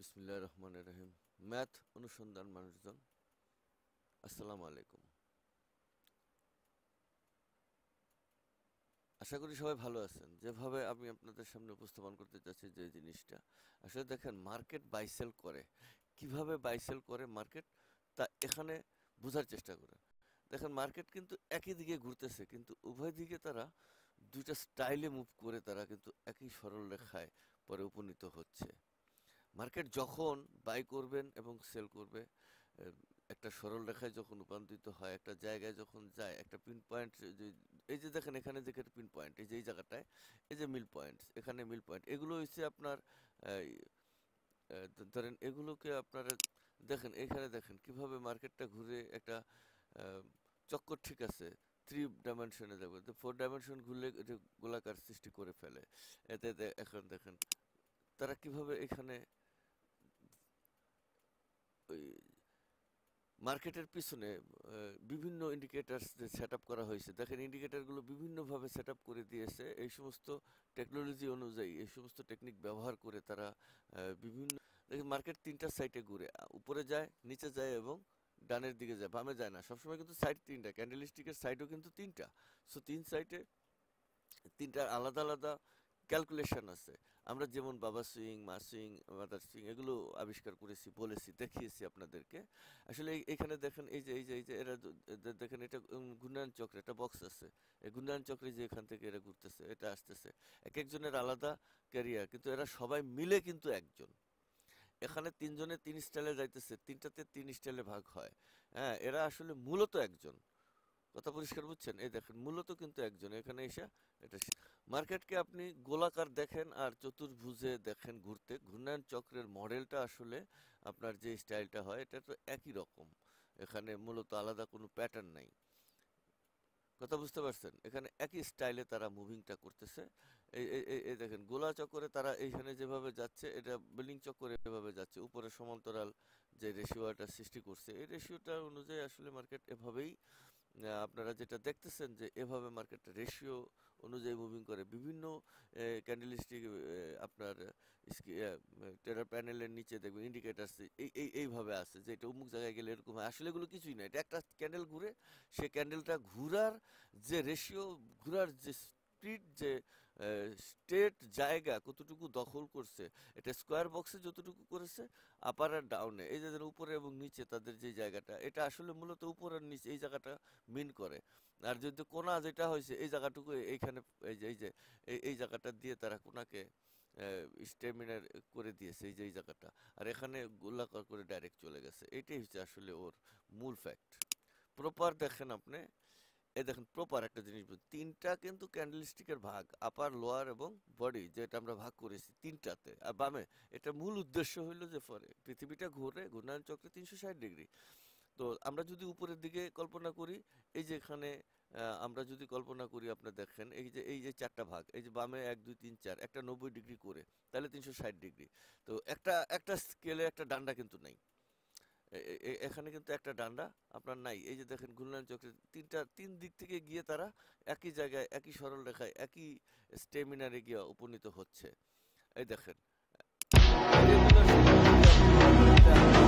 বিসমিল্লাহির রহমানির রহিম। ম্যাথ অনুসন্ধান মানুষজন, আসসালামু আলাইকুম। আশা করি সবাই ভালো আছেন। যেভাবে আমি আপনাদের সামনে উপস্থাপন করতে চাচ্ছি যে জিনিসটা, আসলে দেখেন মার্কেট বাই সেল করে, কিভাবে বাই সেল করে মার্কেট, তা এখানে বোঝার চেষ্টা করেন। দেখেন মার্কেট কিন্তু একই দিকে ঘুরতেছে, কিন্তু উভয় দিকে তারা দুইটা স্টাইলে মুভ করে তারা কিন্তু একই সরল রেখায় পরে উপনীত হচ্ছে। মার্কেট যখন বাই করবেন এবং সেল করবে, আহ, একটা সরল রেখায় যখন রূপান্তরিত হয়, একটা জায়গায় যখন যায়, একটা পিন পয়েন্ট, এই যে দেখেন এখানে যে পিন পয়েন্ট, এই যে এই জায়গাটায়, এই যে মিল পয়েন্ট, এখানে মিল পয়েন্ট, এগুলো হচ্ছে আপনার ধরেন এগুলোকে আপনারা দেখেন, এখানে দেখেন কিভাবে মার্কেটটা ঘুরে একটা আহ, চক্কর, ঠিক আছে, 3 ডাইমেনশনে যাবে, 4 ডাইমেনশন ঘুরলে এটা গোলাকার সৃষ্টি করে ফেলে। এতে এখন দেখেন তারা কিভাবে এখানে ওই মার্কেটের পিছনে বিভিন্ন ইন্ডিকেটার্স যে সেট আপ করা হয়েছে, দেখেন ইন্ডিকেটারগুলো বিভিন্নভাবে সেট আপ করে দিয়েছে। এই সমস্ত টেকনোলজি অনুযায়ী, এই সমস্ত টেকনিক ব্যবহার করে তারা বিভিন্ন, দেখেন মার্কেট 3টা সাইডে ঘুরে, উপরে যায়, নিচে যায় এবং ডানের দিকে যায়, বামে যায় না। সবসময় কিন্তু সাইড 3টা, ক্যান্ডেলস্টিকের সাইডও কিন্তু 3টা। সো 3 সাইডে 3টার আলাদা আলাদা ক্যালকুলেশন আছে। আমরা যেমন বাবা সুইং, মা সুইং, মাদার সুইং এগুলো আবিষ্কার করেছি, বলেছি, দেখিয়েছি আপনাদেরকে। আসলে এখানে দেখেন এই যে এরা দেখেন এটা ঘূর্ণায়ন চক্র, একটা বক্স আছে, এই ঘূর্ণায়ন চক্রে যে এখান থেকে এরা ঘুরতেছে, এটা আসতেছে, এক একজনের আলাদা ক্যারিয়ার, কিন্তু এরা সবাই মিলে কিন্তু একজন। এখানে 3 জনে 3 স্টাইলে যাইতেছে, 3টাতে 3 স্টাইলে ভাগ হয়। হ্যাঁ, এরা আসলে মূলত একজন। কথা পরিষ্কার বুঝছেন? এই দেখেন মূলত কিন্তু একজন এখানে এসে এটা মার্কেটকে আপনি গোলাকার দেখেন আর চতুর্ভুজে দেখেন ঘুরতে, ঘূর্ণায়ন চক্রের মডেলটা আসলে আপনার যে স্টাইলটা হয় এটা তো একই রকম। এখানে মূলত আলাদা কোনো প্যাটার্ন নাই। কথা বুঝতে পারছেন? এখানে একই স্টাইলে তারা মুভিংটা করতেছে। এই দেখেন গোলা চক্করে তারা এইখানে যেভাবে যাচ্ছে, এটা বিল্ডিং চক্করে এভাবে যাচ্ছে, উপরে সমান্তরাল যে রেশিওটা সৃষ্টি করছে, এই রেশিওটা অনুযায়ী আসলে মার্কেট এভাবেই, আপনারা যেটা দেখতেছেন যে এভাবে মার্কেট রেশিও অনুযায়ী মুভিং করে। বিভিন্ন ক্যান্ডেলস্টিক আপনার টেরার প্যানেলের নিচে দেখবেন ইন্ডিকেটার এইভাবে আছে যে এটা অমুক জায়গায় গেলে এরকম হয়। আসলে এগুলো কিছুই না, এটা একটা ক্যান্ডেল ঘুরে, সে ক্যান্ডেলটা ঘুরার যে রেশিও, ঘুরার যে স্পিড, যে স্টেট জায়গা কতটুকু দখল করছে, এটা স্কোয়ার বক্সে যতটুকু করেছে, আপার আর ডাউনে, এই যে উপরে এবং নিচে তাদের যে জায়গাটা, এটা আসলে মূলত উপর আর নিচে এই জায়গাটা মিন করে। আর যদি কোনা যেটা হয়েছে এই জায়গাটুকু এইখানে, এই যে এই জায়গাটা দিয়ে তারা কোনাকে স্টেমিনার করে দিয়েছে, এই যে এই জায়গাটা, আর এখানে গোলাকার করে ডাইরেক্ট চলে গেছে। এটাই হচ্ছে আসলে ওর মূল ফ্যাক্ট। প্রপার দেখেন আপনি, এই দেখেন প্রপার একটা জিনিস 3টা কিন্তু ক্যান্ডেলস্টিকের ভাগ, আপার, লোয়ার এবং বডি, যেটা আমরা ভাগ করেছি 3টাতে। আর বামে এটা মূল উদ্দেশ্য হইলো যে পরে পৃথিবীটা ঘুরে ঘূর্ণায়ন চক্রে 360 ডিগ্রি। তো আমরা যদি উপরের দিকে কল্পনা করি, এই যে এখানে আমরা যদি কল্পনা করি, আপনার দেখেন এই যে 4টা ভাগ, এই যে বামে 1 2 3 4, একটা 90 ডিগ্রি করে, তাহলে 360 ডিগ্রি। তো একটা একটা স্কেলে একটা ডান্ডা কিন্তু নাই। এখানে কিন্তু একটা ডান্ডা আপনার নাই। এই যে দেখেন ঘূর্ণায়ন চক্রে 3 দিক থেকে গিয়ে তারা একই জায়গায়, একই সরল রেখায়, একই স্টেমিনারে গিয়ে উপনীত হচ্ছে। এই দেখেন রেগুলার সময় যদি আপনি যদি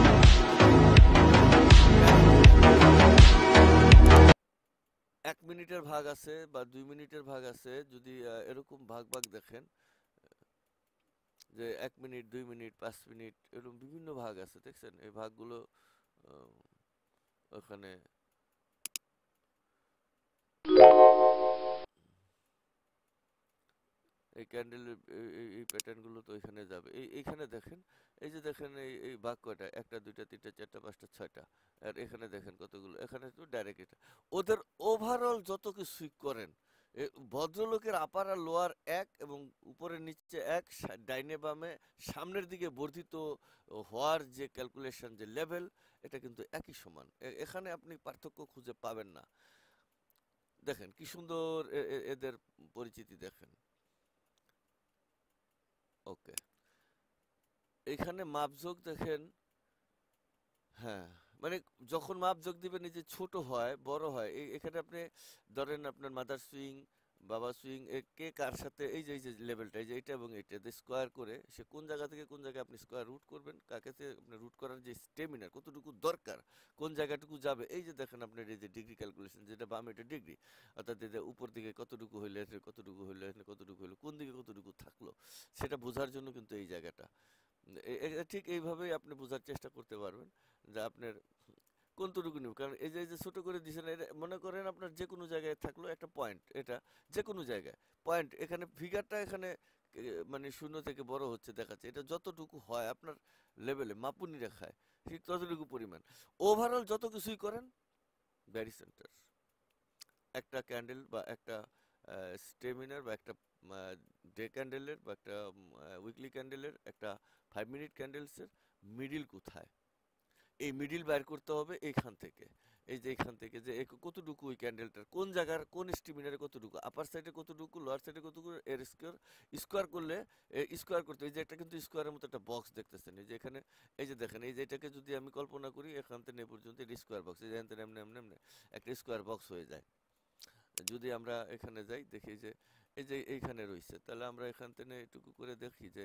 1 মিনিটের ভাগ আছে বা 2 মিনিটের ভাগ আছে, যদি এরকম ভাগ ভাগ দেখেন, যে 1 মিনিট, 2 মিনিট, 5 মিনিট, এরকম বিভিন্ন ভাগ আছে, দেখছেন এই ভাগগুলো আহ, ওখানে এই ক্যান্ডেলের এই প্যাটার্নগুলো তো এখানে যাবে। এইখানে দেখেন, এই যে দেখেন এই ভাগ কয়টা, 1 2 3 4 5 6 7 আর এখানে দেখেন কতগুলো, এখানে তো ডাইরেক্ট এটা ওদের ওভারঅল যত কিছুই করেন, ভদ্রলোকের আপার আর লোয়ার এক এবং উপরে নিচে এক, ডাইনে বামে সামনের দিকে বর্ধিত হওয়ার যে ক্যালকুলেশন, যে লেভেল, এটা কিন্তু একই সমান। এখানে আপনি পার্থক্য খুঁজে পাবেন না। দেখেন কি সুন্দর এদের পরিচিতি দেখেন। ওকে, এখানে মাপঝোঁক দেখেন। হ্যাঁ, মানে যখন মাপ যোগ দিবেন এই যে ছোট হয়, বড় হয়, এখানে আপনি ধরেন আপনার মাদার সুইং বাবা সুইং কে কার সাথে এই যে লেভেলটা এই যে এটা এবং এটা স্কোয়ার করে সে কোন জায়গা থেকে কোন জায়গায় আপনি স্কোয়ার রুট করবেন, কাকে আপনি রুট করার যে স্টেমিনা কতটুকু দরকার, কোন জায়গাটুকু যাবে, এই যে দেখেন আপনার এই যে ডিগ্রি ক্যালকুলেশন যেটা বাম এটা ডিগ্রি, অর্থাৎ এই যে উপর দিকে কতটুকু হইলে কতটুকু হইলে কতটুকু হইলো কোন দিকে কতটুকু থাকলো সেটা বোঝার জন্য কিন্তু এই জায়গাটা ঠিক এইভাবেই আপনি বোঝার চেষ্টা করতে পারবেন যে আপনার কোনটুকু নিব। কারণ এই যে ছোট করে দিয়েছেন এটা মনে করেন আপনার যে কোনো জায়গায় থাকলো একটা পয়েন্ট, এটা যে কোনো জায়গায় পয়েন্ট, এখানে ফিগারটা এখানে মানে শূন্য থেকে বড় হচ্ছে দেখাচ্ছে, এটা যতটুকু হয় আপনার লেভেলে মাপুনি রেখায় ঠিক ততটুকু পরিমাণ। ওভারঅল যত কিছুই করেন ভ্যারি সেন্টার, একটা ক্যান্ডেল বা একটা স্টেমিনার বা একটা ডে ক্যান্ডেলের বা একটা উইকলি ক্যান্ডেলের একটা 5 মিনিট ক্যান্ডেলসের মিডিল কোথায়, এই মিডিল বের করতে হবে এইখান থেকে। এই যে এখান থেকে যে কতটুকু ওই ক্যান্ডেলটার কোন জায়গার কোন স্টিমিনারে কতটুকু, আপার সাইডে কতটুকু, লোয়ার সাইডে কতটুকু, এর স্কোয়ার স্কোয়ার করলে স্কোয়ার করতে, এই যে একটা কিন্তু স্কোয়ারের মতো একটা বক্স দেখতেছেন এই যে এখানে, এই যে দেখেন এই যে এটাকে যদি আমি কল্পনা করি এখান থেকে এ পর্যন্ত এটা স্কোয়ার বক্স, এই যে এখান থেকে এমনি এমনি এমনি একটা স্কোয়ার বক্স হয়ে যায়। যদি আমরা এখানে যাই দেখি যে এই যে এইখানে রয়েছে, তাহলে আমরা এখান থেকে এটুকু করে দেখি যে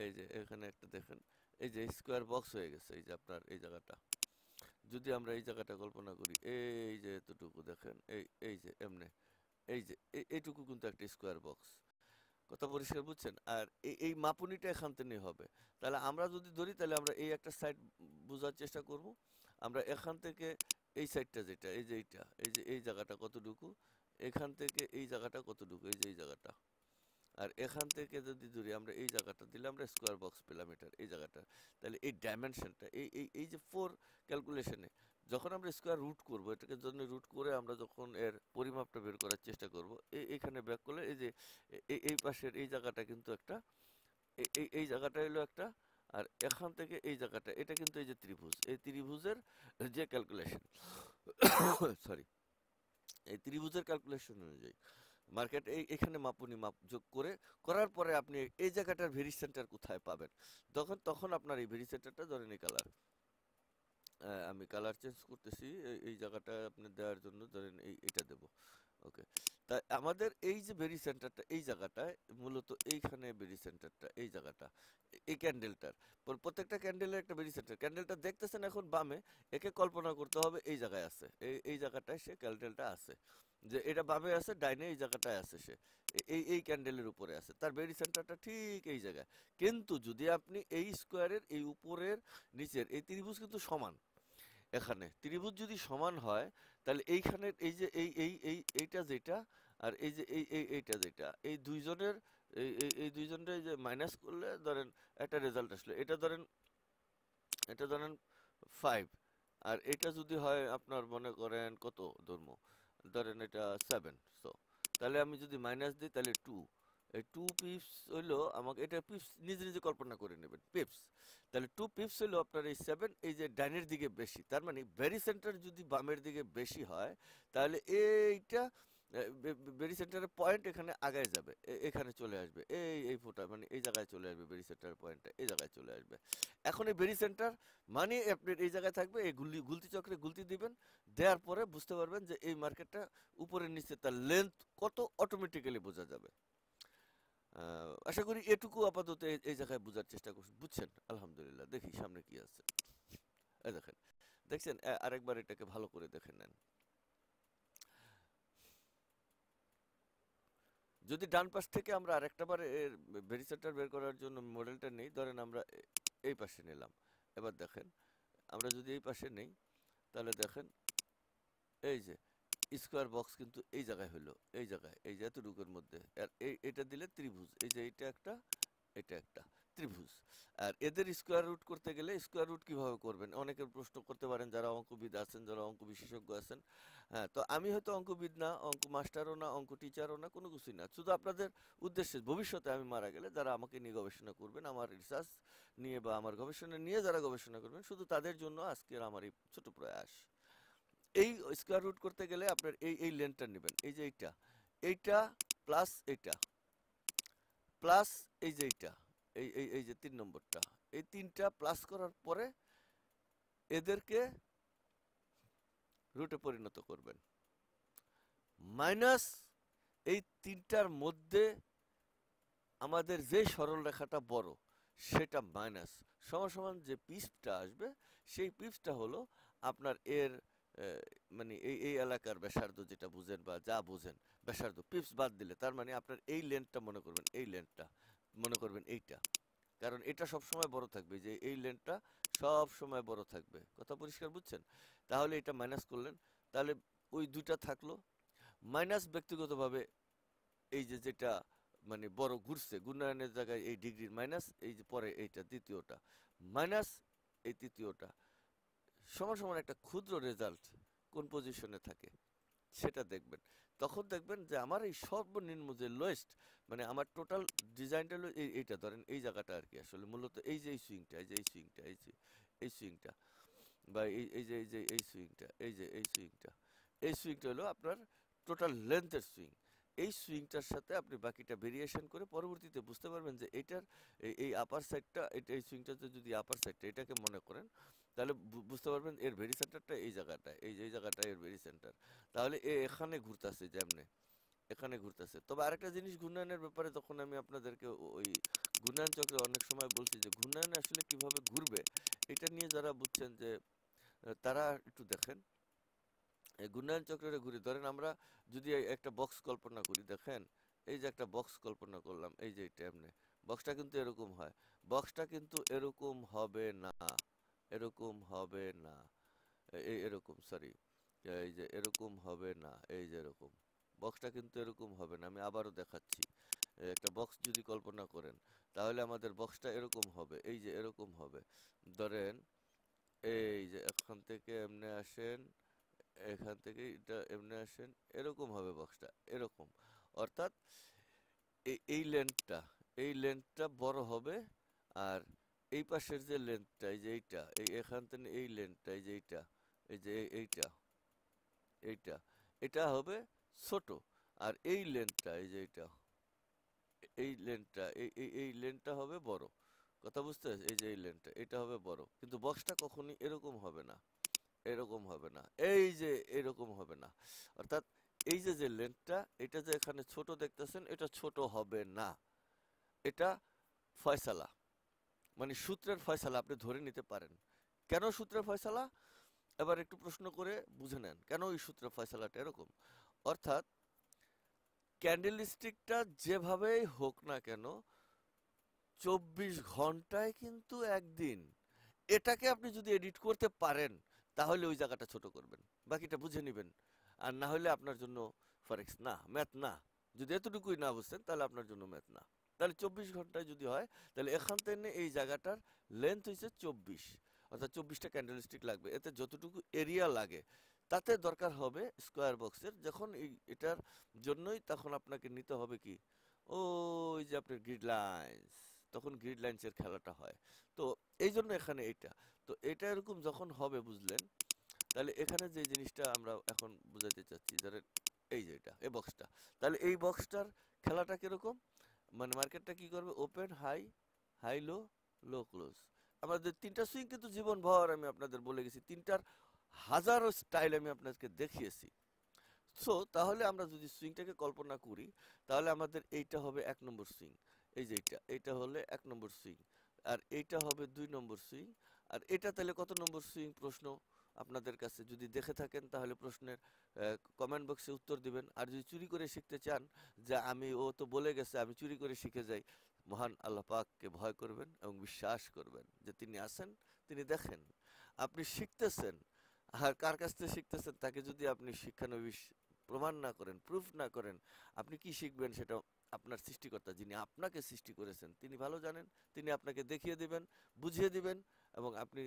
এই যে এখানে একটা দেখেন এই যে স্কোয়ার বক্স হয়ে গেছে এই যে আপনার এই জায়গাটা। যদি আমরা এই জায়গাটা কল্পনা করি এই যে এতটুকু দেখেন এই যে এমনে এই যে এইটুকু কিন্তু একটা স্কোয়ার বক্স, কথা পরিষ্কার বুঝছেন? আর এই মাপুনিটা এখান থেকে হবে। তাহলে আমরা যদি ধরি তাহলে আমরা এই একটা সাইড বোঝার চেষ্টা করব, আমরা এখান থেকে এই সাইডটা যেটা এই যে এইটা এই যে এই জায়গাটা কতটুকু, এখান থেকে এই জায়গাটা কতটুকু এই যে এই জায়গাটা, আর এখান থেকে যদি ধরি আমরা এই জায়গাটা দিলে আমরা স্কোয়ার বক্স পেলাম এটার এই জায়গাটা। তাহলে এই ডাইমেনশনটা এই যে 4 ক্যালকুলেশনে যখন আমরা স্কোয়ার রুট করব, এটাকে জন্য রুট করে আমরা যখন এর পরিমাপটা বের করার চেষ্টা করব, এইখানে ব্যাক করলে এই যে এই পাশের এই জায়গাটা কিন্তু একটা এই জায়গাটা হলো একটা, আর এখান থেকে এই জায়গাটা এটা কিন্তু এই যে ত্রিভুজ, এই ত্রিভুজের যে ক্যালকুলেশন সরি এই ত্রিভুজের ক্যালকুলেশন অনুযায়ী মার্কেট এখানে মাপুনি মাপ যোগ করে করার পরে আপনি এই জায়গাটার ভেরি সেন্টার কোথায় পাবেন, তখন আপনার এই ভেরি সেন্টারটা ধরেন এই কালার, আমি কালার চেঞ্জ করতেছি এই জায়গাটা আপনি দেওয়ার জন্য ধরেন এটা দেব। ওকে, তাই আমাদের এই যে ভেরি সেন্টারটা এই জায়গাটায় মূলত এইখানে ভেরি সেন্টারটা এই জায়গাটা এই ক্যান্ডেলটার প্রত্যেকটা ক্যান্ডেলের একটা ভেরি সেন্টার, ক্যান্ডেলটা দেখতেছেন এখন বামে, একে কল্পনা করতে হবে এই জায়গায় আছে, এই জায়গাটায় সে ক্যান্ডেলটা আছে, যে এটা বামে আছে ডাইনে এই জায়গাটায় আছে সে এই ক্যান্ডেলের উপরে আছে, তার ভেরি সেন্টারটা ঠিক এই জায়গায়। কিন্তু যদি আপনি এই স্কোয়ারের এই উপরের নিচের এই ত্রিভুজ কিন্তু সমান, এখানে ত্রিভুজ যদি সমান হয় তাহলে এইখানের এই যে এইটা যেটা আর এই যে এইটা যেটা এই দুইজনের এই দুইজনের যে মাইনাস করলে ধরেন একটা রেজাল্ট আসলো, এটা ধরেন 5, আর এটা যদি হয় আপনার মনে করেন কত ধর্ম, ধরেন এটা 7, সো তাহলে আমি যদি মাইনাস দিই তাহলে 2, এই 2 পিপস হইলো, আমাকে এটা পিপস নিজে নিজে কল্পনা করে নেবেন পিপস, তাহলে 2 পিপস হইলো আপনার এই 7 এই যে ডাইনের দিকে বেশি, তার মানে ভেরি সেন্টার যদি বামের দিকে বেশি হয় তাহলে এইটা বেরি সেন্টারের পয়েন্ট এখানে আগায় যাবে, এখানে চলে আসবে এই ফোটা মানে এই জায়গায় চলে আসবে, বেরি সেন্টারের পয়েন্টটা এই জায়গায় চলে আসবে। এখন এই বেরি সেন্টার মানে আপনার এই জায়গায় থাকবে, এই গুলতি চক্রে গুলতি দিবেন, দেওয়ার পরে বুঝতে পারবেন যে এই মার্কেটটা উপরের নিচে তার লেন্থ কত অটোমেটিক্যালি বোঝা যাবে। আশা করি এটুকু আপাতত এই জায়গায় বোঝার চেষ্টা করছেন, বুঝছেন? আলহামদুলিল্লাহ। দেখি সামনে কি আছে। এই দেখেন, দেখছেন? আরেকবার এটাকে ভালো করে দেখে নেন। যদি ডান পাশ থেকে আমরা আরেকটা বার এর ভেরি সেন্টার বের করার জন্য মডেলটা নেই, ধরেন আমরা এই পাশে নিলাম, এবার দেখেন আমরা যদি এই পাশে নেই তাহলে দেখেন এই যে স্কোয়ার বক্স কিন্তু এই জায়গায় হলো, এই জায়গায় এই যে এতটুকুর মধ্যে, আর এটা দিলে ত্রিভুজ, এই যে এটা একটা ত্রিভুজ। আর এদের স্কোয়ার রুট করতে গেলে স্কোয়ার রুট কিভাবে করবেন অনেকের প্রশ্ন করতে পারেন, যারা অঙ্কবিদ আছেন, যারা অঙ্ক বিশেষজ্ঞ আছেন। হ্যাঁ, তো আমি হয়তো অঙ্কবিদ না, অঙ্ক মাস্টারও না, অঙ্ক টিচারও না, কোনো কিছুই না, শুধু আপনাদের উদ্দেশ্যে ভবিষ্যতে আমি মারা গেলে যারা আমাকে নিয়ে গবেষণা করবেন, আমার রিসার্চ নিয়ে বা আমার গবেষণা নিয়ে যারা গবেষণা করবেন, শুধু তাদের জন্য আজকের আমার এই ছোট প্রয়াস। এই স্কোয়ার রুট করতে গেলে আপনার এই লেন্থটা নেবেন, এই যে এইটা প্লাস এইটা প্লাস এই যে এই যে 3 নম্বরটা, এই তিনটা প্লাস করার পরে এদেরকে রুটে পরিণত করবেন, মাইনাস এই তিনটার মধ্যে আমাদের যে সরল রেখাটা বড় সেটা মাইনাস সমান যে পিপসটা আসবে সেই পিপসটা হলো আপনার এর মানে এই এলাকার ব্যাসার্ধ যেটা বুঝেন বা যা বুঝেন ব্যাসার্ধ পিপস বাদ দিলে তার মানে আপনার এই লেন্থটা মনে করবেন এই লেন্থটা মনে করবেন এইটা কারণ এটা সব সময় বড় থাকবে যে এই লেন্থটা সব সময় বড় থাকবে কথা পরিষ্কার বুঝছেন তাহলে এটা মাইনাস করলেন তাহলে ওই দুইটা থাকলো মাইনাস ব্যক্তিগতভাবে এই যে যেটা মানে বড় ঘুরছে ঘূর্ণায়নের জায়গায় এই ডিগ্রির মাইনাস এই যে পরে এইটা দ্বিতীয়টা মাইনাস এই তৃতীয়টা সমান একটা ক্ষুদ্র রেজাল্ট কোন পজিশনে থাকে সেটা দেখবেন তখন দেখবেন যে আমার এই সর্বনিম্ন যে লোয়েস্ট মানে আমার টোটাল ডিজাইনটা হলো এইটা ধরেন এই জায়গাটা আর কি আসলে মূলত এই যে এই সুইংটা এই যে এই সুইংটা এই সুইংটা বা এই সুইংটা এই সুইংটা হলো আপনার টোটাল লেন্থের সুইং এই সুইংটার সাথে আপনি বাকিটা ভেরিয়েশন করে পরবর্তীতে বুঝতে পারবেন যে এইটার এই আপার সাইডটা এই সুইংটাতে যদি আপার সাইডটা এটাকে মনে করেন তাহলে বুঝতে পারবেন এর ভেরি সেন্টারটা এই জায়গাটা এই যে এই জায়গাটা এর ভেরি সেন্টার তাহলে এখানে ঘুরতেছে যেমনে এখানে ঘুরতেছে তবে আরেকটা জিনিস ঘূর্ণায়নের ব্যাপারে তখন আমি আপনাদেরকে ওই ঘূর্ণায়ন চক্রে অনেক সময় বলছি যে ঘূর্ণায়নে আসলে কিভাবে ঘুরবে এটা নিয়ে যারা বুঝছেন যে তারা একটু দেখেন এই ঘূর্ণায়ন চক্রে ঘুরে ধরেন আমরা যদি একটা বক্স কল্পনা করি দেখেন এই যে একটা বক্স কল্পনা করলাম এই যে এটা এমনি বক্সটা কিন্তু এরকম হয় বক্সটা কিন্তু এরকম হবে না এরকম হবে না এরকম সরি এই যে এরকম হবে না এই যে এরকম বক্সটা কিন্তু এরকম হবে না আমি আবারও দেখাচ্ছি একটা বক্স যদি কল্পনা করেন তাহলে আমাদের বক্সটা এরকম হবে এই যে এরকম হবে ধরেন এই যে এখান থেকে এমনি আসেন এখান থেকে এটা এমনি আসেন এরকম হবে বক্সটা এরকম অর্থাৎ এই লেন্থটা বড় হবে আর এই পাশের যে লেন্থটা এই যে এইটা এখান থেকে এই লেন্থটা এই যে এইটা এই যে এইটা এটা হবে ছোট আর এই লেন্থটা এই যে এই লেন্থটা হবে বড় কথা বুঝতে পারছেন এই যে এই লেন্থটা এটা হবে বড় কিন্তু বক্সটা কখনোই এরকম হবে না এরকম হবে না এই যে এরকম হবে না অর্থাৎ এই যে লেন্থটা এটা যে এখানে ছোট দেখতেছেন এটা ছোট হবে না এটা ফয়সালা মানে সূত্রের ফয়সালা আপনি ধরে নিতে পারেন কেন সূত্রের ফয়সালা এবার একটু প্রশ্ন করে বুঝে নেন কেন এই সূত্রের ফয়সালাটা এরকম অর্থাৎ ক্যান্ডেলস্টিকটা যেভাবেই হোক না কেন 24 ঘন্টায় কিন্তু একদিন এটাকে আপনি যদি এডিট করতে পারেন তাহলে ওই জায়গাটা ছোট করবেন বাকিটা বুঝে নেবেন আর না হলে আপনার জন্য ফরেক্স না ম্যাথ না যদি এতটুকুই না বুঝতেন তাহলে আপনার জন্য ম্যাথ না তাহলে 24 ঘন্টায় যদি হয় তাহলে এখান থেকে এই জায়গাটার লেন্থ হয়েছে 24 অর্থাৎ 24টা ক্যান্ডেলস্টিক লাগবে এতে যতটুকু এরিয়া লাগে তাতে দরকার হবে স্কোয়ার বক্সের যখন এটার জন্যই তখন আপনাকে নিতে হবে কি ওই যে আপনার গ্রিড লাইন্স তখন গ্রিড লাইন্সের খেলাটা হয় তো এই জন্য এখানে এটা তো এটা এরকম যখন হবে বুঝলেন তাহলে এখানে যে জিনিসটা আমরা এখন বুঝাতে চাচ্ছি ধরেন এই যে এটা এই বক্সটা তাহলে এই বক্সটার খেলাটা কিরকম মানে মার্কেটটা কি করবে ওপেন হাই হাই লো লো ক্লোজ আমাদের তিনটা সুইং কিন্তু জীবনভর আমি আপনাদের বলে গেছি তিনটার হাজারো স্টাইল আমি আপনাদেরকে দেখিয়েছি সো তাহলে আমরা যদি সুইংটাকে কল্পনা করি তাহলে আমাদের এইটা হবে 1 নম্বর সুইং এই যে এইটা হলে 1 নম্বর সুইং আর এইটা হবে 2 নম্বর সুইং আর এটা তাহলে কত নম্বর সুইং প্রশ্ন আপনাদের কাছে যদি দেখে থাকেন তাহলে প্রশ্নের কমেন্ট বক্সে উত্তর দিবেন আর যদি চুরি করে শিখতে চান যে ও তো বলে গেছে আমি চুরি করে শিখে যাই মহান আল্লাহ পাককে ভয় করবেন এবং বিশ্বাস করবেন যে তিনি আছেন তিনি দেখেন আপনি শিখতেছেন আর কার কাছ থেকে শিখতেছেন তাকে যদি আপনি শিক্ষানবিশ প্রমাণ না করেন প্রুফ না করেন আপনি কি শিখবেন সেটা আপনার সৃষ্টিকর্তা যিনি আপনাকে সৃষ্টি করেছেন তিনি ভালো জানেন তিনি আপনাকে দেখিয়ে দিবেন বুঝিয়ে দিবেন এবং আপনি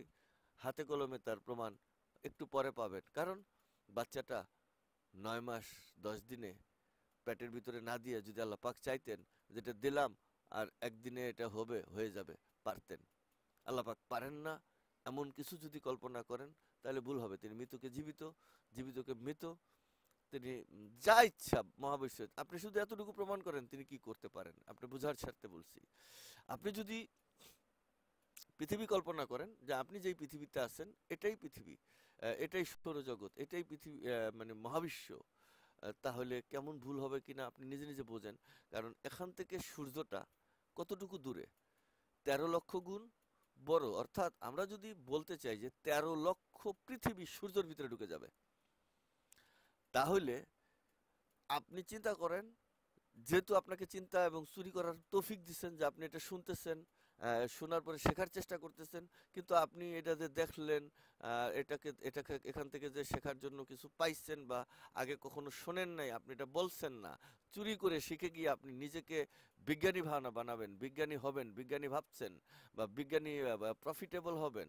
হাতে কলমে তার প্রমাণ একটু পরে পাবেন কারণ বাচ্চাটা 9 মাস 10 দিনে পেটের ভিতরে না দিয়ে যদি আল্লাহ পাক চাইতেন যেটা দিলাম আর একদিনে এটা হয়ে যাবে পারতেন আল্লাহ পাক পারেন না এমন কিছু যদি কল্পনা করেন তাহলে ভুল হবে তিনি মৃতকে জীবিত জীবিতকে মৃত তিনি যা ইচ্ছা মহাবিশ্ব আপনি শুধু এতটুকু প্রমাণ করেন তিনি কি করতে পারেন আপনি বুঝার স্বার্থে বলছি আপনি যদি পৃথিবী কল্পনা করেন যে আপনি যেই পৃথিবীতে আছেন এটাই পৃথিবী এটাই সৌরজগৎ এটাই পৃথিবী মানে মহাবিশ্ব তাহলে কেমন ভুল হবে কিনা আপনি নিজে নিজে বোঝেন। কারণ এখান থেকে সূর্যটা কতটুকু দূরে? 13 লক্ষ গুণ বড়। অর্থাৎ আমরা যদি বলতে চাই যে 13 লক্ষ পৃথিবী সূর্যের ভিতরে ঢুকে যাবে, তাহলে আপনি চিন্তা করেন, যেহেতু আপনাকে চিন্তা এবং চুরি করার তৌফিক দিচ্ছেন, যে আপনি এটা শুনতেছেন, শোনার পরে শেখার চেষ্টা করতেছেন, কিন্তু আপনি এটা যে দেখলেন, এটাকে এখান থেকে যে শেখার জন্য কিছু পাইছেন বা আগে কখনো শোনেন নাই, আপনি এটা বলছেন না, চুরি করে শিখে গিয়ে আপনি নিজেকে বিজ্ঞানী বানাবেন, বিজ্ঞানী হবেন, বিজ্ঞানী ভাবছেন, বা বিজ্ঞানী প্রফিটেবল হবেন।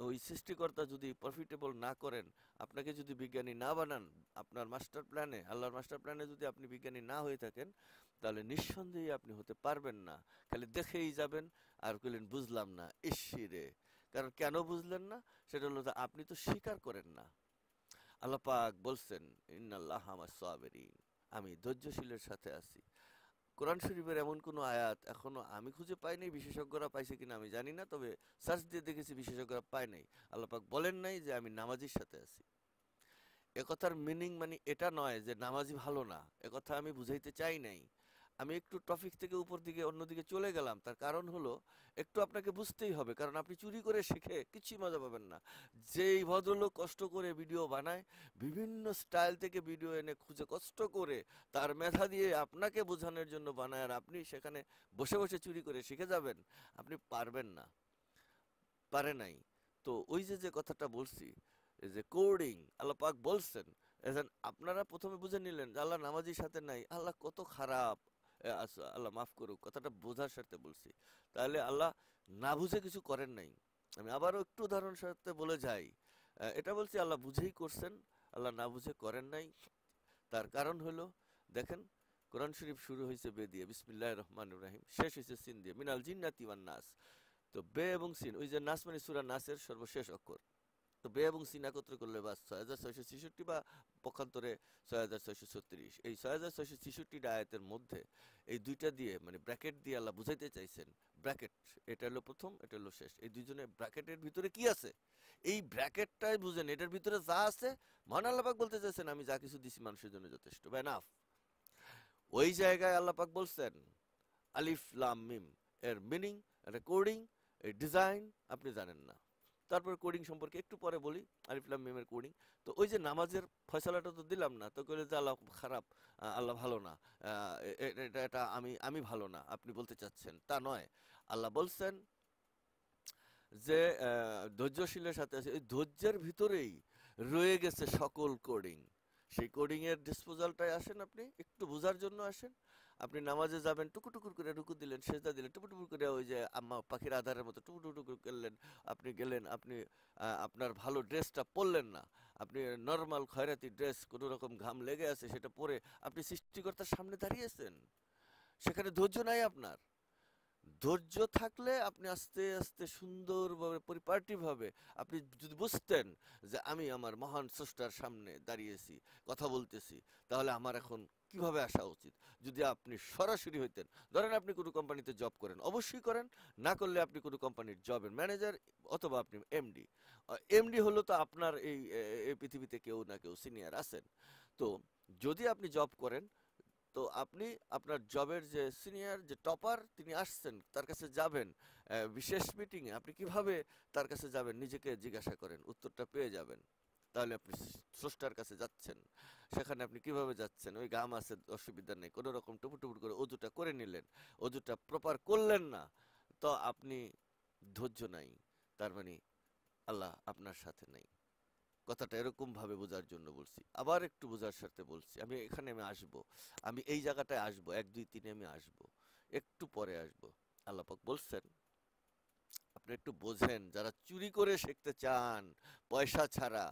ওই সৃষ্টিকর্তা যদি প্রফিটেবল না করেন, আপনাকে যদি বিজ্ঞানী না বানান, আপনার মাস্টার প্ল্যানে, আল্লাহর মাস্টার প্ল্যানে যদি আপনি বিজ্ঞানী না হয়ে থাকেন, তাহলে নিঃসন্দেহে আপনি হতে পারবেন না। খালি দেখেই যাবেন আর কইলেন বুঝলাম না, ইসিরে। কারণ কেন বুঝলেন না? সেটা হলো যে আপনি তো স্বীকার করেন না। আল্লাহ পাক বলছেন, ইন্নাল্লাহ মাস সাবিরিন, আমি ধৈর্যশীলের সাথে আছি। কোরআন শরীফের এমন কোনো আয়াত এখনো আমি খুঁজে পাইনি, বিশেষজ্ঞরা পাইছে কিনা আমি জানি না, তবে সার্চ দিয়ে দেখেছি বিশেষজ্ঞরা পায় নাই। আল্লাহ পাক বলেন নাই যে আমি নামাজির সাথে আছি। একথার মিনিং মানে এটা নয় যে নামাজি ভালো না, একথা আমি বুঝাইতে চাই নাই। আমি একটু টপিক থেকে উপর দিকে অন্যদিকে চলে গেলাম, তার কারণ হলো একটু আপনাকে বুঝতেই হবে, কারণ আপনি চুরি করে শিখে কিছুই মজা পাবেন না। যেই ভদ্রলোক কষ্ট করে ভিডিও বানায়, বিভিন্ন স্টাইল থেকে ভিডিও এনে খুঁজে কষ্ট করে তার মেধা দিয়ে আপনাকে বোঝানোর জন্য বানায়, আর আপনি সেখানে বসে বসে চুরি করে শিখে যাবেন, আপনি পারবেন না, পারে নাই। তো ওই যে যে কথাটা বলছি, এই যে কোডিং, আল্লাহ পাক বলছেন, এখন আপনারা প্রথমে বুঝে নিলেন যে আল্লাহ নামাজির সাথে নাই, আল্লাহ কত খারাপ। আল্লাহ মাফ করুক, কথাটা বোঝার সাথে বলছি। তাহলে আল্লাহ না বুঝে কিছু করেন নাই। আমি আবারও একটু উদাহরণ সাথে বলে যাই। এটা বলছি আল্লাহ বুঝেই করছেন, আল্লাহ না বুঝে করেন নাই। তার কারণ হলো, দেখেন, কোরআন শরীফ শুরু হয়েছে বে দিয়ে, বিসমিল্লাহির রহমানির রহিম, শেষ হয়েছে সিন দিয়ে, মিনাল জিন্নাতি ওয়ান নাস। তো বে এবং সিন, ওই যে নাস মানে সূরা নাসের সর্বশেষ অক্ষর। তো বে এবং সিন একত্র করলে বাস ৬,৬৬৬ বা পক্ষান্তরে ৬,৬৩৬। এই ৬,৬৬৬ আয়াতের মধ্যে এই দুইটা দিয়ে মানে ব্র্যাকেট দিয়ে আল্লাহ বুঝাইতে চাইছেন। ব্র্যাকেট, এটা হলো প্রথম, এটা হলো শেষ, এই দুইজনে ব্র্যাকেটের ভিতরে কি আছে, এই ব্র্যাকেটটাই বুঝেন, এটার ভিতরে যা আছে, মহান আল্লাহ পাক বলতে চাইছেন আমি যা কিছু দিছি মানুষের জন্য যথেষ্ট, বাই। ওই জায়গায় আল্লাহ পাক বলছেন আলিফ লাম মিম, এর মিনিং, এটা কোডিং, এই ডিজাইন আপনি জানেন না। তারপর কোডিং সম্পর্কে একটু পরে বলি, আলিফ লাম মিমের কোডিং। তো ওই যে নামাজের ফয়সালাটা তো দিলাম না, তো কইলে যে আল্লাহ খারাপ, আল্লাহ ভালো না, এটা আমি আমি ভালো না আপনি বলতে চাচ্ছেন, তা নয়। আল্লাহ বলছেন যে ধৈর্যশীলের সাথে আছে, এই ধৈর্যের ভিতরেই রয়ে গেছে সকল কোডিং। সেই কোডিং এর ডিসপোজালটায় আসেন, আপনি একটু বোঝার জন্য আসেন। আপনি নামাজে যাবেন, টুকু টুকুর করে রুকু দিলেন, সেজদা দিলেন, টুপু টুপু করে ওই যে আম্মা পাখির আধারের মতো টুপু টুপু টুকু করলেন। আপনি গেলেন, আপনি আপনার ভালো ড্রেসটা পরলেন না, আপনি নর্মাল খয়রাতি ড্রেস, কোনো রকম ঘাম লেগে আছে সেটা পরে আপনি সৃষ্টিকর্তার সামনে দাঁড়িয়েছেন, সেখানে ধৈর্য নাই আপনার। ধৈর্য থাকলে আপনি আস্তে আস্তে সুন্দরভাবে পরিপাটিভাবে আপনি যদি বুঝতেন যে আমি আমার মহান স্রষ্টার সামনে দাঁড়িয়েছি, কথা বলতেছি, তাহলে আমার এখন কিভাবে আসা উচিত। যদি আপনি সরাসরি হইতেন, ধরেন আপনি কোনো কোম্পানিতে জব করেন, অবশ্যই করেন, না করলে আপনি কোনো কোম্পানির জবের ম্যানেজার, অথবা আপনি এমডি। এমডি হলো তো আপনার এই পৃথিবীতে কেউ না কেউ সিনিয়র আছেন। তো যদি আপনি জব করেন, তো আপনি আপনার জবের যে সিনিয়র, যে টপার, তিনি আসছেন, তার কাছে যাবেন বিশেষ মিটিংয়ে, আপনি কিভাবে তার কাছে যাবেন নিজেকে জিজ্ঞাসা করেন, উত্তরটা পেয়ে যাবেন। তাহলে আপনি স্রষ্টার কাছে যাচ্ছেন, সেখানে আপনি কিভাবে যাচ্ছেন, ওই গাম আছে, অসুবিধা নেই, কোনো রকম টুপুর টুপুর করে অজুটা করে নিলেন, অজুটা প্রপার করলেন না, তো আপনি ধৈর্য নাই, তার মানে আল্লাহ আপনার সাথে নাই। কথাটা এরকম ভাবে বোঝার জন্য বলছি, আবার একটু বোঝার সাথে বলছি। আমি আসবো, আমি এই জায়গাটায় আসবো, ১ ২ ৩ আমি আসবো, একটু পরে আসবো। আল্লাহ পাক বলছেন, আপনি একটু বোঝেন, যারা চুরি করে শিখতে চান পয়সা ছাড়া,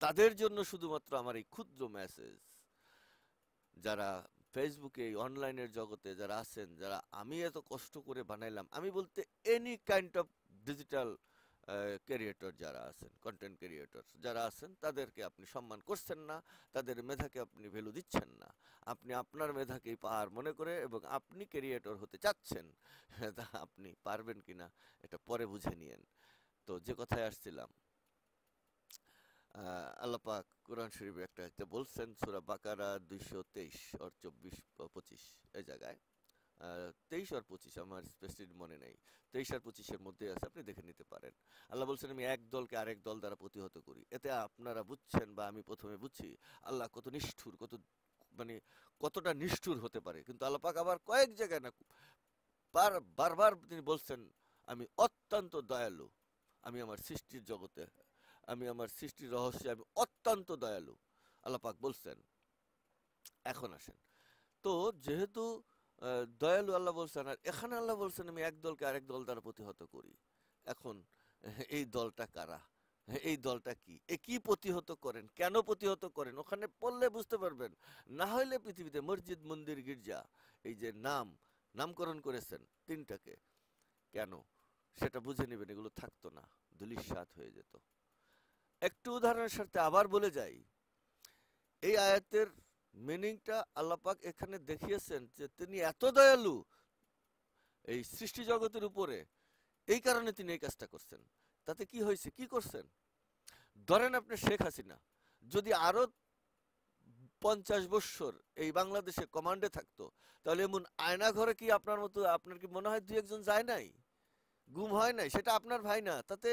তাদের জন্য শুধুমাত্র আমার এই ক্ষুদ্র মেসেজ। যারা ফেসবুকে, এই অনলাইনের জগতে যারা আছেন, যারা আমি এত কষ্ট করে বানাইলাম, আমি বলতে any kind of digital creator যারা আছেন, কন্টেন্ট ক্রিয়েটর যারা আছেন, তাদেরকে আপনি সম্মান করছেন না, তাদের মেধাকে আপনি ভ্যালু দিচ্ছেন না। আপনি আপনার মেধাকেই পার মনে করে এবং আপনি ক্রিয়েটর হতে চাচ্ছেন, তা আপনি পারবেন কিনা এটা পরে বুঝে নিয়েন। তো যে কথায় আসছিলাম, আল্লাহ পাক কোরআন শরীফে একটা বলছেন সূরা বাকারা 223 আর 24-25 এই জায়গায় 23 আর 25 আমার স্পেসিফিক মনে নেই, 23 আর 25-এর মধ্যে আছে, আপনি দেখে নিতে পারেন। আল্লাহ বলছেন আমি এক দলকে আরেক দল দ্বারা প্রতিহত করি। এতে আপনারা বুঝছেন বা আমি প্রথমে বুঝছি আল্লাহ কত নিষ্ঠুর, কত মানে কতটা নিষ্ঠুর হতে পারে। কিন্তু আল্লাহ পাক আবার কয়েক জায়গায় না বারবার তিনি বলছেন আমি অত্যন্ত দয়ালু, আমি আমার সৃষ্টির জগতে, আমি আমার সৃষ্টির রহস্যে আমি অত্যন্ত দয়ালু, আল্লাহ পাক বলছেন। এখন আসেন, তো যেহেতু দয়ালু আল্লাহ বলছেন আর এখানে আল্লাহ বলছেন আমি এক দলকে আরেক দল দ্বারা প্রতিহত করি। এখন এই দলটা কারা, এই দলটা কি, এ কি প্রতিহত করেন, কেন প্রতিহত করেন, ওখানে পড়লে বুঝতে পারবেন। না হইলে পৃথিবীতে মসজিদ মন্দির গির্জা এই যে নামকরণ করেছেন তিনটাকে, কেন সেটা বুঝে নেবেন, এগুলো থাকতো না, ধূলিসাৎ হয়ে যেত। একটু উদাহরণের সাথে আবার বলে যাই, এই আয়াতের মিনিংটা আল্লাপাক এখানে দেখিয়েছেন যে তিনি এত দয়ালু এই সৃষ্টি জগতের উপরে, এই কারণে তিনি এই কাজটা করছেন। তাতে কি হয়েছে, কি করছেন? ধরেন আপনি শেখ হাসিনা যদি আরো 50 বৎসর এই বাংলাদেশে কমান্ডে থাকতো, তাহলে এমন আয়না ঘরে কি আপনার মতো, আপনার কি মনে হয় দুই একজন যায় নাই, গুম হয় নাই? সেটা আপনার ভাই না, তাতে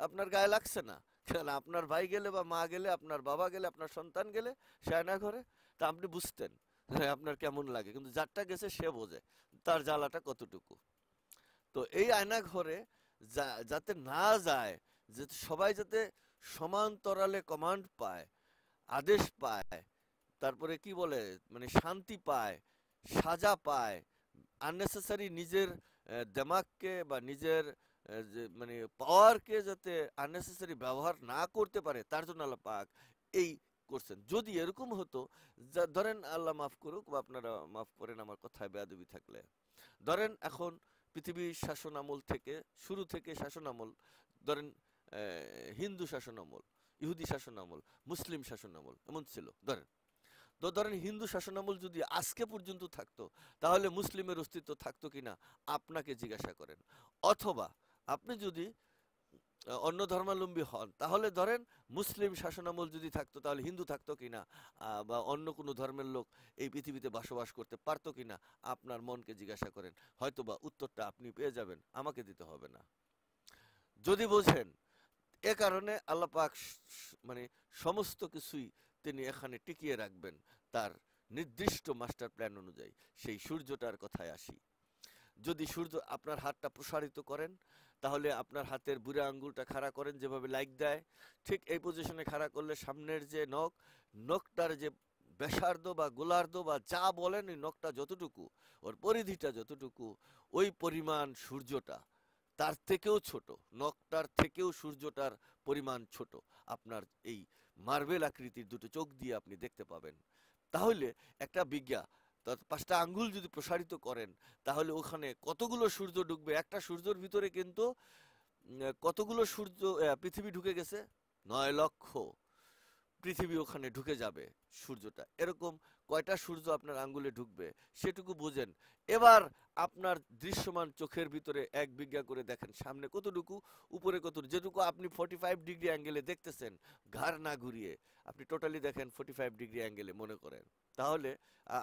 আপনার গায়ে লাগছে না। কেন আপনার ভাই গেলে বা মা গেলে, আপনার বাবা গেলে, আপনার সন্তান গেলে সে আয়না ঘরে, তা আপনি বুঝতেন হ্যাঁ আপনার কেমন লাগে। কিন্তু যারটা গেছে সে বোঝে তার জ্বালাটা কতটুকু। তো এই আয়না ঘরে যাতে না যায়, যে সবাই যাতে সমান্তরালে কমান্ড পায়, আদেশ পায়, তারপরে কি বলে মানে শান্তি পায়, সাজা পায়, আননেসেসারি নিজের দেমাগকে বা নিজের যে মানে পাওয়ারকে যাতে আননেসেসারি ব্যবহার না করতে পারে, তার জন্য আল্লাহ পাক এই করছেন। যদি এরকম হতো, ধরেন আল্লাহ মাফ করুক বা আপনারা মাফ করেন আমার কথায় বেয়াদবি থাকলে, ধরেন এখন পৃথিবীর শাসন আমল থেকে, শুরু থেকে শাসন আমল, ধরেন হিন্দু শাসন আমল, ইহুদি শাসন আমল, মুসলিম শাসন আমল এমন ছিল ধরেন। তো ধরেন হিন্দু শাসনামল যদি আজকে পর্যন্ত থাকতো, তাহলে মুসলিমের অস্তিত্ব থাকতো কিনা আপনাকে জিজ্ঞাসা করেন। অথবা আপনি যদি অন্য ধর্মাবলম্বী হন, তাহলে ধরেন মুসলিম শাসনামল যদি থাকতো, তাহলে হিন্দু থাকতো কিনা, বা অন্য কোনো ধর্মের লোক এই পৃথিবীতে বসবাস করতে পারতো কিনা আপনার মনকে জিজ্ঞাসা করেন। হয়তোবা উত্তরটা আপনি পেয়ে যাবেন, আমাকে দিতে হবে না, যদি বোঝেন। এ কারণে আল্লাহ পাক মানে সমস্ত কিছুই তিনি এখানে টিকিয়ে রাখবেন তার নির্দিষ্ট মাস্টার প্ল্যান অনুযায়ী। সেই সূর্যটার কথায় আসি। যদি সূর্য আপনার হাতটা প্রসারিত করেন, তাহলে আপনার হাতের বুড়া আঙ্গুলটা খাড়া করেন যেভাবে লাইক দেয়, ঠিক এই পজিশনে খাড়া করলে সামনের যে নখটার যে ব্যাসার্ধ বা গোলার্ধ বা যা বলেন, ওই নখটা যতটুকু, ওর পরিধিটা যতটুকু, ওই পরিমাণ সূর্যটা তার থেকেও ছোট, নখটার থেকেও সূর্যটার পরিমাণ ছোট। আপনার এই মার্বেল আকৃতির দুটো চোখ দিয়ে আপনি দেখতে পাবেন। তাহলে একটা বিজ্ঞা, তার 5টা আঙ্গুল যদি প্রসারিত করেন, তাহলে ওখানে কতগুলো সূর্য ঢুকবে। একটা সূর্যের ভিতরে কিন্তু কতগুলো সূর্য, পৃথিবী ঢুকে গেছে, 9 লক্ষ পৃথিবী ওখানে ঢুকে যাবে সূর্যটা। এরকম কয়টা সূর্য আপনার আঙ্গুলে ঢুকবে সেটুকু বোঝেন। এবার আপনার দৃশ্যমান চোখের ভিতরে এক বিঘা করে দেখেন সামনে কতটুকু, উপরে কতটুকু, যেটুকু আপনি 45 ডিগ্রি অ্যাঙ্গেলে দেখতেছেন, ঘাড় না ঘুরিয়ে আপনি টোটালি দেখেন 45 ডিগ্রি অ্যাঙ্গেলে মনে করেন। তাহলে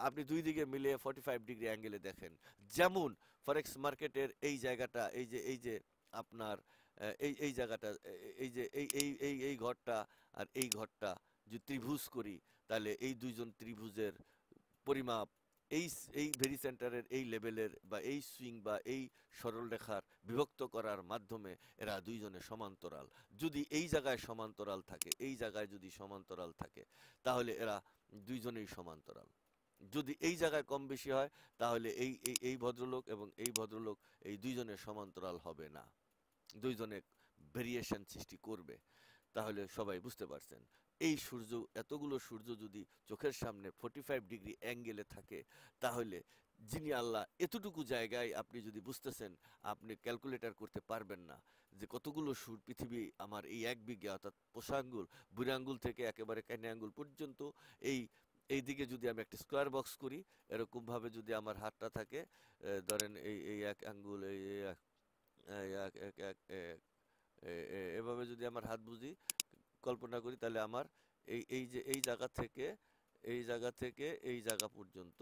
আপনি দুই দিকে মিলে 45 ডিগ্রি অ্যাঙ্গেলে দেখেন। যেমন ফরেক্স মার্কেটের এই জায়গাটা, এই যে আপনার এই এই জায়গাটা, এই যে এই ঘরটা আর এই ঘরটা যদি ত্রিভুজ করি, তাহলে এই দুইজন ত্রিভুজের পরিমাপ এই এই ভেরি সেন্টারের এই লেভেলের বা এই সুইং বা এই সরল রেখার বিভক্ত করার মাধ্যমে এরা দুইজনে সমান্তরাল। যদি এই জায়গায় সমান্তরাল থাকে, এই জায়গায় যদি সমান্তরাল থাকে, তাহলে এরা দুইজনেই সমান্তরাল। যদি এই জায়গায় কম বেশি হয়, তাহলে এই ভদ্রলোক এবং এই ভদ্রলোক এই দুইজনের সমান্তরাল হবে না, দুইজনে ভেরিয়েশন সৃষ্টি করবে। তাহলে সবাই বুঝতে পারছেন, এই সূর্য, এতগুলো সূর্য যদি চোখের সামনে 45 ডিগ্রি অ্যাঙ্গেলে থাকে, তাহলে যিনি আল্লাহ, এতটুকু জায়গায় আপনি যদি বুঝতেছেন, আপনি ক্যালকুলেটর করতে পারবেন না যে কতগুলো পৃথিবী আমার এই এক বিঘা, অর্থাৎ পোষা আঙ্গুল, বুড়ি আঙ্গুল থেকে একেবারে কানে আঙ্গুল পর্যন্ত, এই এই দিকে যদি আমি একটা স্কোয়ার বক্স করি, এরকম ভাবে যদি আমার হাতটা থাকে, ধরেন এই এই এক আঙ্গুল, এই এক এক এক এক এক এভাবে যদি আমার হাত বুঝি, কল্পনা করি, তাহলে আমার এই যে এই জায়গা থেকে এই জায়গা পর্যন্ত,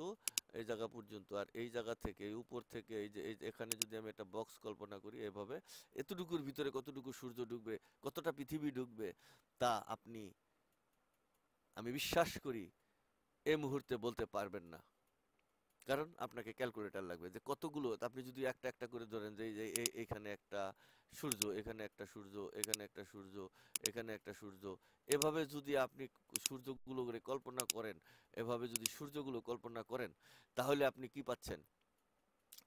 এই জায়গা পর্যন্ত, আর এই জায়গা থেকে এই উপর থেকে এই যে এখানে যদি আমি একটা বক্স কল্পনা করি এভাবে, এতটুকুর ভিতরে কতটুকু সূর্য ঢুকবে, কতটা পৃথিবী ঢুকবে, তা আপনি, আমি বিশ্বাস করি, এই মুহূর্তে বলতে পারবেন না। কারণ আপনাকে ক্যালকুলেটর লাগবে যে কতগুলো, আপনি যদি একটা একটা করে ধরেন যে এইখানে একটা সূর্য, এখানে একটা সূর্য, এখানে একটা সূর্য, এখানে একটা সূর্য, এভাবে যদি আপনি সূর্যগুলো করে কল্পনা করেন, এভাবে যদি সূর্যগুলো কল্পনা করেন, তাহলে আপনি কি পাচ্ছেন?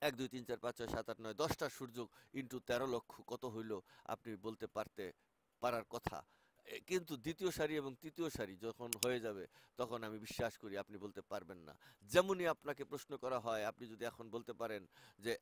1 2 3 4 5 6 7 8 9 10টা সূর্য ইন্টু 13 লক্ষ কত হইল আপনি বলতে পারার কথা। কিন্তু দ্বিতীয় সারি এবং তৃতীয় সারি যখন হয়ে যাবে, তখন আমি বিশ্বাস করি আপনি বলতে পারবেন না। যেমনই আপনাকে প্রশ্ন করা হয়, আপনি যদি এখন বলতে পারেন যে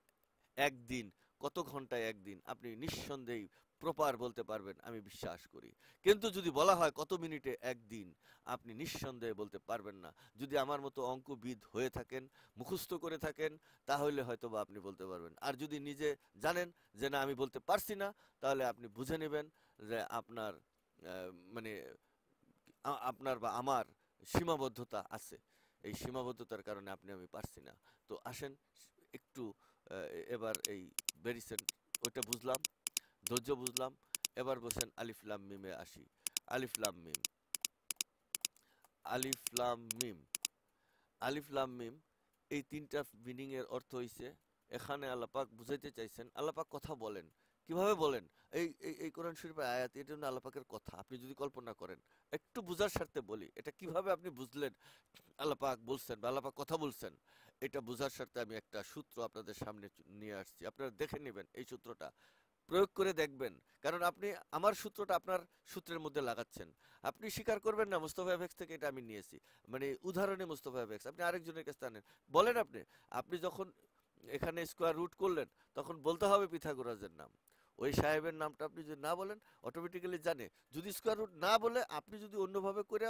একদিন, কত ঘন্টায় একদিন, আপনি নিঃসন্দেহে প্রপার বলতে পারবেন, আমি বিশ্বাস করি। কিন্তু যদি বলা হয় কত মিনিটে একদিন, আপনি নিঃসন্দেহে বলতে পারবেন না। যদি আমার মতো অঙ্কবিদ হয়ে থাকেন, মুখস্থ করে থাকেন, তাহলে হয়তো বা আপনি বলতে পারবেন। আর যদি নিজে জানেন যে না আমি বলতে পারছি না, তাহলে আপনি বুঝে নেবেন যে আপনার মানে আপনার বা আমার সীমাবদ্ধতা আছে। এই সীমাবদ্ধতার কারণে আমি পারছি না। তো আসেন একটু এবার এই ভেরিসেন্ট, ওইটা বুঝলাম, ধৈর্য বুঝলাম। এবার বসেন আলিফ লাম মিমে আসি। আলিফ লাম মিম, আলিফ লাম মিম, আলিফ লাম মিম, এই তিনটা মিনিং এর অর্থ হইছে, এখানে আল্লাপাক বুঝাইতে চাইছেন, আল্লাপাক কথা বলেন। কিভাবে বলেন? এই কোরআন শরীফের আয়াত, এর জন্য আল্লাপাকের কথা আপনি যদি কল্পনা করেন, একটু বুঝার স্বার্থে বলি, এটা কিভাবে আপনি বুঝলেন আল্লাপাক বলছেন বা আল্লাপাক কথা বলছেন, এটা বুঝার স্বার্থে আমি একটা সূত্র আপনাদের সামনে নিয়ে আসছি। আপনারা দেখে নেবেন এই সূত্রটা, প্রয়োগ করে দেখবেন। কারণ আপনি আমার সূত্রটা আপনার সূত্রের মধ্যে লাগাচ্ছেন। আপনি স্বীকার করবেন না মুস্তফা এফএক্স থেকে এটা আমি নিয়েছি, মানে উদাহরণে মুস্তফা এফএক্স, আপনি আরেকজনের কাছে আনেন, বলেন আপনি, আপনি যখন এখানে স্কোয়ার রুট করলেন, তখন বলতে হবে পিথাগোরাসের নাম। ওই সাহেবের নামটা আপনি যদি না বলেন, অটোমেটিক্যালি জানে। যদি স্কোয়ার রুট না বলে আপনি যদি অন্যভাবে করে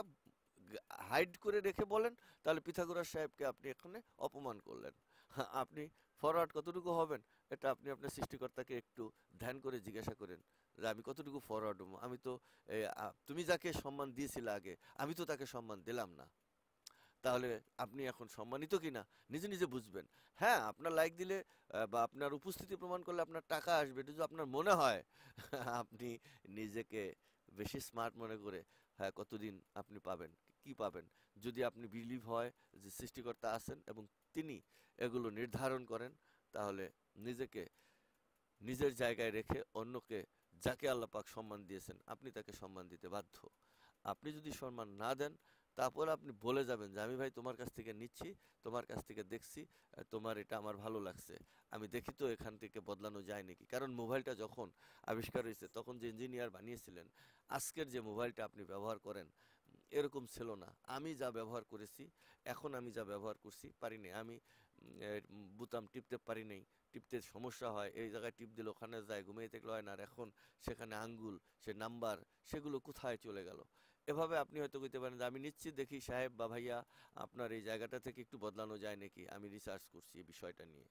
হাইড করে রেখে বলেন, তাহলে পিথাগোরাস সাহেবকে আপনি এখানে অপমান করলেন। হ্যাঁ, আপনি ফরওয়ার্ড কতটুকু হবেন, এটা আপনি আপনার সৃষ্টিকর্তাকে একটু ধ্যান করে জিজ্ঞাসা করেন যে আমি কতটুকু ফরওয়ার্ড হবো। আমি তো তুমি যাকে সম্মান দিয়েছিলে আগে, আমি তো তাকে সম্মান দিলাম না। তাহলে আপনি এখন সম্মানিত কিনা নিজে নিজে বুঝবেন। হ্যাঁ, আপনার লাইক দিলে বা আপনার উপস্থিতি প্রমাণ করলে আপনার টাকা আসবে, এটা যদি আপনার মনে হয় আপনি নিজেকে বেশি স্মার্ট মনে করে, হ্যাঁ, কতদিন আপনি পাবেন, কি পাবেন? যদি আপনি বিলিভ হয় যে সৃষ্টিকর্তা আছেন এবং তিনি এগুলো নির্ধারণ করেন, তাহলে নিজেকে নিজের জায়গায় রেখে অন্যকে, যাকে আল্লাহ পাক সম্মান দিয়েছেন, আপনি তাকে সম্মান দিতে বাধ্য। আপনি যদি সম্মান না দেন, তারপর আপনি বলে যাবেন যে আমি ভাই তোমার কাছ থেকে নিচ্ছি, তোমার কাছ থেকে দেখছি, তোমার এটা আমার ভালো লাগছে, আমি দেখি তো এখান থেকে বদলানো যায় নাকি। কারণ মোবাইলটা যখন আবিষ্কার হয়েছে, তখন যে ইঞ্জিনিয়ার বানিয়েছিলেন, আজকের যে মোবাইলটা আপনি ব্যবহার করেন, এরকম ছিল না। আমি যা ব্যবহার করেছি, এখন আমি যা ব্যবহার করছি, পারিনি আমি বোতাম টিপতে পারি নাই, টিপতে সমস্যা হয়, এই জায়গায় টিপ দিলে ওখানে যায়, ঘুমিয়ে থাকলে হয় না, আর এখন সেখানে আঙ্গুল, সে নাম্বার, সেগুলো কোথায় চলে গেল। এভাবে আপনি হয়তো কইতে পারেন যে আমি নিশ্চিত, দেখি সাহেব বা ভাইয়া, আপনার এই জায়গাটা থেকে একটু বদলানো যায় নাকি, আমি রিসার্চ করছি এই বিষয়টা নিয়ে,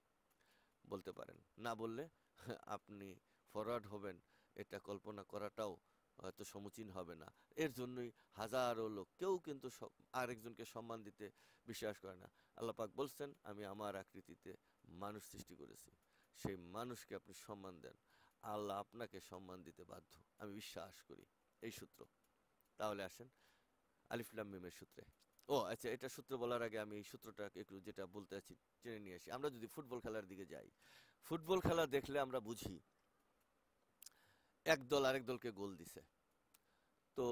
বলতে পারেন। না বললে আপনি ফরওয়ার্ড হবেন, এটা কল্পনা করাটাও হয়তো সমীচীন হবে না। এর জন্যই হাজারো লোক, কেউ কিন্তু আরেকজনকে সম্মান দিতে বিশ্বাস করে না। আল্লাহ পাক বলছেন আমি আমার আকৃতিতে মানুষ সৃষ্টি করেছি, সেই মানুষকে আপনি সম্মান দেন, আল্লাহ আপনাকে সম্মান দিতে বাধ্য, আমি বিশ্বাস করি। এই সূত্র। তাহলে আসেন আলিফ লাম মিমের সূত্রে। ও আচ্ছা, এটা সূত্র বলার আগে আমি এই সূত্রটা একটু যেটা বলতে আছি জেনে নিয়ে আসি। আমরা যদি ফুটবল খেলার দিকে যাই, ফুটবল খেলা দেখলে আমরা বুঝি এক দল আরেক দলকে গোল দিছে। তো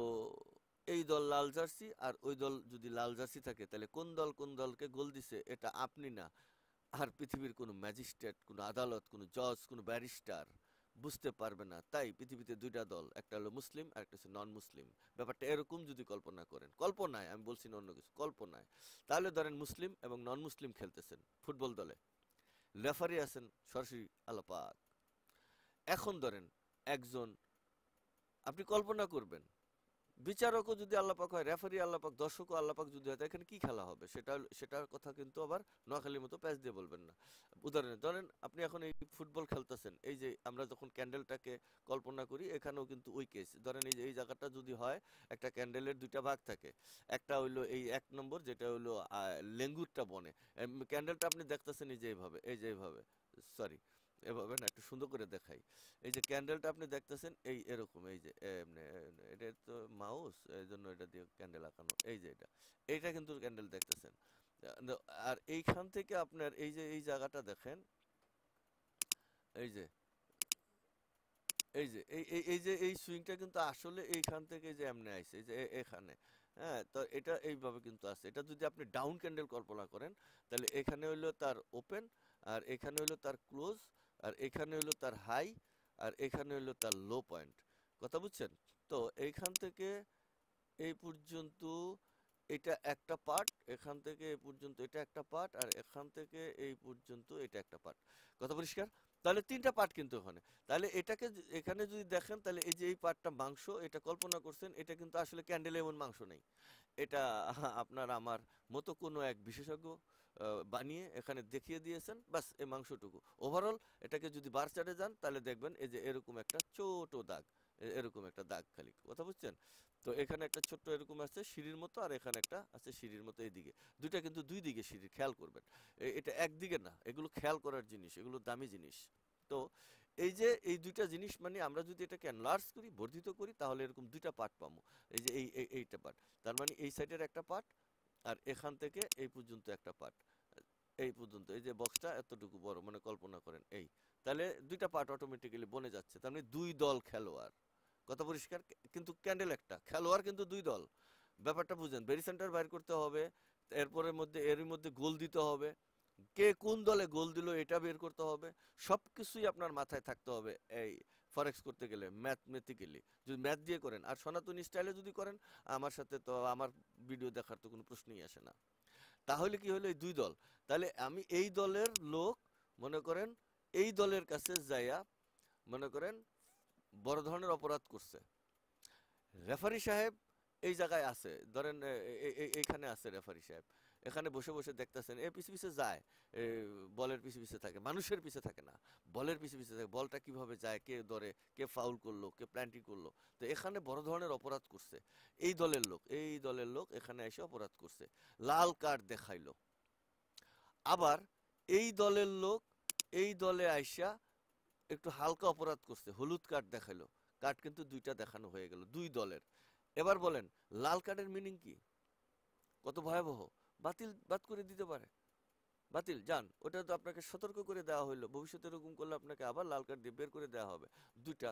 এই দল লাল জার্সি আর ওই দল যদি লাল জার্সি থাকে, তাহলে কোন দল কোন দলকে গোল দিছে এটা আপনি না, আর পৃথিবীর কোনো ম্যাজিস্ট্রেট, কোনো আদালত, কোনো জজ, কোনো ব্যারিস্টার বুঝতে পারবে না। তাই পৃথিবীতে দুইটা দল, একটা হলো মুসলিম আর একটা হচ্ছে নন মুসলিম। ব্যাপারটা এরকম যদি কল্পনা করেন, কল্পনায়, আমি বলছি না অন্য কিছু, কল্পনায়, তাহলে ধরেন মুসলিম এবং নন মুসলিম খেলতেছেন ফুটবল দলে, রেফারি আছেন সরাসরি আল্লাহ পাক। এখন ধরেন একজন, আপনি কল্পনা করবেন বিচারকও যদি আল্লাপাক হয়, রেফারি আল্লাপাক, দর্শকও আল্লাপাক যদি হয়, এখানে কি খেলা হবে? সেটার কথা কিন্তু আবার নোয়াখালীর মতো প্যাচ দিয়ে বলবেন না। উদাহরণে ধরেন আপনি এখন এই ফুটবল খেলতেছেন, এই যে আমরা যখন ক্যান্ডেলটাকে কল্পনা করি, এখানেও কিন্তু ওই কেস। ধরেন এই যে এই জায়গাটা যদি হয়, একটা ক্যান্ডেলের দুইটা ভাগ থাকে, একটা হইলো এই 1 নম্বর, যেটা হইলো লেঙ্গুরটা বনে। ক্যান্ডেলটা আপনি দেখতেছেন এই যে এইভাবে, এই যে এইভাবে, সরি এভাবে না, একটু সুন্দর করে দেখাই। এই যে ক্যান্ডেলটা আপনি দেখতেছেন এই এরকম, এই যে এমনি, এটা তো মাউস, এই জন্য এটা দিয়ে ক্যান্ডেল আঁকানো, এই যে এইটা কিন্তু ক্যান্ডেল দেখতেছেন। আর এইখান থেকে আপনার এই যে এই জায়গাটা দেখেন, এই যে এই সুইংটা কিন্তু আসলে এইখান থেকে যে এমনি আইছে, এই যে এখানে, হ্যাঁ, তো এটা এইভাবে কিন্তু আছে। এটা যদি আপনি ডাউন ক্যান্ডেল কল্পনা করেন, তাহলে এখানে হইলো তার ওপেন, আর এখানে হইলো তার ক্লোজ, আর এখানে হইলো তার হাই, আর এখানে হইলো তার লো পয়েন্ট। কথা বুঝছেন? তো এইখান থেকে এই পর্যন্ত এটা একটা পার্ট, এখান থেকে এই পর্যন্ত এটা একটা পার্ট, আর এখান থেকে এই পর্যন্ত এটা একটা পার্ট। কথা পরিষ্কার? তাহলে 3টা পার্ট কিন্তু ওখানে। তাহলে এটাকে এখানে যদি দেখেন, তাহলে এই যে এই পার্টটা মাংস, এটা কল্পনা করছেন, এটা কিন্তু আসলে ক্যান্ডেলে এমন মাংস নেই। এটা আপনার আমার মতো কোনো এক বিশেষজ্ঞ বানিয়ে এখানে দেখিয়ে দিয়েছেন, বাস এই মাংসটুকু। ওভারঅল এটাকে যদি বার চার্টে যান, তাহলে দেখবেন এই যে এরকম একটা ছোট দাগ, এরকম একটা দাগ খালি। কথা বুঝছেন? তো এখানে একটা ছোট্ট এরকম আছে সিঁড়ির মতো, আর এখানে একটা আছে সিঁড়ির মতো এইদিকে। দুইটা কিন্তু দুই দিকে সিঁড়ির, খেয়াল করবেন। এটা একদিকে না, এগুলো খেয়াল করার জিনিস, এগুলো দামি জিনিস। তো এই যে এই দুইটা জিনিস, মানে আমরা যদি এটাকে এনলার্জ করি, বর্ধিত করি, তাহলে এরকম দুইটা পার্ট পাবো। এই যে এইটা পার্ট, তার মানে এই সাইডের একটা পার্ট, আর এখান থেকে এই পর্যন্ত একটা পার্ট, এই পর্যন্ত, এই যে বক্সটা এতটুকু বড়, মানে কল্পনা করেন এই, তাহলে দুইটা পার্ট অটোমেটিক্যালি বনে যাচ্ছে। তার মানে দুই দল খেলোয়াড়। কথা পরিষ্কার? কিন্তু ক্যান্ডেল একটা, খেলোয়াড় কিন্তু দুই দল। ব্যাপারটা বুঝেন, ভেরি সেন্টার বাইর করতে হবে, এরপরের মধ্যে এর মধ্যে গোল দিতে হবে, কে কোন দলে গোল দিল এটা বের করতে হবে, সবকিছুই আপনার মাথায় থাকতে হবে এই ফরেক্স করতে গেলে, ম্যাথমেটিক্যালি। যদি ম্যাথ দিয়ে করেন আর সনাতনী স্টাইলে যদি করেন, আমার সাথে তো আমার ভিডিও দেখার তো কোনো প্রশ্নই আসে না। তাহলে কি হলো, এই দুই দল, তাহলে আমি এই দলের লোক, মনে করেন এই দলের কাছে যাইয়া, মনে করেন বড় ধরনের অপরাধ করছে, রেফারি সাহেব এই জায়গায় আছে, ধরেন এইখানে আছে রেফারি সাহেব, এখানে বসে বসে দেখতেছেন, এ পিছে পিছে যায়, এ বলের পিছে পিছে থাকে, মানুষের পিছে থাকে না, বলের পিছে পিছে থাকে, বলটা কিভাবে যায়, কে ধরে, কে ফাউল করলো, কে প্ল্যান্টি করলো। তো এখানে বড় ধরনের অপরাধ করছে এই দলের লোক এখানে এসে অপরাধ করছে, লাল কার্ড দেখাইলো। আবার এই দলের লোক এই দলে আইসা একটু হালকা অপরাধ করছে, হলুদ কার্ড দেখাইলো। কার্ড কিন্তু দুইটা দেখানো হয়ে গেল দুই দলের। এবার বলেন লাল কার্ডের মিনিং কি? কত ভয়াবহ! বাদ করে দিতে পারে, বাতিল যান, ওটা তো আপনাকে সতর্ক করে দেওয়া হইলো, ভবিষ্যতে এরকম করলে আপনাকে আবার লাল কার্ড দিয়ে বের করে দেওয়া হবে। দুইটা,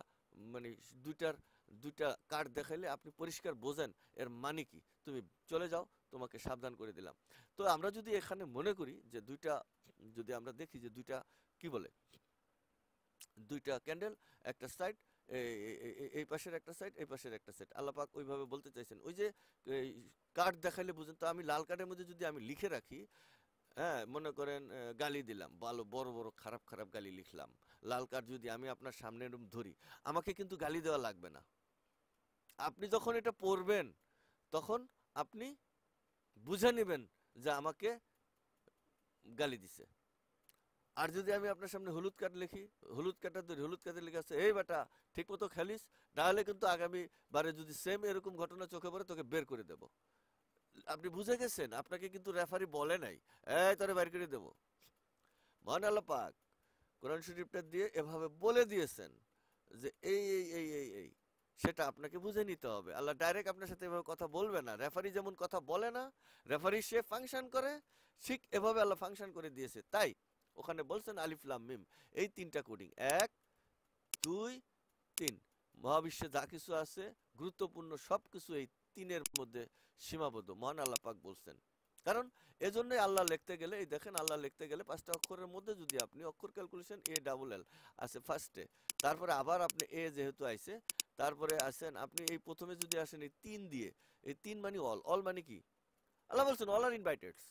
মানে দুইটার দুইটা কার্ড দেখাইলে আপনি পরিষ্কার বোঝেন এর মানে কি, তুমি চলে যাও, তোমাকে সাবধান করে দিলাম। তো আমরা যদি এখানে মনে করি যে দুইটা, যদি আমরা দেখি যে দুইটা কি বলে, দুইটা ক্যান্ডেল, একটা সাইড, এই পাশের একটা সাইড, এই পাশের একটা সাইড, আল্লাহ পাক ওইভাবে বলতে চাইছেন। ওই যে কার্ড দেখাইলে বুঝেন, তো আমি লাল কার্ডের মধ্যে যদি আমি লিখে রাখি, হ্যাঁ, মনে করেন গালি দিলাম, ভালো বড় বড় খারাপ খারাপ গালি লিখলাম, লাল কার্ড যদি আমি আপনার সামনে এরকম ধরি, আমাকে কিন্তু গালি দেওয়া লাগবে না। আপনি যখন এটা পড়বেন, তখন আপনি বুঝে নেবেন যে আমাকে গালি দিছে। আর যদি আমি আপনার সামনে হলুদ কার্ড লিখি, হলুদ কার্ডটা ধরি, হলুদ কার্ডে লেখা আছে, এই বেটা ঠিক মতো খেলিস, তাহলে কিন্তু আগামী বারে যদি সেম এরকম ঘটনা চোখে পড়ে, তোকে বের করে দেব। আপনি বুঝে গেছেন, আপনাকে কিন্তু রেফারি বলে নাই এই তোরে বের করে দেব। মহান আল্লাহ পাক কোরআন শরীফটা দিয়ে এভাবে বলে দিয়েছেন যে এই সেটা আপনাকে বুঝে নিতে হবে। আল্লাহ ডাইরেক্ট আপনার সাথে এভাবে কথা বলবে না। রেফারি যেমন কথা বলে না, রেফারি সে ফাংশন করে, ঠিক এভাবে আল্লাহ ফাংশন করে দিয়েছে। তাই ওখানে বলছেন আলিফ লাম মিম, এই 3টা কোডিং, 1 2 3, মহাবিশ্বে যা কিছু আছে গুরুত্বপূর্ণ সবকিছু এই 3-এর মধ্যে সীমাবদ্ধ, মহান আল্লাহ পাক বলছেন। কারণ এজন্যই আল্লাহ লিখতে গেলে, এই দেখেন আল্লাহ লিখতে গেলে 5টা অক্ষরের মধ্যে যদি আপনি অক্ষর ক্যালকুলেশন এ ডাবল এল আছে ফার্স্টে, তারপরে আবার আপনি এ যেহেতু আইছে, তারপরে আসেন আপনি এই প্রথমে যদি আসেন এই 3 দিয়ে, এই 3 মানে অল মানে কি? আল্লাহ বলছেন অল আর ইনভাইটেডস,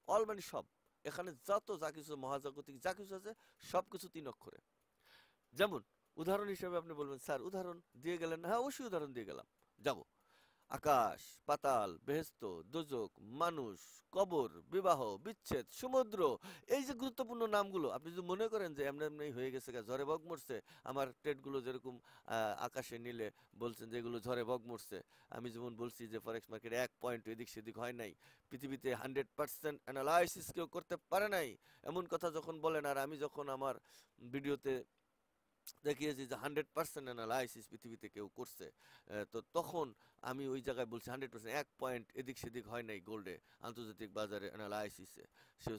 অল মানে সব, এখানে যা কিছু মহাজাগতিক যা কিছু আছে সবকিছু 3 অক্ষরে। যেমন উদাহরণ হিসেবে আপনি বলবেন স্যার উদাহরণ দিয়ে গেলেন না, হ্যাঁ অবশ্যই উদাহরণ দিয়ে গেলাম, যাব। আকাশ, পাতাল, বেহেশত, দোজখ, মানুষ, কবর, বিবাহ, বিচ্ছেদ, সমুদ্র, এই যে গুরুত্বপূর্ণ নামগুলো আপনি যদি মনে করেন যে এমনি এমনি হয়ে গেছে ঝড়ে বক মরছে, আমার টেটগুলো যেরকম আকাশে নীলে বলছেন যে এগুলো ঝড়ে বক মরছে, আমি যেমন বলছি যে ফরেক্স মার্কেটে 1 পয়েন্ট এদিক সেদিক হয় নাই, পৃথিবীতে 100% অ্যানালাইসিস কেউ করতে পারে নাই, এমন কথা যখন বলেন, আর আমি যখন আমার ভিডিওতে দেখিয়েছি যে 100% অ্যানালাইসিস পৃথিবীতে কেউ করছে, তো তখন আমি ওই জায়গায় বলছি 100% 1 পয়েন্ট এদিক সেদিক হয় নাই গোল্ডে আন্তর্জাতিক বাজারে অ্যানালাইসিসে,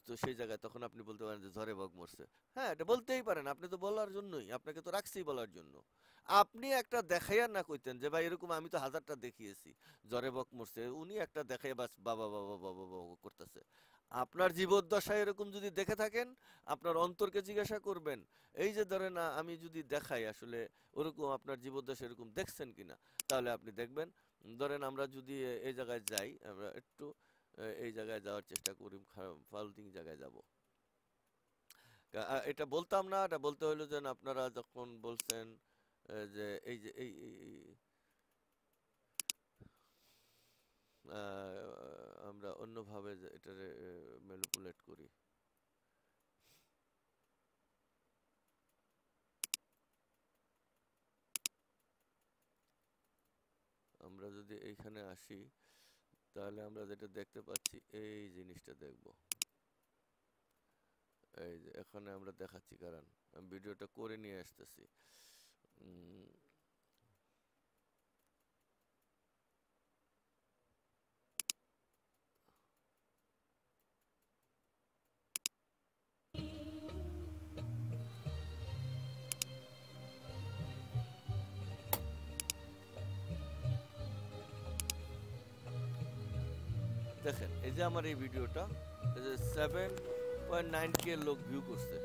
তো সেই জায়গায় তখন আপনি বলতে পারেন যে ঝড়ে বক মরছে। হ্যাঁ, এটা বলতেই পারেন, আপনি তো বলার জন্যই, আপনাকে তো রাখছি বলার জন্য। আপনি একটা দেখাইয়া না কইতেন যে ভাই এরকম আমি তো হাজারটা দেখিয়েছি ঝড়ে বক মরছে, উনি একটা দেখাই বাস বাবা বাবা বাবা বাবা করতেছে। আপনার জীবদ্দশায় এরকম যদি দেখে থাকেন, আপনার অন্তরকে জিজ্ঞাসা করবেন, এই যে ধরেন আমি যদি দেখাই আসলে ওরকম আপনার জীবদ্দশা এরকম দেখছেন কিনা, তাহলে আপনি দেখবেন। ধরেন আমরা যদি এই জায়গায় যাই, আমরা একটু এই জায়গায় যাওয়ার চেষ্টা করি, ফালতিং জায়গায় যাব। এটা বলতাম না, এটা বলতে হলো যেন আপনারা যখন বলছেন যে এই যে আমরা অন্যভাবে এটা ম্যানিপুলেট করি। আমরা যদি এইখানে আসি, তাহলে আমরা যেটা দেখতে পাচ্ছি এই জিনিসটা দেখব। এই যে এখানে আমরা দেখাচ্ছি, কারণ আমি ভিডিওটা করে নিয়ে আসতেছি। উম, দেখেন এই যে আমার এই ভিডিওটা, এই যে 7.9K লোক ভিউ করছে।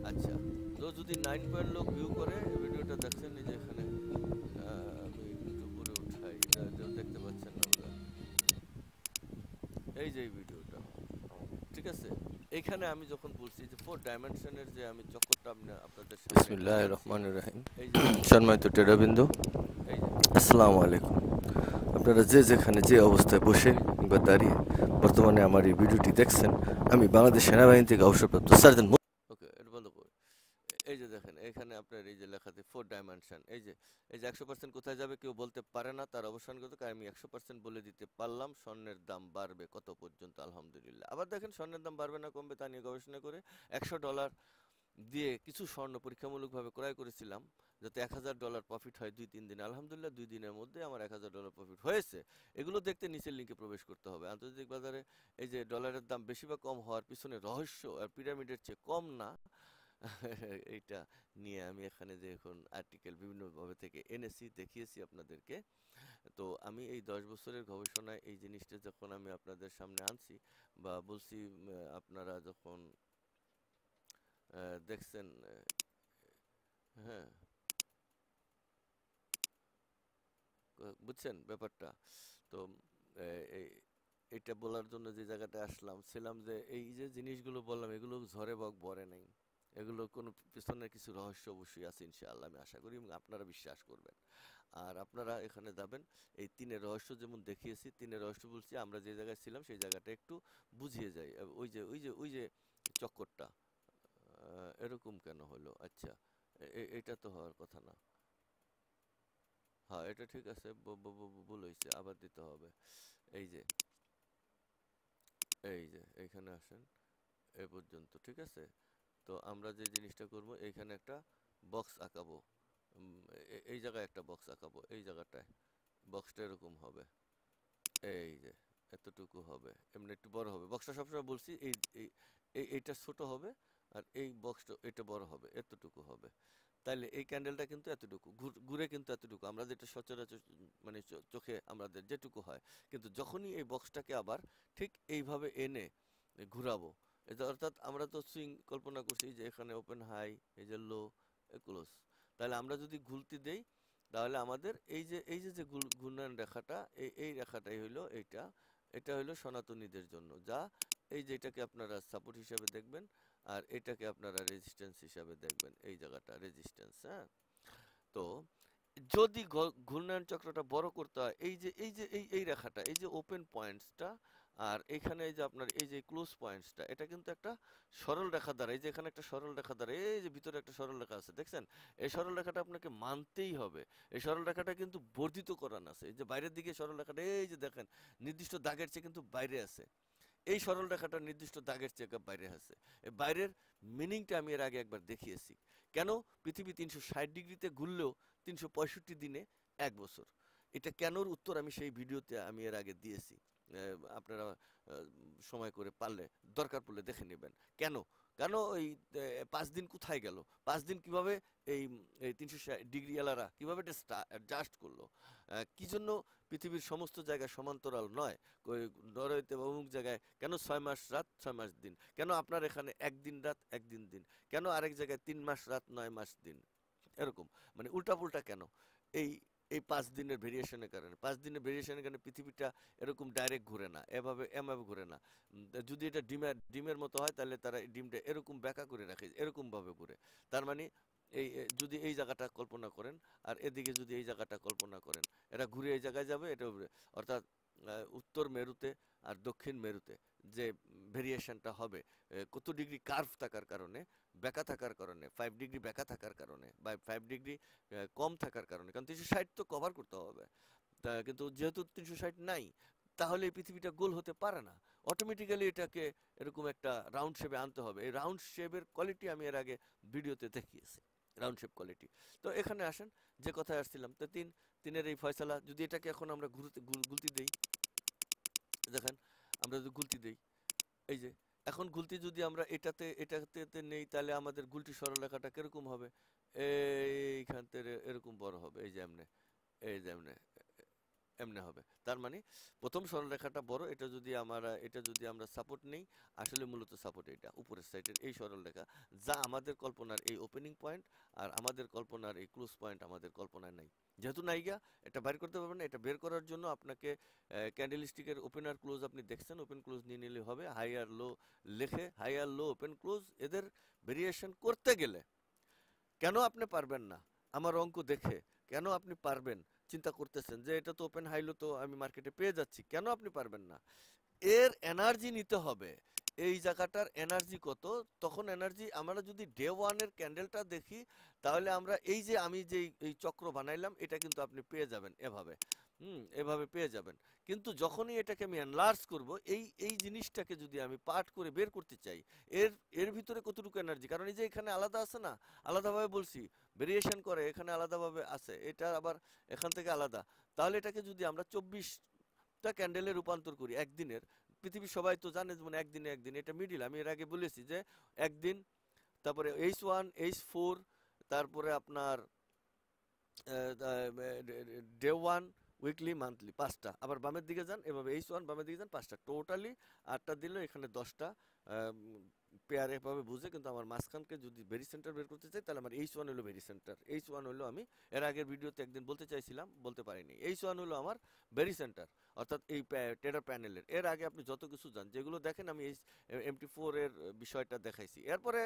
আচ্ছা, তো যদি 9 পয়েন্ট লোক ভিউ করে এই ভিডিওটা, দেখছেন এই যে এখানে আমি একটু উপরে উঠাই, এটাও দেখতে পাচ্ছেন না বোধহয়। এই যে এই ভিডিওটা, ঠিক আছে, এখানে আমি যখন বলছি যে 4 ডাইমেনশনের যে আমি চক্করটা আপনাদের সামনে বিসমিল্লাহির রহমানির রহিম। এই যে সম্মানিত টেরাবিন্দু, এই যে আসসালামু আলাইকুম। আপনারা যে যেখানে যে অবস্থায় বসে বা দাঁড়িয়ে বর্তমানে আমার এই ভিডিওটি দেখছেন, আমি বাংলাদেশ সেনাবাহিনী থেকে অবসরপ্রাপ্ত সার্জেন্ট। ওকে, এটা বন্ধ করি। এই যে দেখেন এখানে আপনার এই যে লেখাতে 4 ডাইমেনশন, এই যে 100% কোথায় যাবে কেউ বলতে পারে না, তার অবসানগত আমি 100% বলে দিতে পারলাম। স্বর্ণের দাম বাড়বে কত পর্যন্ত? আলহামদুলিল্লাহ। আবার দেখেন স্বর্ণের দাম বাড়বে না কমবে তা নিয়ে গবেষণা করে $100 দিয়ে কিছু স্বর্ণ পরীক্ষামূলকভাবে ক্রয় করেছিলাম, যাতে $1000 প্রফিট হয় 2-3 দিনে। আলহামদুলিল্লাহ 2 দিনের মধ্যে আমার $1000 প্রফিট হয়েছে। এগুলো দেখতে নিচের লিঙ্কে প্রবেশ করতে হবে। আন্তর্জাতিক বাজারে এই যে ডলারের দাম বেশি বা কম হওয়ার পিছনে রহস্য আর পিরামিডের চেয়ে কম না। এইটা নিয়ে আমি এখানে যে এখন আর্টিকেল বিভিন্নভাবে থেকে এনেছি, দেখিয়েছি আপনাদেরকে। তো আমি এই 10 বছরের গবেষণায় এই জিনিসটা যখন আমি আপনাদের সামনে আনছি বা বলছি, আপনারা যখন দেখছেন, হ্যাঁ, বুঝছেন ব্যাপারটা। তো এটা বলার জন্য যে জায়গাটা আসলাম ছিলাম, যে এই যে জিনিসগুলো বললাম এগুলো ঝড়ে বক বরে নাই, এগুলো কোনো পিছনে কিছু রহস্য অবশ্যই আছে ইনশাআল্লাহ, আমি আশা করি এবং আপনারা বিশ্বাস করবেন। আর আপনারা এখানে যাবেন, এই 3-এর রহস্য যেমন দেখিয়েছি, 3-এর রহস্য বলছি, আমরা যে জায়গায় ছিলাম সেই জায়গাটা একটু বুঝিয়ে যাই। ওই যে চক্করটা এরকম কেন হলো? আচ্ছা, এটা তো হওয়ার কথা না। হ্যাঁ, এটা ঠিক আছে, ভুল হয়েছে, আবার দিতে হবে। এই যে এইখানে আসেন, এ পর্যন্ত ঠিক আছে। তো আমরা যে জিনিসটা করব, এইখানে একটা বক্স আঁকাবো। এই জায়গায় একটা বক্স আঁকাবো, এই জায়গাটায় বক্সটা এরকম হবে। এই যে এতটুকু হবে, এমনি একটু বড় হবে বক্সটা, সবসময় বলছি এই এই এইটা ছোট হবে, আর এই বক্সটা এটা বড় হবে, এতটুকু হবে। তাইলে এই ক্যান্ডেলটা কিন্তু এতটুকু ঘুরে কিন্তু এতটুকু, আমরা যেটা সচরাচর মানে চোখে আমাদের যেটুকু হয়, কিন্তু যখনই এই বক্সটাকে আবার ঠিক এইভাবে এনে ঘুরাবো, এটা অর্থাৎ আমরা তো সুইং কল্পনা করছি যে এখানে ওপেন হাই, এই যে লো, ক্লোজ। তাহলে আমরা যদি ঘুরতে দেই, তাহলে আমাদের এই যে ঘূর্ণয়ন রেখাটা, এই রেখাটাই হইলো এইটা। এটা হইলো সনাতনীদের জন্য, যা এই যে এটাকে আপনারা সাপোর্ট হিসাবে দেখবেন, আর এটাকে আপনারা রেজিস্ট্যান্স হিসাবে দেখবেন, এই জায়গাটা রেজিস্ট্যান্স। হ্যাঁ, তো যদি ঘূর্ণায়ন চক্রটা বড় করতে হয়, এই রেখাটা, এই যে ওপেন পয়েন্টসটা আর এখানে এই যে আপনার এই যে ক্লোজ পয়েন্টসটা, এটা কিন্তু একটা সরল রেখা দ্বারা, এই যে এখানে একটা সরল রেখা দ্বারা, এই যে ভিতরে একটা সরল রেখা আছে দেখছেন, এই সরল রেখাটা আপনাকে মানতেই হবে। এই সরল রেখাটা কিন্তু বর্ধিত করান আছে, এই যে বাইরের দিকে সরল রেখাটা, এই যে দেখেন নির্দিষ্ট দাগের চেয়ে কিন্তু বাইরে আছে। এই সরল রেখাটা নির্দিষ্ট দাগের চেয়ে বাইরে আছে। এই বাইরের মিনিংটা আমি এর আগে একবার দেখিয়েছি। কেন পৃথিবী 360 ডিগ্রিতে ঘুরলেও 365 দিনে 1 বছর, এটা কেনর উত্তর আমি সেই ভিডিওতে আমি এর আগে দিয়েছি। আপনারা সময় করে পারলে দরকার পড়লে দেখে নেবেন কেন। কেন ওই 5 দিন কোথায় গেল, 5 দিন কিভাবে এই 360 ডিগ্রি এলারা কিভাবে এটা অ্যাডজাস্ট করলো, কি জন্য পৃথিবীর সমস্ত জায়গায় সমান্তরাল নয়, নরওয়েতে বা অমুক জায়গায় কেন 6 মাস রাত 6 মাস দিন, কেন আপনার এখানে 1 দিন রাত 1 দিন দিন, কেন আরেক জায়গায় 3 মাস রাত 9 মাস দিন, এরকম মানে উল্টাপুল্টা কেন। এই এই 5 দিনের ভেরিয়েশনের কারণে, 5 দিনের ভেরিয়েশনের কারণে পৃথিবীটা এরকম ডাইরেক্ট ঘুরে না, এভাবে ঘুরে না। যদি এটা ডিমের মতো হয় তাহলে তারা এই ডিমটা এরকম ব্যাকা করে রাখে, এরকম ভাবে ঘুরে। তার মানে যদি এই জায়গাটা কল্পনা করেন আর এদিকে যদি এই জায়গাটা কল্পনা করেন, এরা ঘুরে এই জায়গায় যাবে, এটা অর্থাৎ উত্তর মেরুতে আর দক্ষিণ মেরুতে যে ভেরিয়েশনটা হবে, কত ডিগ্রি কার্ভ থাকার কারণে, বেঁকা থাকার কারণে, 5 ডিগ্রি বেঁকা থাকার কারণে বা 5 ডিগ্রি কম থাকার কারণে, কারণ 360 তো কভার করতে হবে। কিন্তু যেহেতু 360 নাই, তাহলে এই পৃথিবীটা গোল হতে পারে না। অটোমেটিক্যালি এটাকে এরকম একটা রাউন্ড শেপে আনতে হবে। এই রাউন্ড শেপের কোয়ালিটি আমি এর আগে ভিডিওতে দেখিয়েছি, রাউন্ড শেপ কোয়ালিটি। তো এখানে আসেন, যে কথায় আসছিলাম, তো তিনের এই ফয়সালা, যদি এটাকে এখন আমরা গুলতি দেই, দেখেন আমরা যদি গুলতি দেই, এই যে এখন গুলতি যদি আমরা এটাতে নেই, তাহলে আমাদের গুলটি সরলরেখাটা কিরকম হবে, এইখান থেকে এরকম বড় হবে, এই যে এমনে, এই যে এমনে, এমনে হবে। তার মানে প্রথম সরলরেখাটা বড়, এটা যদি আমরা সাপোর্ট নেই, আসলে মূলত সাপোর্ট এটা উপরের সাইডের এই সরলরেখা, যা আমাদের কল্পনার এই ওপেনিং পয়েন্ট আর আমাদের কল্পনার এই ক্লোজ পয়েন্ট আমাদের কল্পনায় নাই। যেহেতু নাইগা, এটা বের করতে পারবেন না। এটা বের করার জন্য আপনাকে ক্যান্ডেল স্টিকের ওপেন আর ক্লোজ আপনি দেখছেন, ওপেন ক্লোজ নিয়ে নিলে হবে। হাই আর লো লেখে, হাই আর লো ওপেন ক্লোজ, এদের ভেরিয়েশন করতে গেলে কেন আপনি পারবেন না? আমার অঙ্ক দেখে কেন আপনি পারবেন? চিন্তা করতেছেন যে এটা তো ওপেন হাইলো তো আমি মার্কেটে পেয়ে যাচ্ছি, কেন আপনি পারবেন না? এর এনার্জি নিতে হবে। এই জায়গাটার এনার্জি কত, তখন এনার্জি আমরা যদি ডে ওয়ানের ক্যান্ডেলটা দেখি, তাহলে আমরা এই যে আমি যে এই চক্র বানাইলাম, এটা কিন্তু আপনি পেয়ে যাবেন এভাবে। এভাবে পেয়ে যাবেন। কিন্তু যখনই এটাকে আমি এনলার্জ করব, এই জিনিসটাকে যদি আমি পার্ট করে বের করতে চাই, এর এর ভিতরে কতটুকু এনার্জি, কারণ এই যে এখানে আলাদা আছে না, আলাদাভাবে বলছি, ভেরিয়েশন করে এখানে আলাদাভাবে আছে, এটা আবার এখান থেকে আলাদা। তাহলে এটাকে যদি আমরা 24টা ক্যান্ডেলে রূপান্তর করি একদিনের, পৃথিবীর সবাই তো জানে যেমন একদিনে একদিন, এটা মিডিল, আমি এর আগে বলেছি যে একদিন, তারপরে H1 H4, তারপরে আপনার ডে ওয়ান, উইকলি, মান্থলি, 5টা। আবার বামের দিকে যান, এভাবে H1 বামের দিকে যান, 5টা, টোটালি 8টা দিলে এখানে 10টা পেয়ার এভাবে বুঝে। কিন্তু আমার মাঝখানকে যদি ভেরি সেন্টার বের করতে চাই, তাহলে আমার H1 হলো ভেরি সেন্টার। H1 হলো, আমি এর আগের ভিডিওতে একদিন বলতে চাইছিলাম, বলতে পারিনি। H1 হলো আমার ভেরি সেন্টার, অর্থাৎ এই টেডার প্যানেলের। এর আগে আপনি যত কিছু যান, যেগুলো দেখেন, আমি এই MT4 এর বিষয়টা দেখাইছি। এরপরে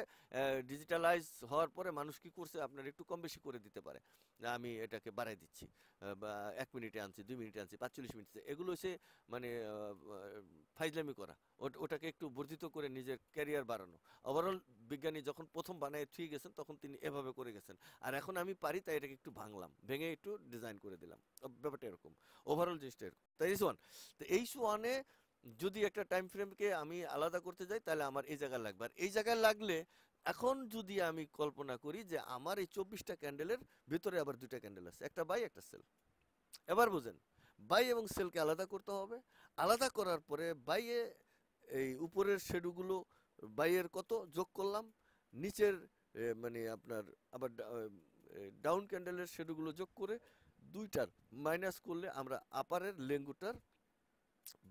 ডিজিটালাইজ হওয়ার পরে মানুষ কি করছে, আপনার একটু কম বেশি করে দিতে পারে, আমি এটাকে বাড়াই দিচ্ছি, বা 1 মিনিটে আনছি, 2 মিনিটে আনছি, 45 মিনিটে, এগুলো হচ্ছে মানে ফাইজলামি করা। ওটাকে একটু বর্ধিত করে নিজের ক্যারিয়ার বাড়ানো। ওভারঅল বিজ্ঞানী যখন প্রথম বানায় থুয়ে গেছেন, তখন তিনি এভাবে করে গেছেন। আর এখন আমি পারি, তাই এটাকে একটু ভাঙলাম, ভেঙে একটু ডিজাইন করে দিলাম। ব্যাপারটা এরকম, ওভারঅল জিনিসটা এরকম। তো H1, তো H1-এ যদি একটা টাইম ফ্রেমকে আমি আলাদা করতে যাই, তাহলে আমার এই জায়গায় লাগবে। আর এই জায়গায় লাগলে, এখন যদি আমি কল্পনা করি যে আমার এই 24টা ক্যান্ডেলের ভিতরে আবার 2টা ক্যান্ডেল আছে, একটা বাই একটা সেল। এবার বুঝেন, বাই এবং সেলকে আলাদা করতে হবে। আলাদা করার পরে বাইয়ে এই উপরের শেডুগুলো, বাইয়ের কত যোগ করলাম, নিচের মানে আপনার আবার ডাউন ক্যান্ডেলের শেডুগুলো যোগ করে দুইটার মাইনাস করলে আমরা আপারের লেঙ্গুটার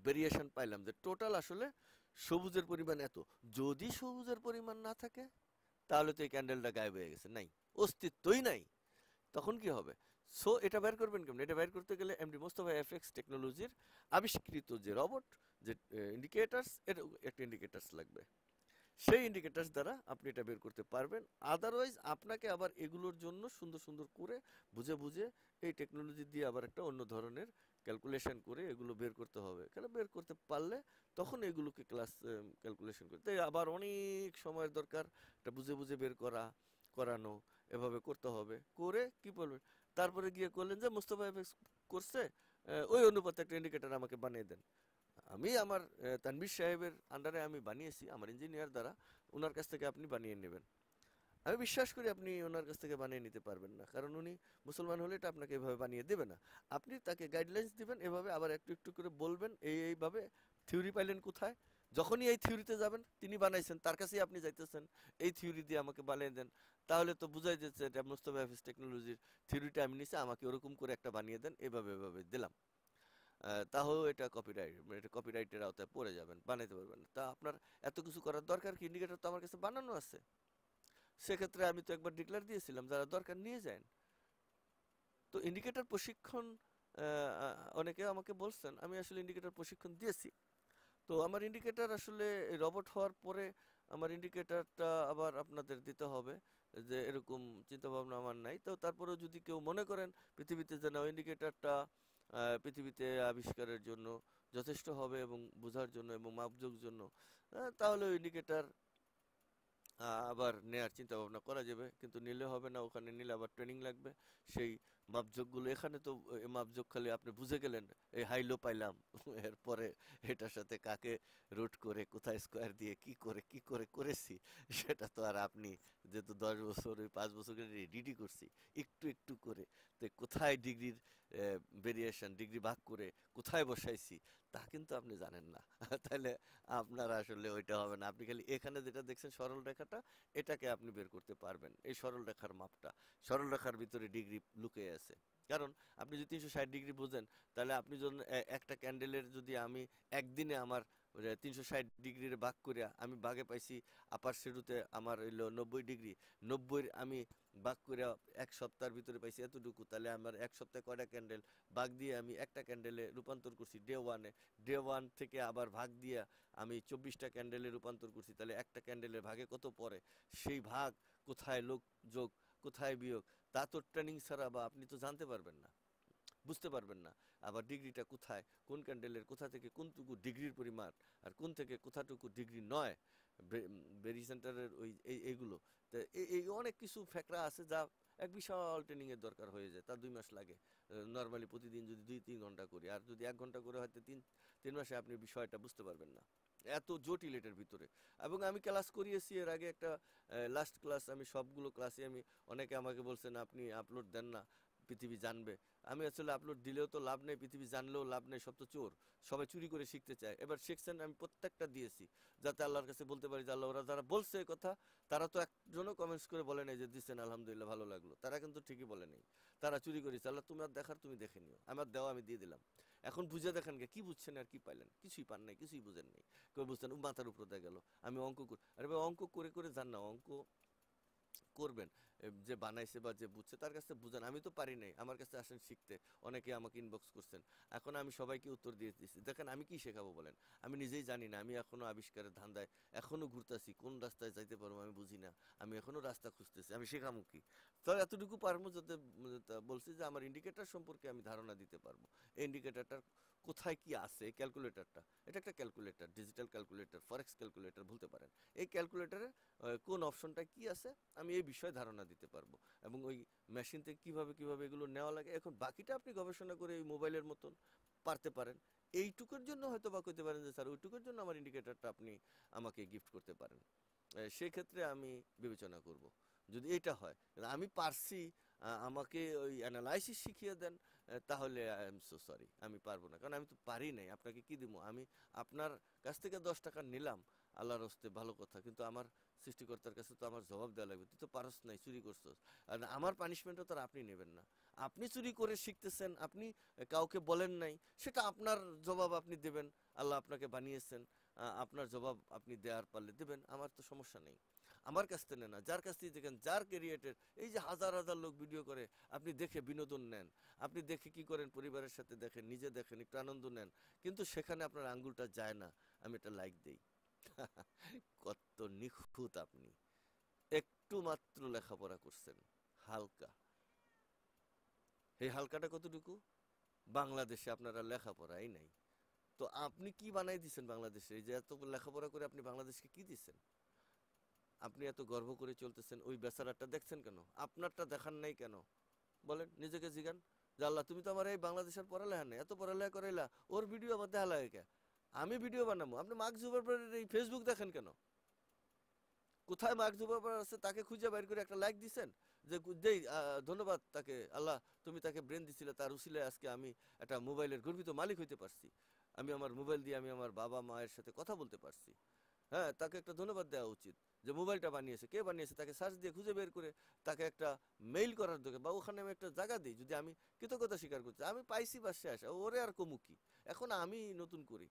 ভেরিয়েশন পাইলাম, যে টোটাল আসলে সবুজের পরিমাণ এত। যদি সবুজের পরিমাণ না থাকে, তাহলে তো এই ক্যান্ডেলটা গায়েব হয়ে গেছে, নাই, অস্তিত্বই নাই। তখন কি হবে? সো এটা বের করবেন কেমন? এটা বের করতে গেলে এমডি মোস্তফা এফএক্স টেকনোলজির আবিষ্কৃত যে রবট, যে ইন্ডিকেটার্স, এর একটা ইন্ডিকেটার্স লাগবে। সেই ইন্ডিকেটার্স দ্বারা আপনি এটা বের করতে পারবেন। আদারওয়াইজ আপনাকে আবার এগুলোর জন্য সুন্দর সুন্দর করে বুঝে বুঝে এই টেকনোলজি দিয়ে আবার একটা অন্য ধরনের ক্যালকুলেশন করে এগুলো বের করতে হবে। কেন বের করতে পারলে তখন এগুলোকে ক্লাস ক্যালকুলেশন করতে আবার অনেক সময়ের দরকার। এটা বুঝে বুঝে বের করানো এভাবে করতে হবে। করে কি বলবেন, তারপরে গিয়ে করলেন যে মোস্তফা এফএক্স করছে, ওই অনুপাতে একটা ইন্ডিকেটর আমাকে বানিয়ে দেন। আমি আমার তানভীর সাহেবের আন্ডারে আমি বানিয়েছি আমার ইঞ্জিনিয়ার দ্বারা, ওনার কাছ থেকে আপনি বানিয়ে নেবেন। আমি বিশ্বাস করি আপনি ওনার কাছ থেকে বানিয়ে নিতে পারবেন না, কারণ উনি মুসলমান হলে এটা আপনাকে এভাবে বানিয়ে দেবে না। আপনি তাকে গাইডলাইন্স দিবেন এভাবে, আবার একটু একটু করে বলবেন এইভাবে। থিওরি পাইলেন কোথায়? যখনই এই থিওরিতে যাবেন, তিনি বানাইছেন, তার কাছেই আপনি যাইতেছেন, এই থিওরি দিয়ে আমাকে বানিয়ে দেন। তাহলে তো বুঝাই যাচ্ছে এটা মোস্তফা হাফিজ টেকনোলজির থিওরিটা আমি নিছি, আমাকে ওরকম করে একটা বানিয়ে দেন, এভাবে এভাবে দিলাম। তাহলেও এটা কপিরাইট, এটা কপিরাইটের আওতায় পড়ে যাবেন, বানাইতে পারবেন না। তা আপনার এত কিছু করার দরকার কি? ইন্ডিকেটর তো আমার কাছে বানানো আছে। সেক্ষেত্রে আমি তো একবার ডিক্লেয়ার দিয়েছিলাম যারা দরকার নিয়ে যান। তো ইন্ডিকেটর প্রশিক্ষণ অনেকে আমাকে বলছেন, আমি আসলে ইন্ডিকেটর প্রশিক্ষণ দিয়েছি। তো আমার ইন্ডিকেটর আসলে রবট হওয়ার পরে আমার ইন্ডিকেটরটা আবার আপনাদের দিতে হবে, যে এরকম চিন্তা ভাবনা আমার নাই। তো তারপরেও যদি কেউ মনে করেন পৃথিবীতে যেন ইন্ডিকেটরটা পৃথিবীতে আবিষ্কারের জন্য যথেষ্ট হবে এবং বোঝার জন্য এবং মাপজোক জন্য, তাহলে ইন্ডিকেটর আবার নেয়ার চিন্তা ভাবনা করা যাবে। কিন্তু নিলে হবে না, ওখানে নিলে আবার ট্রেনিং লাগবে। সেই মাপজোকগুলো এখানে তো মাপজোক খালি আপনি বুঝে গেলেন, এই হাইলো পাইলাম এরপরে এটার সাথে কাকে রুট করে কোথায় স্কোয়ার দিয়ে কি করে করেছি, সেটা তো আর আপনি যেহেতু 10 বছর ওই 5 বছর ডিডি করছি একটু একটু করে, তো কোথায় ডিগ্রির ভেরিয়েশন, ডিগ্রি ভাগ করে কোথায় বসাইছি তা কিন্তু আপনি জানেন না। তাহলে আপনার আসলে ওইটা হবে না। আপনি খালি এখানে যেটা দেখছেন সরল রেখাটা, এটাকে আপনি বের করতে পারবেন, এই সরল রেখার মাপটা। সরল রেখার ভিতরে ডিগ্রি লুকিয়ে আছে। কারণ আপনি যদি 360 ডিগ্রি বোঝেন, তাহলে আপনি যখন একটা ক্যান্ডেলের যদি আমি একদিনে আমার 360 ডিগ্রির ভাগ করিয়া আমি ভাগে পাইছি আপার শেডুতে আমার হইলো 90 ডিগ্রি, 90 আমি ভাগ করে 1 সপ্তাহের ভিতরে পাইছি এতটুকু, তাহলে আমার 1 সপ্তাহে কয়টা ক্যান্ডেল ভাগ দিয়ে আমি একটা ক্যান্ডেলে রূপান্তর করছি ডে 1-এ। ডে 1 থেকে আবার ভাগ দিয়ে আমি 24টা ক্যান্ডেলে রূপান্তর করছি, তাহলে একটা ক্যান্ডেলের ভাগে কত পড়ে, সেই ভাগ কোথায় লোক যোগ কোথায় বিয়োগ, তা তো ট্রেনিং ছাড়া বা আপনি তো জানতে পারবেন না, বুঝতে পারবেন না। আবার ডিগ্রিটা কোথায়, কোন ক্যান্ডেলের কোথা থেকে কোনটুকু ডিগ্রির পরিমাণ, আর কোন থেকে কোথাটুকু ডিগ্রি নয়, বেরি সেন্টারের ওই এইগুলো। তো এই অনেক কিছু ফ্যাক্টর আছে যা এক বিশাল ট্রেনিং এর দরকার হয়ে যায়, তার 2 মাস লাগে। নর্মালি প্রতিদিন যদি 2-3 ঘন্টা করি, আর যদি 1 ঘন্টা করে হয়তো 3 মাসে আপনি বিষয়টা বুঝতে পারবেন না, এত জটিল এটার ভিতরে। এবং আমি ক্লাস করিয়েছি এর আগে একটা লাস্ট ক্লাস, আমি সবগুলো ক্লাসে আমি, অনেকে আমাকে বলছেন আপনি আপলোড দেন না, পৃথিবী জানবে। আমি আসলে আপলোড দিলেও তো লাভ নেই, পৃথিবী জানলেও লাভ নেই, সব তো চোর, সবাই চুরি করে শিখতে চায়। এবার শিখছেন, আমি প্রত্যেকটা দিয়েছি যাতে আল্লাহর কাছে বলতে পারি যে আল্লাহ, ওরা যারা বলছে এই কথা, তারা তো একজনও কমেন্টস করে বলে নাই যে দিচ্ছেন আলহামদুলিল্লাহ ভালো লাগলো, তারা কিন্তু ঠিকই বলে নেই, তারা চুরি করেছে। আল্লাহ তোমার দেখার তুমি দেখে নিও, আমার দেওয়া আমি দিয়ে দিলাম, এখন বুঝে দেখেন গে কি বুঝছেন আর কি পাইলেন, কিছুই পান নাই, কিছুই বুঝেন নাই। কেউ বুঝছেন মাথার উপর দিয়ে গেল। আমি অঙ্ক আরে ভাই অঙ্ক করে করে যান না, অঙ্ক করবেন, যে বানাইছে বা যে বুঝছে তার কাছে বুঝান। আমি তো পারি নাই, আমার কাছে আসেন শিখতে, অনেকে আমাকে ইনবক্স করছেন। এখন আমি সবাইকে উত্তর দিয়ে দিচ্ছি, দেখেন আমি কি শেখাবো বলেন, আমি নিজেই জানি না, আমি এখনো আবিষ্কারের ধান্দায় এখনো ঘুরতেছি, কোন রাস্তায় যাইতে পারবো আমি বুঝি না, আমি এখনো রাস্তা খুঁজতেছি, আমি শেখাবো কি? তো এতটুকু পারবো, যাতে বলছি যে আমার ইন্ডিকেটর সম্পর্কে আমি ধারণা দিতে পারবো। এই ইন্ডিকেটরটার কোথায় কি আছে, ক্যালকুলেটরটা, এটা একটা ক্যালকুলেটর, ডিজিটাল ক্যালকুলেটর, ফরেক্স ক্যালকুলেটর বলতে পারেন। এই ক্যালকুলেটরে কোন অপশনটা কি আছে আমি এই বিষয়ে ধারণা দিতে পারবো, এবং ওই মেশিন থেকে কিভাবে কিভাবে এগুলো নেওয়া লাগে। এখন বাকিটা আপনি গবেষণা করে এই মোবাইলের মতন পারতে পারেন। এইটুকুর জন্য হয়তো বা কইতে পারেন যে স্যার ওইটুকুর জন্য আমার ইন্ডিকেটরটা আপনি আমাকে গিফট করতে পারেন। সেই ক্ষেত্রে আমি বিবেচনা করব যদি এটা হয়। কিন্তু আমি পারছি, আমাকে ওই অ্যানালাইসিস শিখিয়ে দেন, তাহলে আই এম সো সরি, আমি পারবো না, কারণ আমি তো পারি নাই। আপনাকে কি দিব আমি? আপনার কাছ থেকে 10 টাকা নিলাম, আল্লাহর হস্তে ভালো কথা, কিন্তু আমার সৃষ্টিকর্তার কাছে তো আমার জবাব দেওয়া লাগবে, তুই তো পারস নাই, চুরি করছস। আর আমার পানিশমেন্টও তো আর আপনি নেবেন না। আপনি চুরি করে শিখতেছেন, আপনি কাউকে বলেন নাই, সেটা আপনার জবাব আপনি দেবেন। আল্লাহ আপনাকে বানিয়েছেন, আপনার জবাব আপনি দেওয়ার পারলে দেবেন, আমার তো সমস্যা নেই। আমার কাছ থেকে না, যার কাছ থেকে দেখেন, যার ক্যারিয়ারের, এই যে হাজার হাজার লোক ভিডিও করে, আপনি দেখে বিনোদন নেন, আপনি দেখে কি করেন, পরিবারের সাথে দেখেন, নিজে দেখেন, একটু আনন্দ নেন, কিন্তু সেখানে আপনার আঙ্গুলটা যায় না, আমি এটা লাইক দেই। কত নিখুঁত আপনি! একটু মাত্র লেখাপড়া করছেন, হালকা। এই হালকাটা কতটুকু? বাংলাদেশে আপনারা লেখাপড়াই নাই। তো আপনি কি বানাই দিচ্ছেন বাংলাদেশে? এই যে এত লেখাপড়া করে আপনি বাংলাদেশকে কি দিচ্ছেন? আপনি এত গর্ব করে চলতেছেন, ওই বেচারাটা দেখছেন কেন? আপনারটা দেখান নাই কেন? বলেন, নিজেকে জিগান যে আল্লাহ তুমি তো আমার এই বাংলাদেশের পড়ালেখা নেই, এত পড়ালেখা করাইলা, ওর ভিডিও আমার দেখা লাগে কে? আমি ভিডিও বানাবো, আপনি মার্ক জুকারবার্গের এই ফেসবুক দেখেন কেন? কোথায় মার্ক জুকারবার্গ আছে তাকে খুঁজে বাইর করে একটা লাইক দিছেন? যে দেই ধন্যবাদ তাকে, আল্লাহ তুমি তাকে ব্রেন দিছিলে, তার উসিলায় আজকে আমি একটা মোবাইলের গর্বিত মালিক হইতে পারছি, আমি আমার মোবাইল দিয়ে আমি আমার বাবা মায়ের সাথে কথা বলতে পারছি। হ্যাঁ, তাকে একটা ধন্যবাদ দেওয়া উচিত যে মোবাইলটা বানিয়েছে, কে বানিয়েছে তাকে সার্চ দিয়ে খুঁজে বের করে তাকে একটা মেইল করার দরকার, বা ওখানে আমি একটা জায়গা দিই, যদি আমি কৃতজ্ঞতা স্বীকার করছি আমি পাইছি বা শেষ, ওরে আর কমু কি, এখন আমি নতুন করি।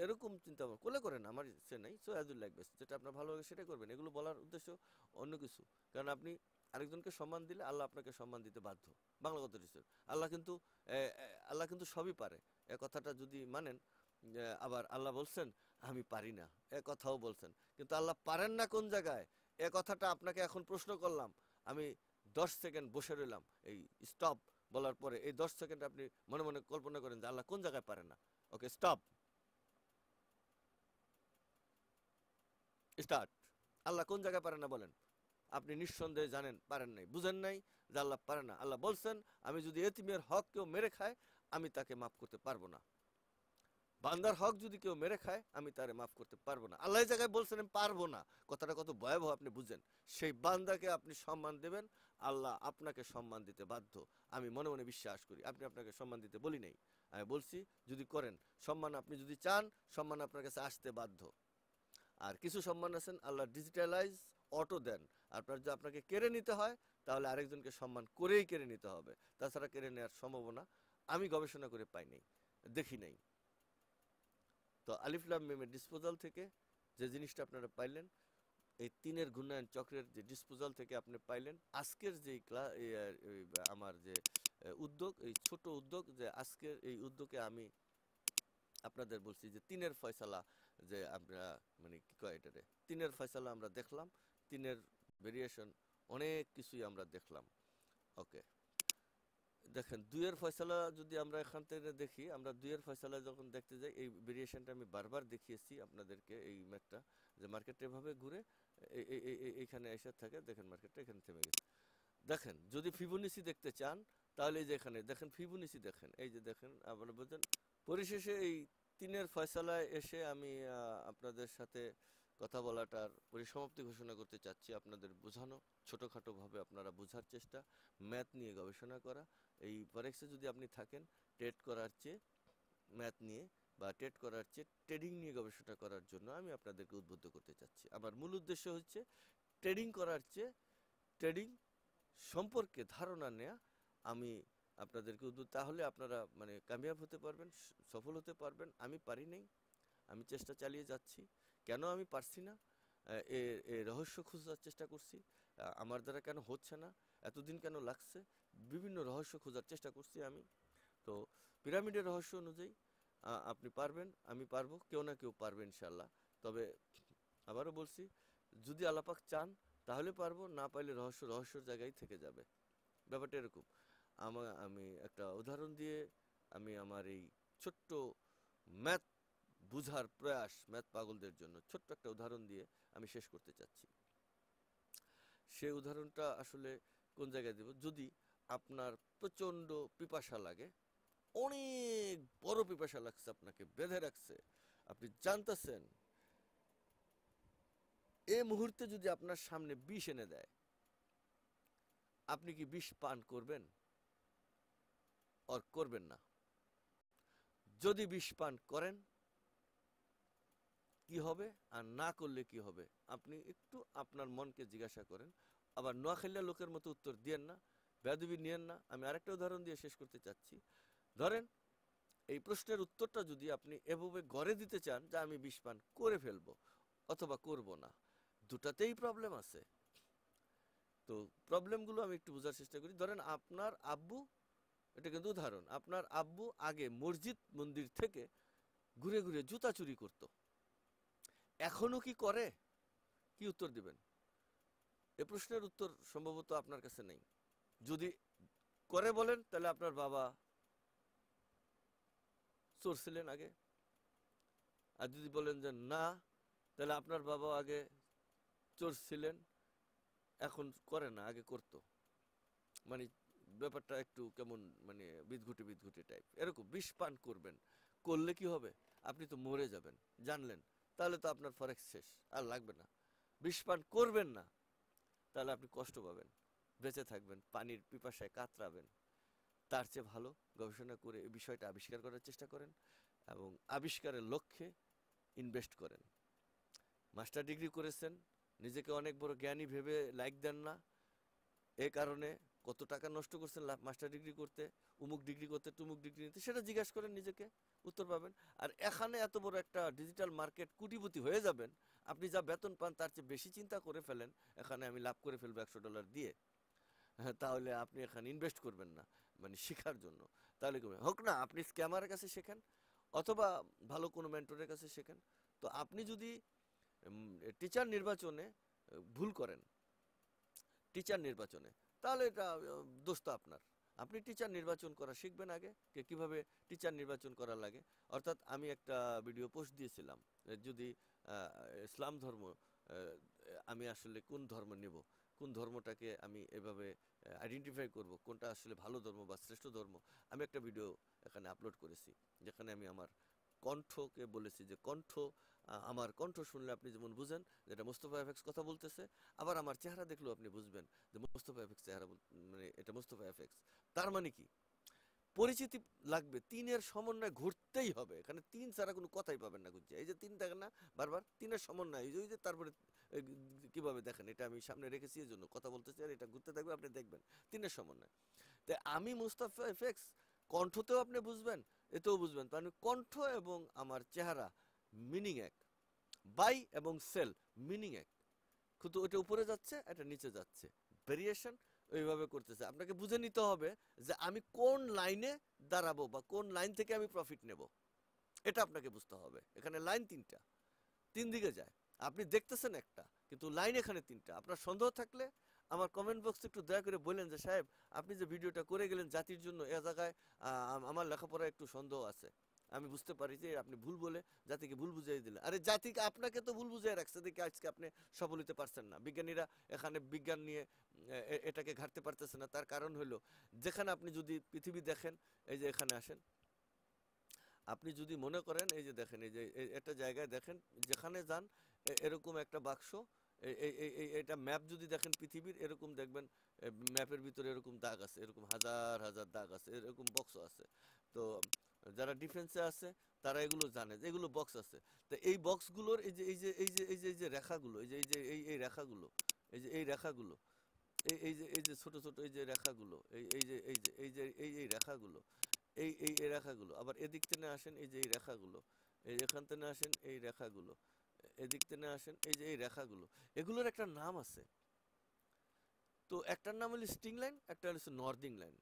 এরকম চিন্তা ভাবনা করলে করেন, আমার সে নাই, so as you like best, যেটা আপনার ভালো লাগে সেটা করবেন। এগুলো বলার উদ্দেশ্য অন্য কিছু, কারণ আপনি আরেকজনকে সম্মান দিলে আল্লাহ আপনাকে সম্মান দিতে বাধ্য। বাংলা কথা হচ্ছে আল্লাহ কিন্তু আল্লাহ কিন্তু সবই পারে, এ কথাটা যদি মানেন। আবার আল্লাহ বলছেন আমি পারি না, এ কথাও বলছেন, কিন্তু আল্লাহ পারেন না কোন জায়গায়, এ কথাটা আপনাকে এখন প্রশ্ন করলাম। আমি 10 সেকেন্ড বসে রইলাম এই স্টপ বলার পরে, এই 10 সেকেন্ড আপনি মনে মনে কল্পনা করেন যে আল্লাহ কোন জায়গায় পারে না। ওকে, স্টপ, স্টার্ট। আল্লাহ কোন জায়গায় পারে না বলেন? আপনি নিঃসন্দেহে জানেন পারেন নাই, বুঝেন নাই যে আল্লাহ পারে না। আল্লাহ বলছেন আমি যদি এতিমের হক কেউ মেরে খায় আমি তাকে মাফ করতে পারবো না। বান্দার হক যদি কেউ মেরে খায় আমি তারে মাফ করতে পারবো না। আল্লাহ এই জায়গায় বলছেন আমি পারবো না, কথাটা কত ভয়াবহ আপনি বুঝেন। সেই বান্দাকে আপনি সম্মান দেবেন, আল্লাহ আপনাকে সম্মান দিতে বাধ্য। আমি মনে মনে বিশ্বাস করি, আপনি আপনাকে সম্মান দিতে বলি নাই, আমি বলছি যদি করেন সম্মান, আপনি যদি চান সম্মান আপনার কাছে আসতে বাধ্য। আর কিছু সম্মান আছেন আল্লাহ ডিজিটালাইজ অটো দেন, আপনার যদি আপনাকে কেড়ে নিতে হয় তাহলে আরেকজনকে সম্মান করেই কেড়ে নিতে হবে, তাছাড়া কেড়ে নেওয়ার সম্ভাবনা আমি গবেষণা করে পাই নাই, দেখি নাই। তো আলিফ লাম মিমের ডিসপোজাল থেকে যে জিনিসটা আপনারা পাইলেন, এই তিনের ঘূর্ণায়ন চক্রের যে ডিসপোজাল থেকে আপনি পাইলেন, আজকের যে আমার যে উদ্যোগ, এই ছোট উদ্যোগ, যে আজকের এই উদ্যোগে আমি আপনাদের বলছি যে তিনের ফয়সালা, যে আমরা মানে কি কয় এটারে, তিনের ফয়সালা আমরা দেখলাম, তিনের ভেরিয়েশন অনেক কিছুই আমরা দেখলাম। ওকে, দেখেন দুইয়ের ফয়সালা যদি আমরা এখান থেকে দেখি, আমরা দুইয়ের ফয়সালা যখন দেখতে যাই, এই ভেরিয়েশনটা আমি বারবার দেখিয়েছি আপনাদেরকে, এই ম্যাথটা যে মার্কেটটা এভাবে ঘুরে এইখানে এসে থাকে, দেখেন মার্কেটটা এখানে থেমে গেছে। দেখেন যদি ফিবোনাচি দেখতে চান তাহলে এই যে এখানে দেখেন ফিবোনাচি, দেখেন এই যে দেখেন, আপনারা বলছেন পরিশেষে এই তিনের ফয়সালায় এসে আমি আপনাদের সাথে কথা বলাটার পরিসমাপ্তি ঘোষণা করতে চাচ্ছি। আপনাদের বোঝানো, ছোটোখাটোভাবে আপনারা বোঝার চেষ্টা, ম্যাথ নিয়ে গবেষণা করা। এই ফরেক্সে যদি আপনি থাকেন, ট্রেড করার চেয়ে ম্যাথ নিয়ে বা ট্রেড করার চেয়ে ট্রেডিং নিয়ে গবেষণা করার জন্য আমি আপনাদেরকে উদ্বুদ্ধ করতে চাচ্ছি। আমার মূল উদ্দেশ্য হচ্ছে ট্রেডিং করার চেয়ে ট্রেডিং সম্পর্কে ধারণা নেয়া। আমি আপনাদেরকে উদ্বুদ্ধ, তাহলে আপনারা মানে কামিয়াব হতে পারবেন, সফল হতে পারবেন। আমি পারি নাই, আমি চেষ্টা চালিয়ে যাচ্ছি। কেন আমি পারছি না, এর রহস্য খোঁজার চেষ্টা করছি। আমার দ্বারা কেন হচ্ছে না, এতদিন কেন লাগছে, বিভিন্ন রহস্য খোঁজার চেষ্টা করছি আমি। তো পিরামিডের রহস্য অনুযায়ী আপনি পারবেন, আমি পারবো, কেউ না কেউ পারবে ইনশাল্লাহ। তবে আবারও বলছি, যদি আল্লাপাক চান তাহলে পারবো, না পাইলে রহস্য রহস্যর জায়গায় থেকে যাবে। ব্যাপারটা এরকম। আমি একটা উদাহরণ দিয়ে আমি আমার এই ছোট্ট ম্যাথ বুঝার প্রয়াস, ম্যাথ পাগলদের জন্য ছোট্ট একটা উদাহরণ দিয়ে আমি শেষ করতে চাচ্ছি। সেই উদাহরণটা আসলে কোন জায়গায় দেব, যদি আপনার প্রচণ্ড পিপাসা লাগে, অনেক বড় পিপাসা লাগছে, আপনাকে বেঁধে রাখছে, আপনি জানতেছেন এই মুহূর্তে যদি আপনার সামনে বিষ এনে দেয়, আপনি কি বিষ পান করবেন আর করবেন না? যদি বিষ পান করেন কি হবে আর না করলে কি হবে, আপনি একটু আপনার মনকে জিজ্ঞাসা করেন। আবার নোয়াখালীর লোকের মতো উত্তর দিয়েন না, বেয়াদবি নিয়েন না। আমি আরেকটা উদাহরণ দিয়ে শেষ করতে চাচ্ছি। ধরেন এই প্রশ্নের উত্তরটা যদি আপনি এভাবে গড়ে দিতে চান যে আমি বিষ পান করে ফেলবো অথবা করব না, দুটাতেই প্রবলেম আছে। তো প্রবলেমগুলো আমি একটু বোঝার চেষ্টা করি। ধরেন আপনার আব্বু, এটা কিন্তু উদাহরণ, আপনার আব্বু আগে মসজিদ মন্দির থেকে ঘুরে ঘুরে জুতা চুরি করত। এখনো কি করে? কি উত্তর দিবেন? এ প্রশ্নের উত্তর সম্ভবত আপনার কাছে নেই। যদি করে বলেন তাহলে আপনার বাবা চোর ছিলেন আগে, আর যদি বলেন যে না, তাহলে আপনার বাবা আগে চোর ছিলেন, এখন করে না, আগে করতো। মানে ব্যাপারটা একটু কেমন, মানে বিদঘুটে বিদঘুটে টাইপ এরকম। বিষ পান করবেন, করলে কি হবে? আপনি তো মরে যাবেন, জানলেন, তাহলে তো আপনার ফরেক্স শেষ, আর লাগবে না। বিষ পান করবেন না, তাহলে আপনি কষ্ট পাবেন, বেঁচে থাকবেন, পানির পিপাসায় কাতরাবেন। তার চেয়ে ভালো গবেষণা করে এই বিষয়টা আবিষ্কার করার চেষ্টা করেন এবং আবিষ্কারের লক্ষ্যে ইনভেস্ট করেন। মাস্টার ডিগ্রি করেছেন, নিজেকে অনেক বড় জ্ঞানী ভেবে লাইক দেন না, এ কারণে কত টাকা নষ্ট করছেন মাস্টার ডিগ্রি করতে, উমুক ডিগ্রি করতে, টুমুক ডিগ্রি নিতে, সেটা জিজ্ঞাসা করেন নিজেকে, উত্তর পাবেন। আর এখানে এত বড় একটা ডিজিটাল মার্কেট, কোটিপতি হয়ে যাবেন, আপনি যা বেতন পান তার চেয়ে বেশি চিন্তা করে ফেলেন, এখানে আমি লাভ করে ফেলবো $100 দিয়ে। হ্যাঁ, তাহলে আপনি এখানে ইনভেস্ট করবেন না, মানে শেখার জন্য। তাহলে কি হবে? হোক না আপনি স্ক্যামারের কাছে শেখেন, অথবা ভালো কোনো মেন্টরের কাছে শেখেন। তো আপনি যদি টিচার নির্বাচনে ভুল করেন, টিচার নির্বাচনে, তাহলে এটা দোষ তো আপনার। আপনি টিচার নির্বাচন করা শিখবেন আগে, কিভাবে টিচার নির্বাচন করা লাগে। অর্থাৎ আমি একটা ভিডিও পোস্ট দিয়েছিলাম, যদি আহ, ইসলাম ধর্ম, আমি আসলে কোন ধর্ম নেব, কোন ধর্মটাকে আমি এভাবে আইডেন্টিফাই করব, কোনটা আসলে ভালো ধর্ম বা শ্রেষ্ঠ ধর্ম। আমি একটা ভিডিও এখানে আপলোড করেছি, যেখানে আমি আমার কণ্ঠকে বলেছি যে কণ্ঠ, আমার কণ্ঠ শুনলে আপনি যেমন বুঝেন যে এটা মোস্তফা এফএক্স কথা বলতেছে, আবার আমার চেহারা দেখলেও আপনি বুঝবেন যে মোস্তফা এফএক্স চেহারা মানে এটা মোস্তফা এফএক্স। তার মানে কি? পরিচিতি লাগবে, তিনের সমন্বয় ঘুরতেই হবে, এখানে তিন ছাড়া কোনো কথাই পাবেন না খুঁজছে। এই যে তিন দেখেন না বারবার, তিনের সমন্বয়, এই যে তারপরে এই কিভাবে দেখেন, এটা আমি সামনে রেখেছি এই জন্য কথা বলতেছি, আর এটা ঘুরতে থাকবে, আপনি দেখবেন তিনের সমন্বয়। তাই আমি মুস্তাফা এফএক্স, কণ্ঠতেও আপনি বুঝবেন, এতেও বুঝবেন, কারণ কণ্ঠ এবং আমার চেহারা মিনিং এক, বাই এবং সেল মিনিং এক, কিন্তু ওইটা উপরে যাচ্ছে, এটা নিচে যাচ্ছে, ভেরিয়েশন ওইভাবে করতেছে। আপনাকে বুঝে নিতে হবে যে আমি কোন লাইনে দাঁড়াবো বা কোন লাইন থেকে আমি প্রফিট নেব, এটা আপনাকে বুঝতে হবে। এখানে লাইন তিনটা, তিন দিকে যায়, আপনি দেখতেছেন একটা, কিন্তু লাইন এখানে তিনটা। আপনার সন্দেহ থাকলে আমার কমেন্ট বক্সে একটু দয়া করে বললেন যে সাহেব, আপনি যে ভিডিওটা করে গেলেন জাতির জন্য, এ জায়গায় আমার লেখাপড়ায় একটু সন্দেহ আছে, আমি বুঝতে পারি যে আপনি ভুল বলে জাতিকে ভুল বুঝিয়ে দিলেন। আরে জাতিকে আপনাকে তো ভুল বুঝিয়ে রাখছে দেখে আজকে আপনি সফল হতে পারছেন না। বিজ্ঞানীরা এখানে বিজ্ঞান নিয়ে এটাকে ঘাটতে পারতেছে না, তার কারণ হলো, যেখানে আপনি যদি পৃথিবী দেখেন, এই যে এখানে আসেন, আপনি যদি মনে করেন, এই যে দেখেন, এই যে একটা জায়গায় দেখেন, যেখানে যান এরকম একটা বাক্স, এটা ম্যাপ যদি দেখেন পৃথিবীর, এরকম দেখবেন ম্যাপের ভিতরে এরকম দাগ আছে, এরকম হাজার হাজার দাগ আছে, এরকম বক্স আছে। তো যারা ডিফেন্সে আছে তারা এগুলো জানে যে এগুলো বক্স আছে। তো এই বক্সগুলোর এই যে এই যে এই যে এই যে এই যে রেখাগুলো, এই যে এই যে এই রেখাগুলো, এই যে এই রেখাগুলো, এই যে ছোট ছোট এই যে রেখাগুলো, এই রেখাগুলো, এই রেখাগুলো, আবার এদিক থেকে আসেন, এই যে এই রেখাগুলো, এই এখান থেকে আসেন, এই রেখাগুলো, এদিক থেকে আসেন, এই যে এই রেখাগুলো, এগুলোর একটা নাম আছে। তো একটার নাম হলো স্টিং লাইন, একটা হচ্ছে নর্দিং লাইন।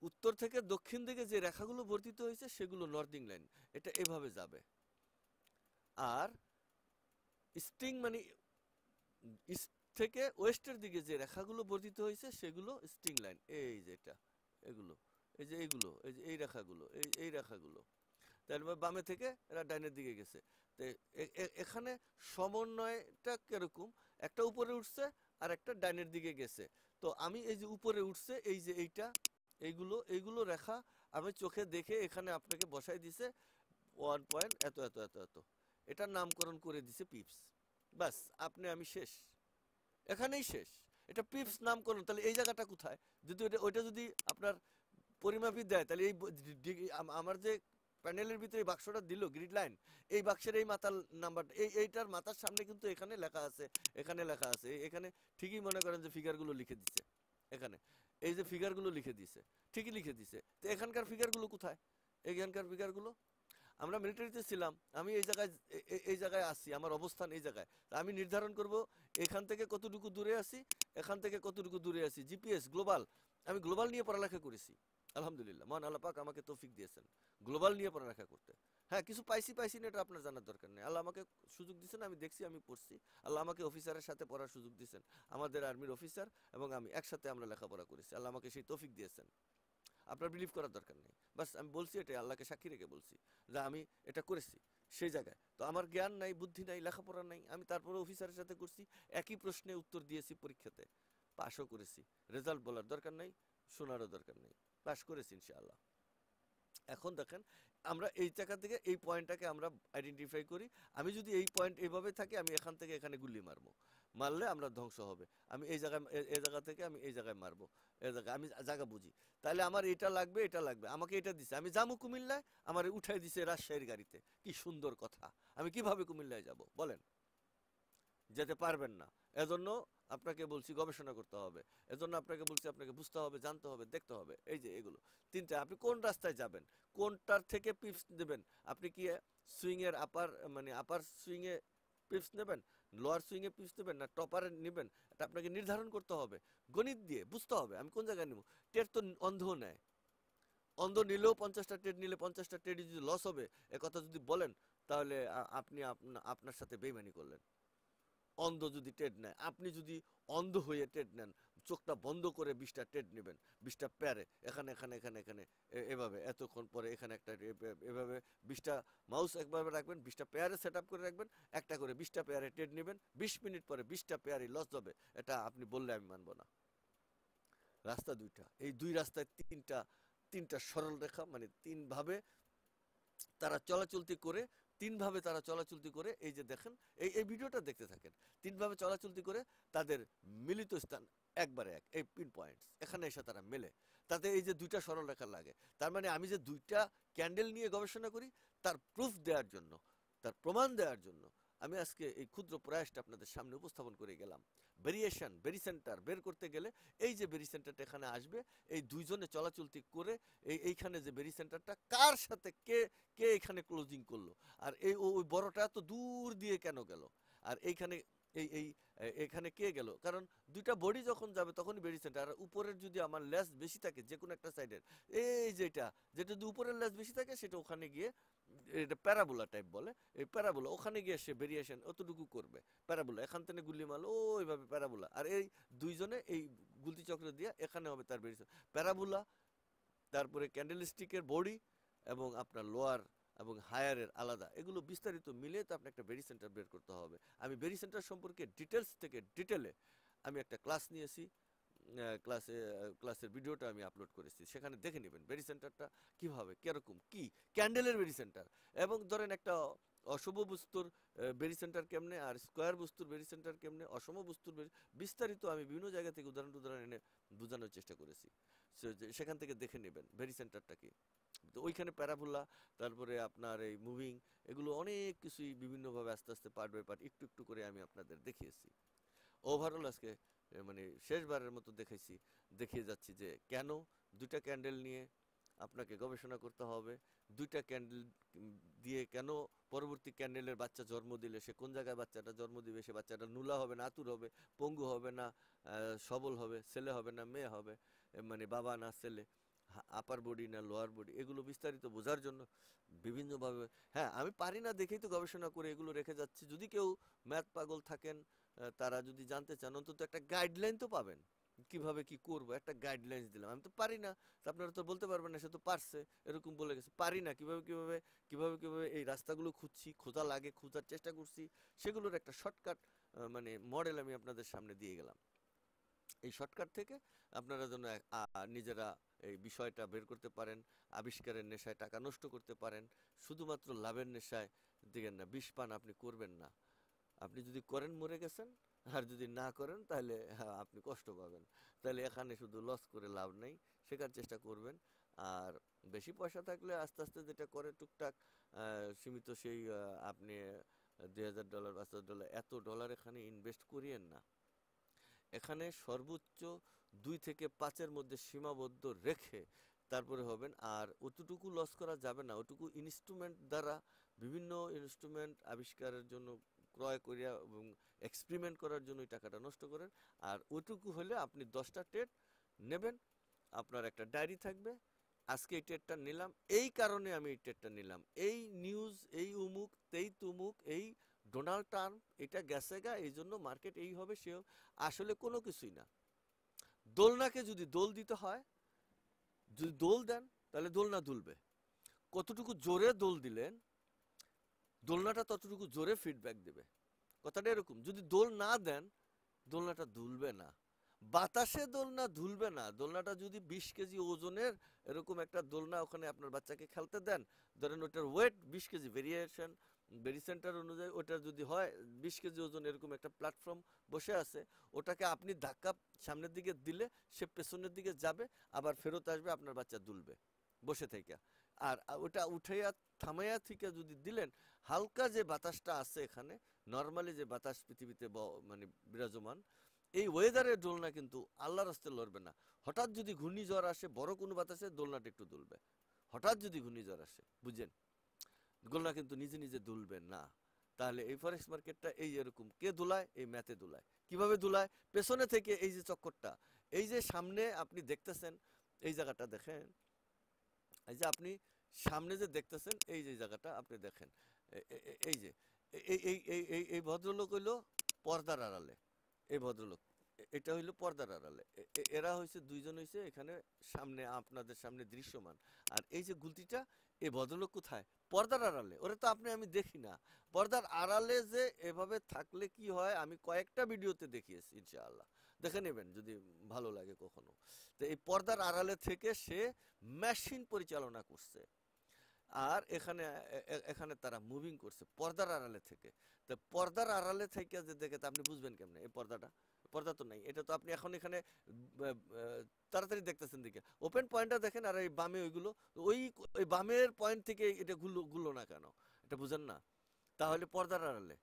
উত্তর থেকে দক্ষিণ দিকে যে রেখাগুলো বর্ধিত হয়েছে সেগুলো নর্দিং লাইন, এটা এভাবে যাবে। আর স্টিং মানে ইস্ট থেকে ওয়েস্টের দিকে যে রেখাগুলো বর্ধিত হয়েছে সেগুলো স্টিং লাইন। এই যে এটা, এগুলো, এই যে এইগুলো, এই যে এই রেখাগুলো, এই রেখাগুলো, তারপর বামে থেকে এরা ডাইনের দিকে গেছে। তো এখানে সমন্বয়টা কিরকম, একটা উপরে উঠছে আর একটা ডাইনের দিকে গেছে। তো আমি এই যে উপরে উঠছে, এই যে এইটা, এইগুলো এইগুলো রেখা আমি চোখে দেখে এখানে আপনাকে বসাই দিছে 1 পয়েন্ট এত এত এত এত, এটার নামকরণ করে দিছে পিপস। বাস, আপনি আমি শেষ, এখানেই শেষ। এটা পিপস নামকরণ, তাহলে এই জায়গাটা কোথায়? যদি ওইটা যদি আপনার পরিমাপই দেয়, তাহলে এই আমার যে প্যানেলের ভিতরে এই বাক্সটা দিল গ্রিড লাইন, এই বাক্সের এই মাথার নাম্বারটা, এইটার মাথার সামনে কিন্তু এখানে লেখা আছে, এখানে লেখা আছে, এখানে ঠিকই মনে করেন যে ফিগারগুলো লিখে দিচ্ছে, এখানে এই যে ফিগারগুলো লিখে দিছে, ঠিকই লিখে দিছে। তো এখানকার ফিগারগুলো কোথায়? এখানকার ফিগারগুলো, আমরা মিলিটারিতে ছিলাম, আমি এই জায়গায় আসছি, আমার অবস্থান এই জায়গায়, তা আমি নির্ধারণ করব এখান থেকে কতটুকু দূরে আছি, এখান থেকে কতটুকু দূরে আছি। জিপিএস গ্লোবাল, আমি গ্লোবাল নিয়ে পড়ালেখা করেছি, আলহামদুলিল্লাহ, মহান আল্লাহ পাক আমাকে তৌফিক দিয়েছেন গ্লোবাল নিয়ে পড়ালেখা করতে। হ্যাঁ, কিছু পাইছি পাইছি না এটা আপনার জানার দরকার নেই। আল্লাহ আমাকে সুযোগ দিয়েছেন, আমি দেখছি, আমি পড়ছি। আল্লাহ আমাকে অফিসারের সাথে পড়ার সুযোগ দিয়েছেন। আমাদের আর্মির অফিসার এবং আমি একসাথে আমরা লেখাপড়া করেছি। আল্লাহ আমাকে সেই তৌফিক দিয়েছেন। আপনার বিলিভ করার দরকার নেই। বাস আমি বলছি এটাই, আল্লাহকে সাক্ষী রেখে বলছি যে আমি এটা করেছি সেই জায়গায়। তো আমার জ্ঞান নাই, বুদ্ধি নাই, লেখাপড়া নাই, আমি তারপরে অফিসারের সাথে করছি। একই প্রশ্নে উত্তর দিয়েছি পরীক্ষাতে, পাশও করেছি। রেজাল্ট বলার দরকার নাই, শোনারও দরকার নেই, পাশ করেছি ইনশাআল্লাহ। এখন দেখেন, আমরা এই জায়গা থেকে এই পয়েন্টটাকে আমরা আইডেন্টিফাই করি। আমি যদি এই পয়েন্ট এইভাবে থাকে, আমি এখান থেকে এখানে গুলি মারবো, মারলে আমরা ধ্বংস হবে। আমি এই জায়গায় এই জায়গা থেকে আমি এই জায়গায় মারবো, এই জায়গায় আমি জায়গা বুঝি। তাহলে আমার এটা লাগবে, এটা লাগবে, আমাকে এটা দিছে, আমি যাবো কুমিল্লায়, আমার উঠাই দিছে রাজশাহীর গাড়িতে। কি সুন্দর কথা! আমি কিভাবে কুমিল্লায় যাব বলেন? যেতে পারবেন না। এজন্য আপনাকে বলছি গবেষণা করতে হবে। এজন্য আপনাকে বলছি আপনাকে বুঝতে হবে, জানতে হবে, দেখতে হবে। এই যে এগুলো তিনটা, আপনি কোন রাস্তায় যাবেন, কোনটার থেকে পিপস নেবেন। আপনি কি সুইং এর আপার, মানে আপার সুইং এ পিপস নেবেন, লোয়ার সুইং এ পিপস নেবেন, না টপারে নেবেন, এটা আপনাকে নির্ধারণ করতে হবে। গণিত দিয়ে বুঝতে হবে আমি কোন জায়গায় নেব। টেট তো অন্ধ নেয়, অন্ধ নিলেও 50টা ট্রেড নিলে 50টা ট্রেডই যদি লস হবে, কথা যদি বলেন, তাহলে আপনি আপনার সাথে বেইমানি করলেন। অন্ধ যদি টেড নেয়, আপনি যদি অন্ধ হয়ে টেড নেন, চোখটা বন্ধ করে 20টা টেড নেবেন, 20টা প্যারে এখানে এখানে এখানে এখানে এভাবে, এতক্ষণ পরে এখানে একটা এভাবে 20টা মাউস একভাবে রাখবেন, 20টা পেয়ারে সেট আপ করে রাখবেন, একটা করে 20টা পেয়ারে টেড নেবেন, 20 মিনিট পরে 20টা পেয়ারই লস হবে। এটা আপনি বললে আমি মানবো না। রাস্তা দুইটা, এই দুই রাস্তায় তিনটা, তিনটা সরল রেখা, মানে তিনভাবে তারা চলাচলতি করে, তিনভাবে তারা চলাচলতি করে। এই যে দেখেন, এই ভিডিওটা দেখতে থাকেন। তিনভাবে চলাচলতি করে তাদের মিলিত স্থান একবারে এক, এই পিন পয়েন্টস এখানে এসে তারা মেলে। তাতে এই যে দুইটা সরল রেখা লাগে, তার মানে আমি যে দুইটা ক্যান্ডেল নিয়ে গবেষণা করি, তার প্রুফ দেওয়ার জন্য, তার প্রমাণ দেওয়ার জন্য আমি আজকে এই ক্ষুদ্র প্রয়াসটা আপনাদের সামনে উপস্থাপন করে গেলাম। ভেরিয়েশন, বেরি সেন্টার বের করতে গেলে এই যে বেরি সেন্টারটা এখানে আসবে, এই দুইজনে চলাচলতি করে এইখানে যে বেরি সেন্টারটা কার সাথে কে কে এখানে ক্লোজিং করলো, আর এই ওই বড়টা এত দূর দিয়ে কেন গেল, আর এইখানে এই এই এখানে কে গেল, কারণ দুইটা বডি যখন যাবে তখনই বেরি সেন্টার। আর উপরের যদি আমার লেস বেশি থাকে যে কোনো একটা সাইডের, এই যেটা যেটা যদি উপরের লেস বেশি থাকে, সেটা ওখানে গিয়ে, এটা প্যারাবোলা টাইপ বলে, এই প্যারাবোলা ওখানে গিয়ে সে ভেরিয়েশন অতটুকু করবে। প্যারাবোলা এখান থেকে গুলি মারলো ওইভাবে প্যারাবোলা, আর এই দুইজনে এই গুলতি চক্র দিয়ে এখানে হবে তার ভেরিয়েশন প্যারাবোলা। তারপরে ক্যান্ডেলস্টিকের বডি এবং আপনার লোয়ার এবং হায়ারের আলাদা, এগুলো বিস্তারিত মিলে তো আপনি একটা বেরি সেন্টার বের করতে হবে। আমি বেরি সেন্টার সম্পর্কে ডিটেলস থেকে ডিটেলে আমি একটা ক্লাস নিয়েছি। ক্লাসের ভিডিওটা আমি আপলোড করেছি, সেখানে দেখে নেবেন বেরি সেন্টারটা কীভাবে, কীরকম, কি ক্যান্ডেলের বেরি সেন্টার। এবং ধরেন একটা অশুভ বস্তুর বেরি সেন্টার কেমনে, আর স্কোয়ার বস্তুর বেরি সেন্টার কেমনে, অসম বস্তুর বিস্তারিত আমি বিভিন্ন জায়গা থেকে উদাহরণ এনে বোঝানোর চেষ্টা করেছি। সেখান থেকে দেখে নেবেন ভেরি সেন্টারটা কি। তো ওইখানে প্যারাবোলা, তারপরে আপনার এই মুভিং, এগুলো অনেক কিছুই বিভিন্নভাবে আস্তে আস্তে পার্ট বাই পার্ট একটু একটু করে আমি আপনাদের দেখিয়েছি। ওভারঅল আজকে মানে শেষবারের মতো দেখিয়ে যাচ্ছি যে কেন দুইটা ক্যান্ডেল নিয়ে আপনাকে গবেষণা করতে হবে। দুইটা ক্যান্ডেল দিয়ে কেন পরবর্তী ক্যান্ডেলের বাচ্চা জন্ম দিলে সে কোন জায়গায় বাচ্চাটা জন্ম দিবে, সে বাচ্চাটা নুলা হবে না আতুর হবে, পঙ্গু হবে না সবল হবে, ছেলে হবে না মেয়ে হবে, মানে বাবা না ছেলে, আপার বডি না লোয়ার বডি, এগুলো বিস্তারিত বোঝার জন্য বিভিন্নভাবে, হ্যাঁ আমি পারি না দেখেই তো গবেষণা করে এগুলো রেখে যাচ্ছি। যদি কেউ ম্যাথ পাগল থাকেন, তারা যদি জানতে চান, অন্তত একটা গাইডলাইন তো পাবেন কিভাবে কি করব, একটা গাইডলাইন্স দিলাম। আমি তো পারি না, তো আপনারা তো বলতে পারবেন না সে তো পারছে, এরকম বলে গেছে। পারি না, কিভাবে কিভাবে কিভাবে কিভাবে এই রাস্তাগুলো খুঁজছি, খোঁজা লাগে, খোঁজার চেষ্টা করছি, সেগুলোর একটা শর্টকাট মানে মডেল আমি আপনাদের সামনে দিয়ে গেলাম। এই শর্টকাট থেকে আপনারা যেন নিজেরা এই বিষয়টা বের করতে পারেন, আবিষ্কারের নেশায় টাকা নষ্ট করতে পারেন, শুধুমাত্র লাভের নেশায় দিকেন না। বিষ পান আপনি করবেন না। আপনি যদি করেন মরে গেছেন, আর যদি না করেন তাহলে আপনি কষ্ট পাবেন। তাহলে এখানে শুধু লস করে লাভ নেই, শেখার চেষ্টা করবেন। আর বেশি পয়সা থাকলে আস্তে আস্তে যেটা করে টুকটাক সীমিত সেই আপনি $2000 $5000 এত ডলার এখানে ইনভেস্ট করিয়েন না। এখানে সর্বোচ্চ 2 থেকে 5-এর মধ্যে সীমাবদ্ধ রেখে তারপরে হবেন। আর অতটুকু লস করা যাবে না, ওটুকু ইনস্ট্রুমেন্ট দ্বারা, বিভিন্ন ইনস্ট্রুমেন্ট আবিষ্কারের জন্য ক্রয় করিয়া এবং এক্সপেরিমেন্ট করার জন্য এই টাকাটা নষ্ট করেন। আর ওইটুকু হলে আপনি 10টা ট্রেড নেবেন, আপনার একটা ডায়েরি থাকবে, আজকে এই ট্রেডটা নিলাম, এই কারণে আমি এই ট্রেডটা নিলাম, এই নিউজ, এই উমুক, তেই তুমুক, এই ডোনাল্ড ট্রাম্প এটা গেছে গা, এই জন্য মার্কেট এই হবে সে আসলে কোনো কিছুই না। দোলনাকে যদি দোল দিতে হয়, যদি দোল দেন তাহলে দোলনা দুলবে। কতটুকু জোরে দোল দিলেন দোলনাটা ততটুকু জোরে ফিডব্যাক দেবে। কথাটা এরকম, যদি দোল না দেন দোলনাটা দুলবে না। বাতাসে দোলনা দুলবে না। দোলনাটা যদি 20 কেজি ওজনের এরকম একটা দোলনা ওখানে আপনার বাচ্চাকে খেলতে দেন, ধরেন ওটার ওয়েট 20 কেজি, ভেরি সেন্টার অনুযায়ী ওটা যদি হয় 20 কেজি ওজন, এরকম একটা প্ল্যাটফর্ম বসে আছে, ওটাকে আপনি ধাক্কা সামনের দিকে দিলে সে পেছনের দিকে যাবে, আবার ফেরত আসবে, আপনার বাচ্চা দুলবে বসে থেকে। আর ওটা উঠাইয়া থামাইয়া থেকে যদি দিলেন, হালকা যে বাতাসটা আছে এখানে, নর্মালি যে বাতাস পৃথিবীতে মানে বিরাজমান, এই ওয়েদারের দোলনা কিন্তু আল্লাহর রাস্তে লড়বে না। হঠাৎ যদি ঘূর্ণিঝড় আসে, বড় কোনো বাতাসে দোলনাটা একটু দুলবে। হঠাৎ যদি ঘূর্ণিঝড় আসে, বুঝেন, দোলনা কিন্তু নিজে নিজে দুলবে না। তাহলে এই ফরেক্স মার্কেটটা এই এরকম, কে দুলায়? এই ম্যাথে দুলায়। কিভাবে দুলায়? পেছনে থেকে এই যে চক্করটা, এই যে সামনে আপনি দেখতেছেন, এই জায়গাটা দেখেন, এই যে আপনি সামনে যে দেখতেছেন, এই যে জায়গাটা আপনি দেখেন, এই যে এই এই এই এই এই ভদ্রলোক হইলো পর্দার আড়ালে, এই ভদ্রলোক, এটা হইলো পর্দার আড়ালে, এরা হইছে দুইজন, হইছে এখানে সামনে, আপনাদের সামনে দৃশ্যমান। আর এই যে গুলতিটা, এই ভদ্রলোক কোথায়? পর্দার আড়ালে। ওরে তো আমি দেখি না। পর্দার আড়ালে যে এভাবে থাকলে কি হয়, আমি কয়েকটা ভিডিওতে দেখিয়েছি, ইনশাআল্লাহ দেখে নেবেন যদি ভালো লাগে কখনো। তো এই পর্দার আড়ালে থেকে সে মেশিন পরিচালনা করছে, আর এখানে এখানে তারা মুভিং করছে পর্দার আড়ালে থেকে। তো পর্দার আড়ালে থেকে যে দেখে, তা আপনি বুঝবেন কেমনে এই পর্দাটা? পর্দা তো নাই, এটা তো আপনি এখন এখানে তাড়াতাড়ি দেখতেছেন দিকে, ওপেন পয়েন্টটা দেখেন, আর এই বামে ওইগুলো, ওই ওই বামের পয়েন্ট থেকে এটা গুলো না কেন, এটা বুঝেন না? তাহলে পর্দার আড়ালে,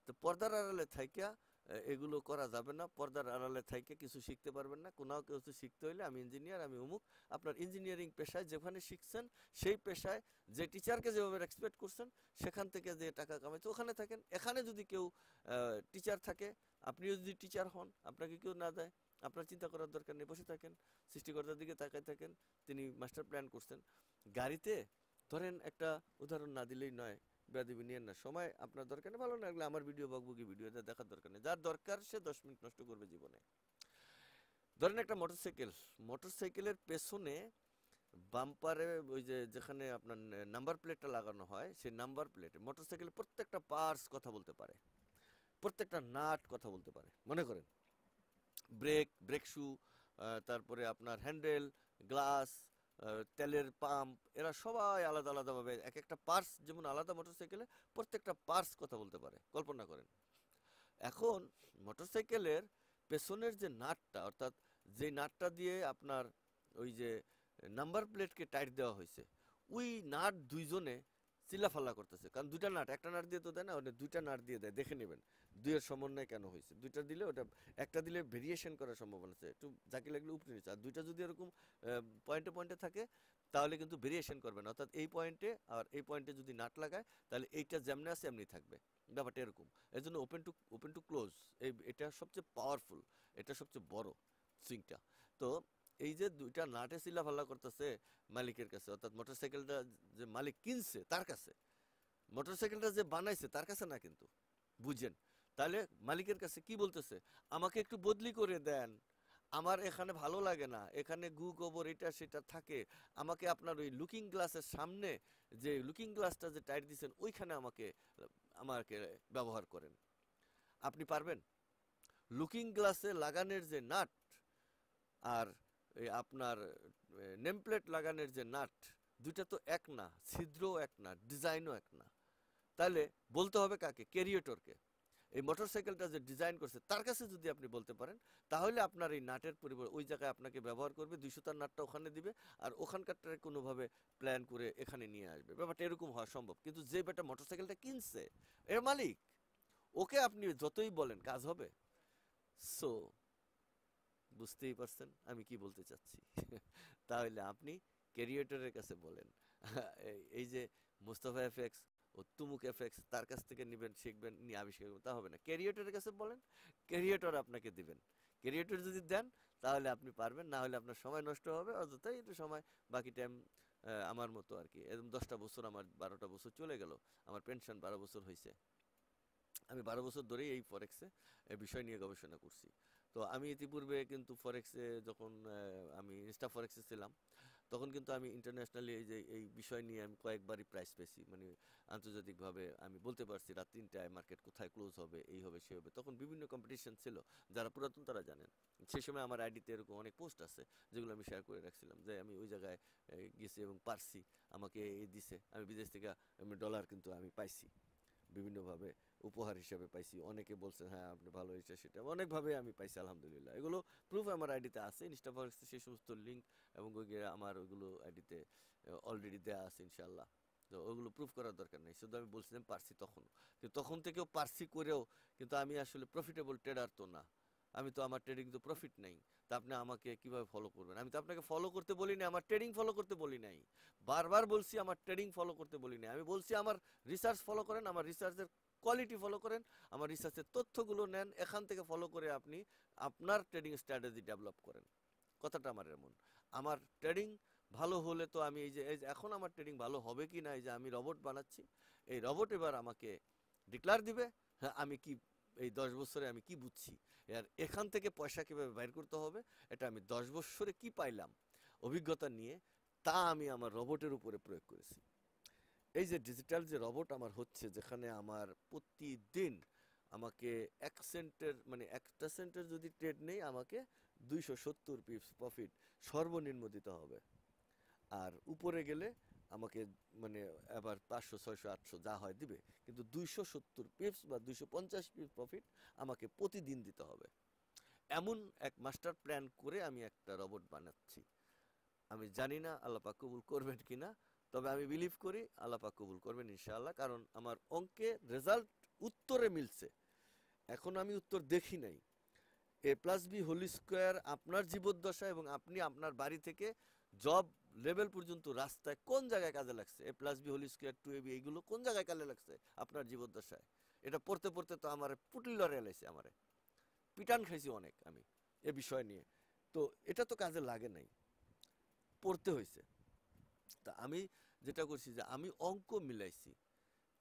তো পর্দার আড়ালে থাইকা এগুলো করা যাবে না। পর্দার আড়ালে থাইকে কিছু শিখতে পারবেন না। কোনো কিছু শিখতে হইলে, আমি ইঞ্জিনিয়ার, আমি অমুক, আপনার ইঞ্জিনিয়ারিং পেশায় যেখানে শিখছেন, সেই পেশায় যে টিচারকে যেভাবে রেসপেক্ট করছেন, সেখান থেকে যে টাকা কামাইছে ওখানে থাকেন। এখানে যদি কেউ টিচার থাকে, আপনিও যদি টিচার হন, আপনাকে কেউ না দেয়, আপনার চিন্তা করার দরকার নেই, বসে থাকেন, সৃষ্টিকর্তার দিকে তাকায় থাকেন, তিনি মাস্টার প্ল্যান করছেন। গাড়িতে ধরেন একটা উদাহরণ না দিলেই নয়, বেয়াদবি নিয়েন না, সময় আপনার দরকার নেই, ভালো না লাগলে আমার ভিডিও বকবকি ভিডিওটা দেখার দরকার নেই। যার দরকার সে 10 মিনিট নষ্ট করবে জীবনে। ধরেন একটা মোটরসাইকেল, মোটরসাইকেলের পেছনে বাম্পারে ওই যে যেখানে আপনার নাম্বার প্লেটটা লাগানো হয়, সেই নাম্বার প্লেটে মোটরসাইকেলের প্রত্যেকটা পার্টস কথা বলতে পারে, প্রত্যেকটা নাট কথা বলতে পারে। মনে করেন ব্রেক শু, তারপরে আপনার হ্যান্ডেল, গ্লাস, তেলের পাম্প, এরা সবাই আলাদা আলাদাভাবে এক একটা পার্টস যেমন আলাদা, মোটরসাইকেলে প্রত্যেকটা পার্টস কথা বলতে পারে, কল্পনা করেন। এখন মোটরসাইকেলের পেছনের যে নাটটা, অর্থাৎ যে নাটটা দিয়ে আপনার ওই যে নাম্বার প্লেটকে টাইট দেওয়া হয়েছে, ওই নাট দুইজনে চিল্লাফাল্লা করতেছে, কারণ দুইটা নাট, একটা নাট দিয়ে তো দেয় না, ওটা দুইটা নাট দিয়ে দেয়। দেখে নেবেন দুইয়ের সমন্বয় কেন হয়েছে, দুইটা দিলে ওটা, একটা দিলে ভেরিয়েশন করার সম্ভাবনা আছে, একটু জাকি লাগলে উপরে নিচে, আর দুইটা যদি এরকম পয়েন্টে পয়েন্টে থাকে, তাহলে কিন্তু ভেরিয়েশন করবে না। অর্থাৎ এই পয়েন্টে আর এই পয়েন্টে যদি নাট লাগায়, তাহলে এইটা যেমনি আছে এমনি থাকবে, ব্যাপারটা এরকম। এর জন্য ওপেন টু ক্লোজ, এটা সবচেয়ে পাওয়ারফুল, এটা সবচেয়ে বড় সুইংটা। তো এই যে দুইটা নাটে চিল্লাফাল্লা করতেছে মালিকের কাছে, অর্থাৎ মোটরসাইকেলটা যে মালিক কিনছে তার কাছে, মোটরসাইকেলটা যে বানাইছে তার কাছে না কিন্তু, বুঝেন? তাহলে মালিকের কাছে কি বলতেছে? আমাকে একটু বদলি করে দেন, আমার এখানে ভালো লাগে না, এখানে গু গোবর এটা সেটা থাকে, আমাকে আপনার ওই লুকিং গ্লাসের সামনে যে লুকিং গ্লাসটা যে টাইট দিচ্ছেন, ওইখানে আমাকে আমাকে ব্যবহার করেন। আপনি পারবেন? লুকিং গ্লাসে লাগানোর যে নাট, আর এই আপনার নেম প্লেট লাগানোর যে নাট, দুইটা তো এক না, ছিদ্রও এক না, ডিজাইনও এক না। তাহলে বলতে হবে কাকে? ক্যারিয়েটরকে। এই মোটরসাইকেলটা যে ডিজাইন করছে তার কাছে যদি আপনি বলতে পারেন, তাহলে আপনার এই নাটের পরিবর্তে ওই জায়গায় আপনাকে ব্যবহার করবে, 200 নাটটা ওখানে দিবে, আর ওখানকারটা কোনোভাবে প্ল্যান করে এখানে নিয়ে আসবে। ব্যাপারটা এরকম হওয়া সম্ভব। কিন্তু যে বেটা মোটরসাইকেলটা কিনছে, এর মালিক, ওকে আপনি যতই বলেন কাজ হবে? সো বুঝতেই পারছেন আমি কি বলতে চাচ্ছি। তাহলে আপনি ক্যারিয়েটরের কাছে বলেন। এই যে মুস্তাফা এফএক্স ও তুমুক এফএক্স, তার কাছ থেকে নেবেন, শিখবেন, নিয়ে আবিষ্কার করবেন, তা হবে না। ক্যারিয়েটরের কাছে বলেন, ক্যারিয়েটর আপনাকে দিবেন। ক্রিয়েটর যদি দেন তাহলে আপনি পারবেন, না হলে আপনার সময় নষ্ট হবে অযথাই একটু সময়, বাকি টাইম আমার মতো আর কি। এরকম 10টা বছর আমার 12টা বছর চলে গেল, আমার পেনশন 12 বছর হয়েছে। আমি 12 বছর ধরেই এই ফরেক্সে বিষয় নিয়ে গবেষণা করছি। তো আমি ইতিপূর্বে কিন্তু ফরেক্সে যখন আমি ইনস্টা ফরেক্সে ছিলাম, তখন কিন্তু আমি ইন্টারন্যাশনালি এই যে এই বিষয় নিয়ে আমি কয়েকবারই প্রাইজ পেয়েছি, মানে আন্তর্জাতিকভাবে আমি বলতে পারছি রাত 3টায় মার্কেট কোথায় ক্লোজ হবে, এই হবে সে হবে। তখন বিভিন্ন কম্পিটিশন ছিল, যারা পুরাতন তারা জানেন। সেই সময় আমার আইডিতে এরকম অনেক পোস্ট আছে যেগুলো আমি শেয়ার করে রাখছিলাম, যে আমি ওই জায়গায় গেছি এবং পারছি, আমাকে এই দিছে, আমি বিদেশ থেকে ডলার কিন্তু আমি পাইছি বিভিন্নভাবে, উপহার হিসাবে পাইছি। অনেকে বলছেন হ্যাঁ আপনি ভালো হয়েছে, সেটা অনেকভাবে আমি পাইছি আলহামদুলিল্লাহ। এগুলো প্রুফ আমার আইডিতে আছে, ইনস্টাফাক্সে সেই সমস্ত লিঙ্ক এবং আমার ওইগুলো আইডিতে অলরেডি দেওয়া আছে ইনশাল্লাহ। তো ওগুলো প্রুফ করার দরকার নেই, শুধু আমি বলছিলাম পারছি তখন। কিন্তু তখন থেকেও পারছি করেও কিন্তু আমি আসলে প্রফিটেবল ট্রেডার তো না। আমি তো, আমার ট্রেডিং তো প্রফিট নেই। তা আপনি আমাকে কিভাবে ফলো করবেন? আমি তো আপনাকে ফলো করতে বলি না, আমার ট্রেডিং ফলো করতে বলি নাই। বারবার বলছি আমার ট্রেডিং ফলো করতে বলি নাই, আমি বলছি আমার রিসার্চ ফলো করেন, আমার রিসার্চের কোয়ালিটি ফলো করেন, আমার রিসার্চের তথ্যগুলো নেন, এখান থেকে ফলো করে আপনি আপনার ট্রেডিং স্ট্র্যাটেজি ডেভেলপ করেন। কথাটা আমার এমন। আমার ট্রেডিং ভালো হলে তো আমি এই যে এখন আমার ট্রেডিং ভালো হবে কি না, এই যে আমি রবট বানাচ্ছি, এই রবট এবার আমাকে ডিক্লার দিবে হ্যাঁ আমি কি এই 10 বছরে আমি কি বুঝছি, আর এখান থেকে পয়সা কিভাবে বাইর করতে হবে, এটা আমি 10 বছরে কি পাইলাম অভিজ্ঞতা নিয়ে, তা আমি আমার রবটের উপরে প্রয়োগ করেছি। এই যে ডিজিটাল যে রবট আমার হচ্ছে, যেখানে আমার প্রতিদিন আমাকে 1 সেন্টের, মানে 1টা সেন্টের যদি ট্রেড নেই, আমাকে 270 পিপস প্রফিট সর্বনিম্ন দিতে হবে। আর উপরে গেলে আমাকে মানে আবার 500 600 800 যা হয় দিবে, কিন্তু 270 পিপস বা 250 পিপস প্রফিট আমাকে প্রতিদিন দিতে হবে। এমন এক মাস্টার প্ল্যান করে আমি একটা রবট বানাচ্ছি। আমি জানি না আল্লাহ পাক কবুল করবেন কিনা, তবে আমি বিলিভ করি আল্লাহ পাক কবুল করবেন ইনশাআল্লাহ, কারণ আমার অঙ্কে রেজাল্ট উত্তরে মিলছে। এখন আমি উত্তর দেখি নাই। a+b হোল স্কোয়ার আপনার জীবদ্দশা এবং আপনি আপনার বাড়ি থেকে জব লেভেল পর্যন্ত রাস্তায় কোন জায়গায় কাজে লাগছে, a+b হোল স্কোয়ার 2ab এইগুলো কোন জায়গায় কাজে লাগছে আপনার জীবদ্দশায়? এটা পড়তে পড়তে তো আমার পুটিল লড়ে লাইছে, আমারে পিটান খাইছি অনেক আমি এ বিষয় নিয়ে। তো এটা তো কাজে লাগে নাই, পড়তে হয়েছে। তা আমি যেটা করছি যে আমি অঙ্ক মিলাইছি,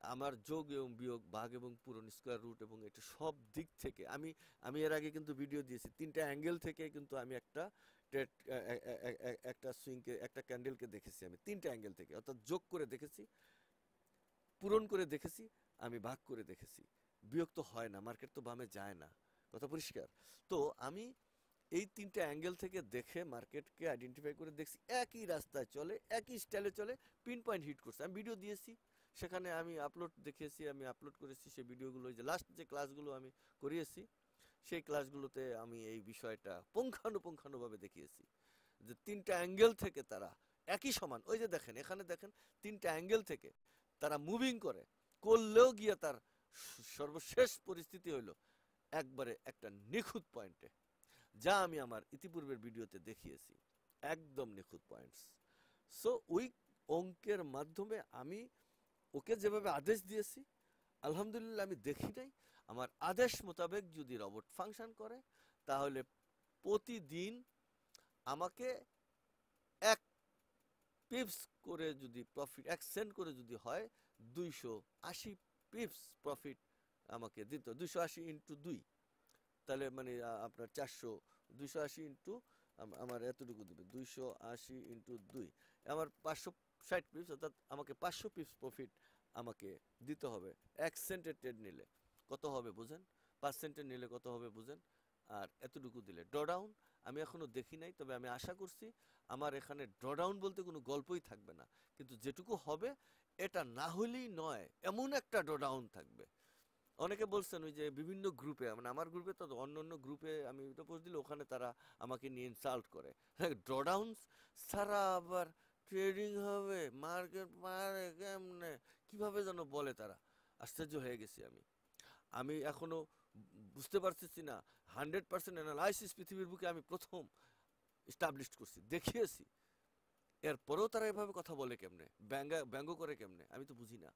আমার যোগ এবং বিয়োগ, ভাগ এবং পূরণ, স্কোয়ার রুট, এবং এটা সব দিক থেকে আমি আমি এর আগে কিন্তু ভিডিও দিয়েছি, 3টা অ্যাঙ্গেল থেকে কিন্তু আমি একটা একটা সুইংকে, একটা ক্যান্ডেলকে দেখেছি আমি 3টা অ্যাঙ্গেল থেকে, অর্থাৎ যোগ করে দেখেছি, পূরণ করে দেখেছি, আমি ভাগ করে দেখেছি। বিয়োগ তো হয় না, মার্কেট তো বামে যায় না, কথা পরিষ্কার। তো আমি এই 3টা অ্যাঙ্গেল থেকে দেখে মার্কেটকে আইডেন্টিফাই করে দেখছি একই রাস্তায় চলে, একই স্টাইলে চলে, পিন পয়েন্ট হিট করছে। আমি ভিডিও দিয়েছি, সেখানে আমি আপলোড দেখিয়েছি, আমি আপলোড করেছি সেই ভিডিওগুলো, যে লাস্ট যে ক্লাসগুলো আমি করিয়েছি সেই ক্লাসগুলোতে আমি এই বিষয়টা পুঙ্খানুপুঙ্খানুভাবে দেখিয়েছি, যে 3টা অ্যাঙ্গেল থেকে তারা একই সমান, ওই যে দেখেন এখানে দেখেন 3টা অ্যাঙ্গেল থেকে তারা মুভিং করে, করলেও গিয়ে তার সর্বশেষ পরিস্থিতি হইল একবারে একটা নিখুঁত পয়েন্টে, যা আমি আমার ইতিপূর্বের ভিডিওতে দেখিয়েছি, একদম নিখুঁত পয়েন্টস। সো ওই অঙ্কের মাধ্যমে আমি ওকে যেভাবে আদেশ দিয়েছি, আলহামদুলিল্লাহ আমি দেখি নাই, আমার আদেশ মোতাবেক যদি রবট ফাংশন করে, তাহলে প্রতিদিন আমাকে 1 পিপস করে যদি প্রফিট, 1 সেন্ট করে যদি হয়, 280 পিপস প্রফিট আমাকে দিত। 280 × 2, তাহলে মানে আপনার 400, 280 আমার এতটুকু দেবে, 280 × 2 আমার 560 পিপস, অর্থাৎ আমাকে 500 পিপস প্রফিট আমাকে দিতে হবে 1 সেন্টের ট্রেড নিলে। কত হবে বুঝেন? 5 সেন্টের নিলে কত হবে বুঝেন? আর এতটুকু দিলে ড্রডাউন আমি এখনো দেখি নাই, তবে আমি আশা করছি আমার এখানে ড্রডাউন বলতে কোনো গল্পই থাকবে না, কিন্তু যেটুকু হবে এটা না হলেই নয়, এমন একটা ড্রডাউন থাকবে। অনেকে বলছেন ওই যে বিভিন্ন গ্রুপে, মানে আমার গ্রুপে তো, অন্য অন্য গ্রুপে আমি এটা পোস্ট দিলে ওখানে তারা আমাকে নিয়ে ইনসাল্ট করে, হ্যাঁ ড্রডাউন ছাড়া আবার ট্রেডিং হবে, মার্কেট পারে কেমনে, কিভাবে যেন বলে তারা। আশ্চর্য হয়ে গেছি আমি। আমি এখনো বুঝতে পারতেছি না, 100% অ্যানালাইসিস পৃথিবীর বুকে আমি প্রথম এস্টাবলিশ করছি, দেখিয়েছি, এরপরেও তারা এভাবে কথা বলে কেমনে, ব্যঙ্গ করে কেমনে, আমি তো বুঝি না।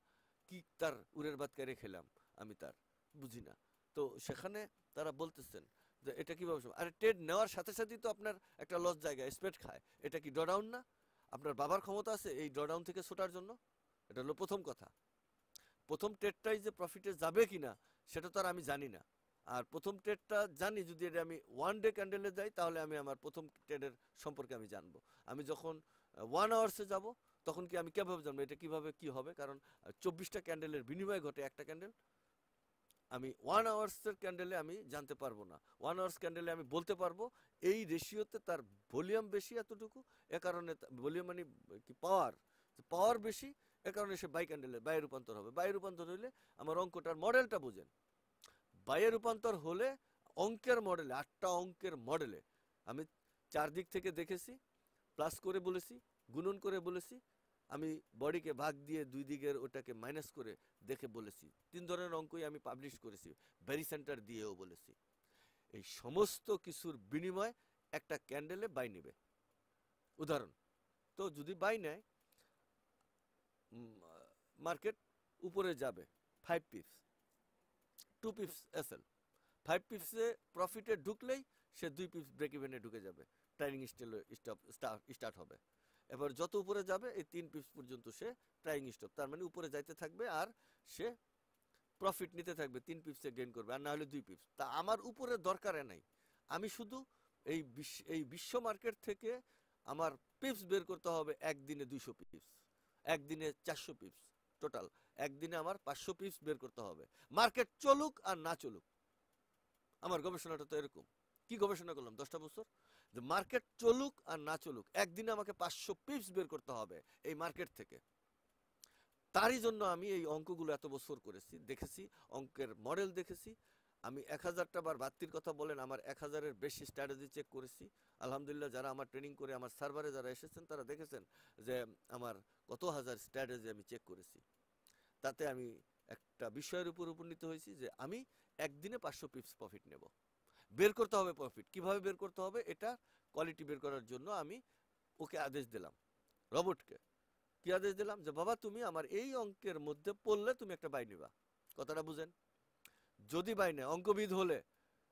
কি তার উড়ের ভাত কেড়ে খেলাম আমি, তার বুঝি না। তো সেখানে তারা বলতেছেন যে এটা কিভাবে সম্ভব? আরে ট্রেড নেওয়ার সাথে সাথেই তো আপনার একটা লস জায়গায় স্প্রেড খায়, এটা কি ড্রডাউন না? আপনার বাবার ক্ষমতা আছে এই ড্রডাউন থেকে ছোটার জন্য? এটা হলো প্রথম কথা। প্রথম ট্রেডটাই যে প্রফিটে যাবে কিনা সেটা তো আর আমি জানি না। আর প্রথম ট্রেডটা জানি যদি এটা আমি ওয়ান ডে ক্যান্ডেলে যাই, তাহলে আমি আমার প্রথম ট্রেডের সম্পর্কে আমি জানবো। আমি যখন 1 আওয়ার্সে যাব, তখন কি আমি কিভাবে জানবো এটা কিভাবে কি হবে? কারণ 24টা ক্যান্ডেলের বিনিময় ঘটে একটা ক্যান্ডেল। আমি 1 আওয়ার্সের ক্যান্ডেলে আমি জানতে পারবো না। 1 আওয়ার্স ক্যান্ডেলে আমি বলতে পারবো এই রেশিওতে তার ভলিউম বেশি এতটুকু, এ কারণে ভলিউম মানে কি পাওয়ার, পাওয়ার বেশি, এ কারণে সে বাই ক্যান্ডেলে বাইয়ে রূপান্তর হবে। বাইয়ে রূপান্তর হইলে আমার অঙ্কটার মডেলটা বোঝেন। বাইয়ে রূপান্তর হলে অঙ্কের মডেলে, 8টা অঙ্কের মডেলে আমি 4 দিক থেকে দেখেছি, প্লাস করে বলেছি, গুণন করে বলেছি, আমি বডিকে ভাগ দিয়ে 2 দিকের ওটাকে মাইনাস করে দেখে বলেছি। 3 ধরনের অঙ্কই আমি পাবলিশ করেছি, ভ্যারি সেন্টার দিয়েও বলেছি। এই সমস্ত কিছুর বিনিময় একটা ক্যান্ডেলে বাই নেবে। উদাহরণ, তো যদি বাই নেয়, মার্কেট উপরে যাবে 5 পিপস, 2 পিপস এসএল, 5 পিপসে প্রফিটে ঢুকলেই সে 2 পিপস ব্রেক ইভেনে ঢুকে যাবে, ট্রাইলিং স্টার্ট হবে। এবার যত উপরে যাবে এই 3 পিপস পর্যন্ত সে ট্রাইং স্টপ, তার মানে উপরে যাইতে থাকবে আর সে প্রফিট নিতে থাকবে, 3 পিপসে গেইন করবে, আর না হলে 2 পিপস। তা আমার উপরে দরকারে নাই, আমি শুধু এই বিশ্ব মার্কেট থেকে আমার পিপস বের করতে হবে একদিনে 200 পিপস, একদিনে 400 পিপস, টোটাল একদিনে আমার 500 পিপস বের করতে হবে। মার্কেট চলুক আর না চলুক, আমার গবেষণাটা তো এরকম। কি গবেষণা করলাম 10টা বছর, যে মার্কেট চলুক আর না চলুক একদিনে আমাকে 500 পিপস বের করতে হবে এই মার্কেট থেকে। তারই জন্য আমি এই অঙ্কগুলো এত বছর করেছি, দেখেছি, অঙ্কের মডেল দেখেছি। আমি 1000টা বার বাত্তির কথা বলেন, আমার 1000-এর বেশি স্ট্র্যাটেজি চেক করেছি। আলহামদুলিল্লাহ, যারা আমার ট্রেনিং করে আমার সার্ভারে যারা এসেছেন তারা দেখেছেন যে আমার কত হাজার স্ট্র্যাটেজি আমি চেক করেছি। তাতে আমি একটা বিষয়ের উপর উপনীত হয়েছি যে আমি একদিনে 500 পিপস প্রফিট নেব। বের করতে হবে প্রফিট, কিভাবে বের করতে হবে এটা কোয়ালিটি বের করার জন্য আমি ওকে আদেশ দিলাম, রবটকে কি আদেশ দিলাম, যে বাবা তুমি আমার এই অঙ্কের মধ্যে পড়লে তুমি একটা বাই নিবা। কথাটা বুঝেন? যদি বাই নেয়, অঙ্কবিদ হলে,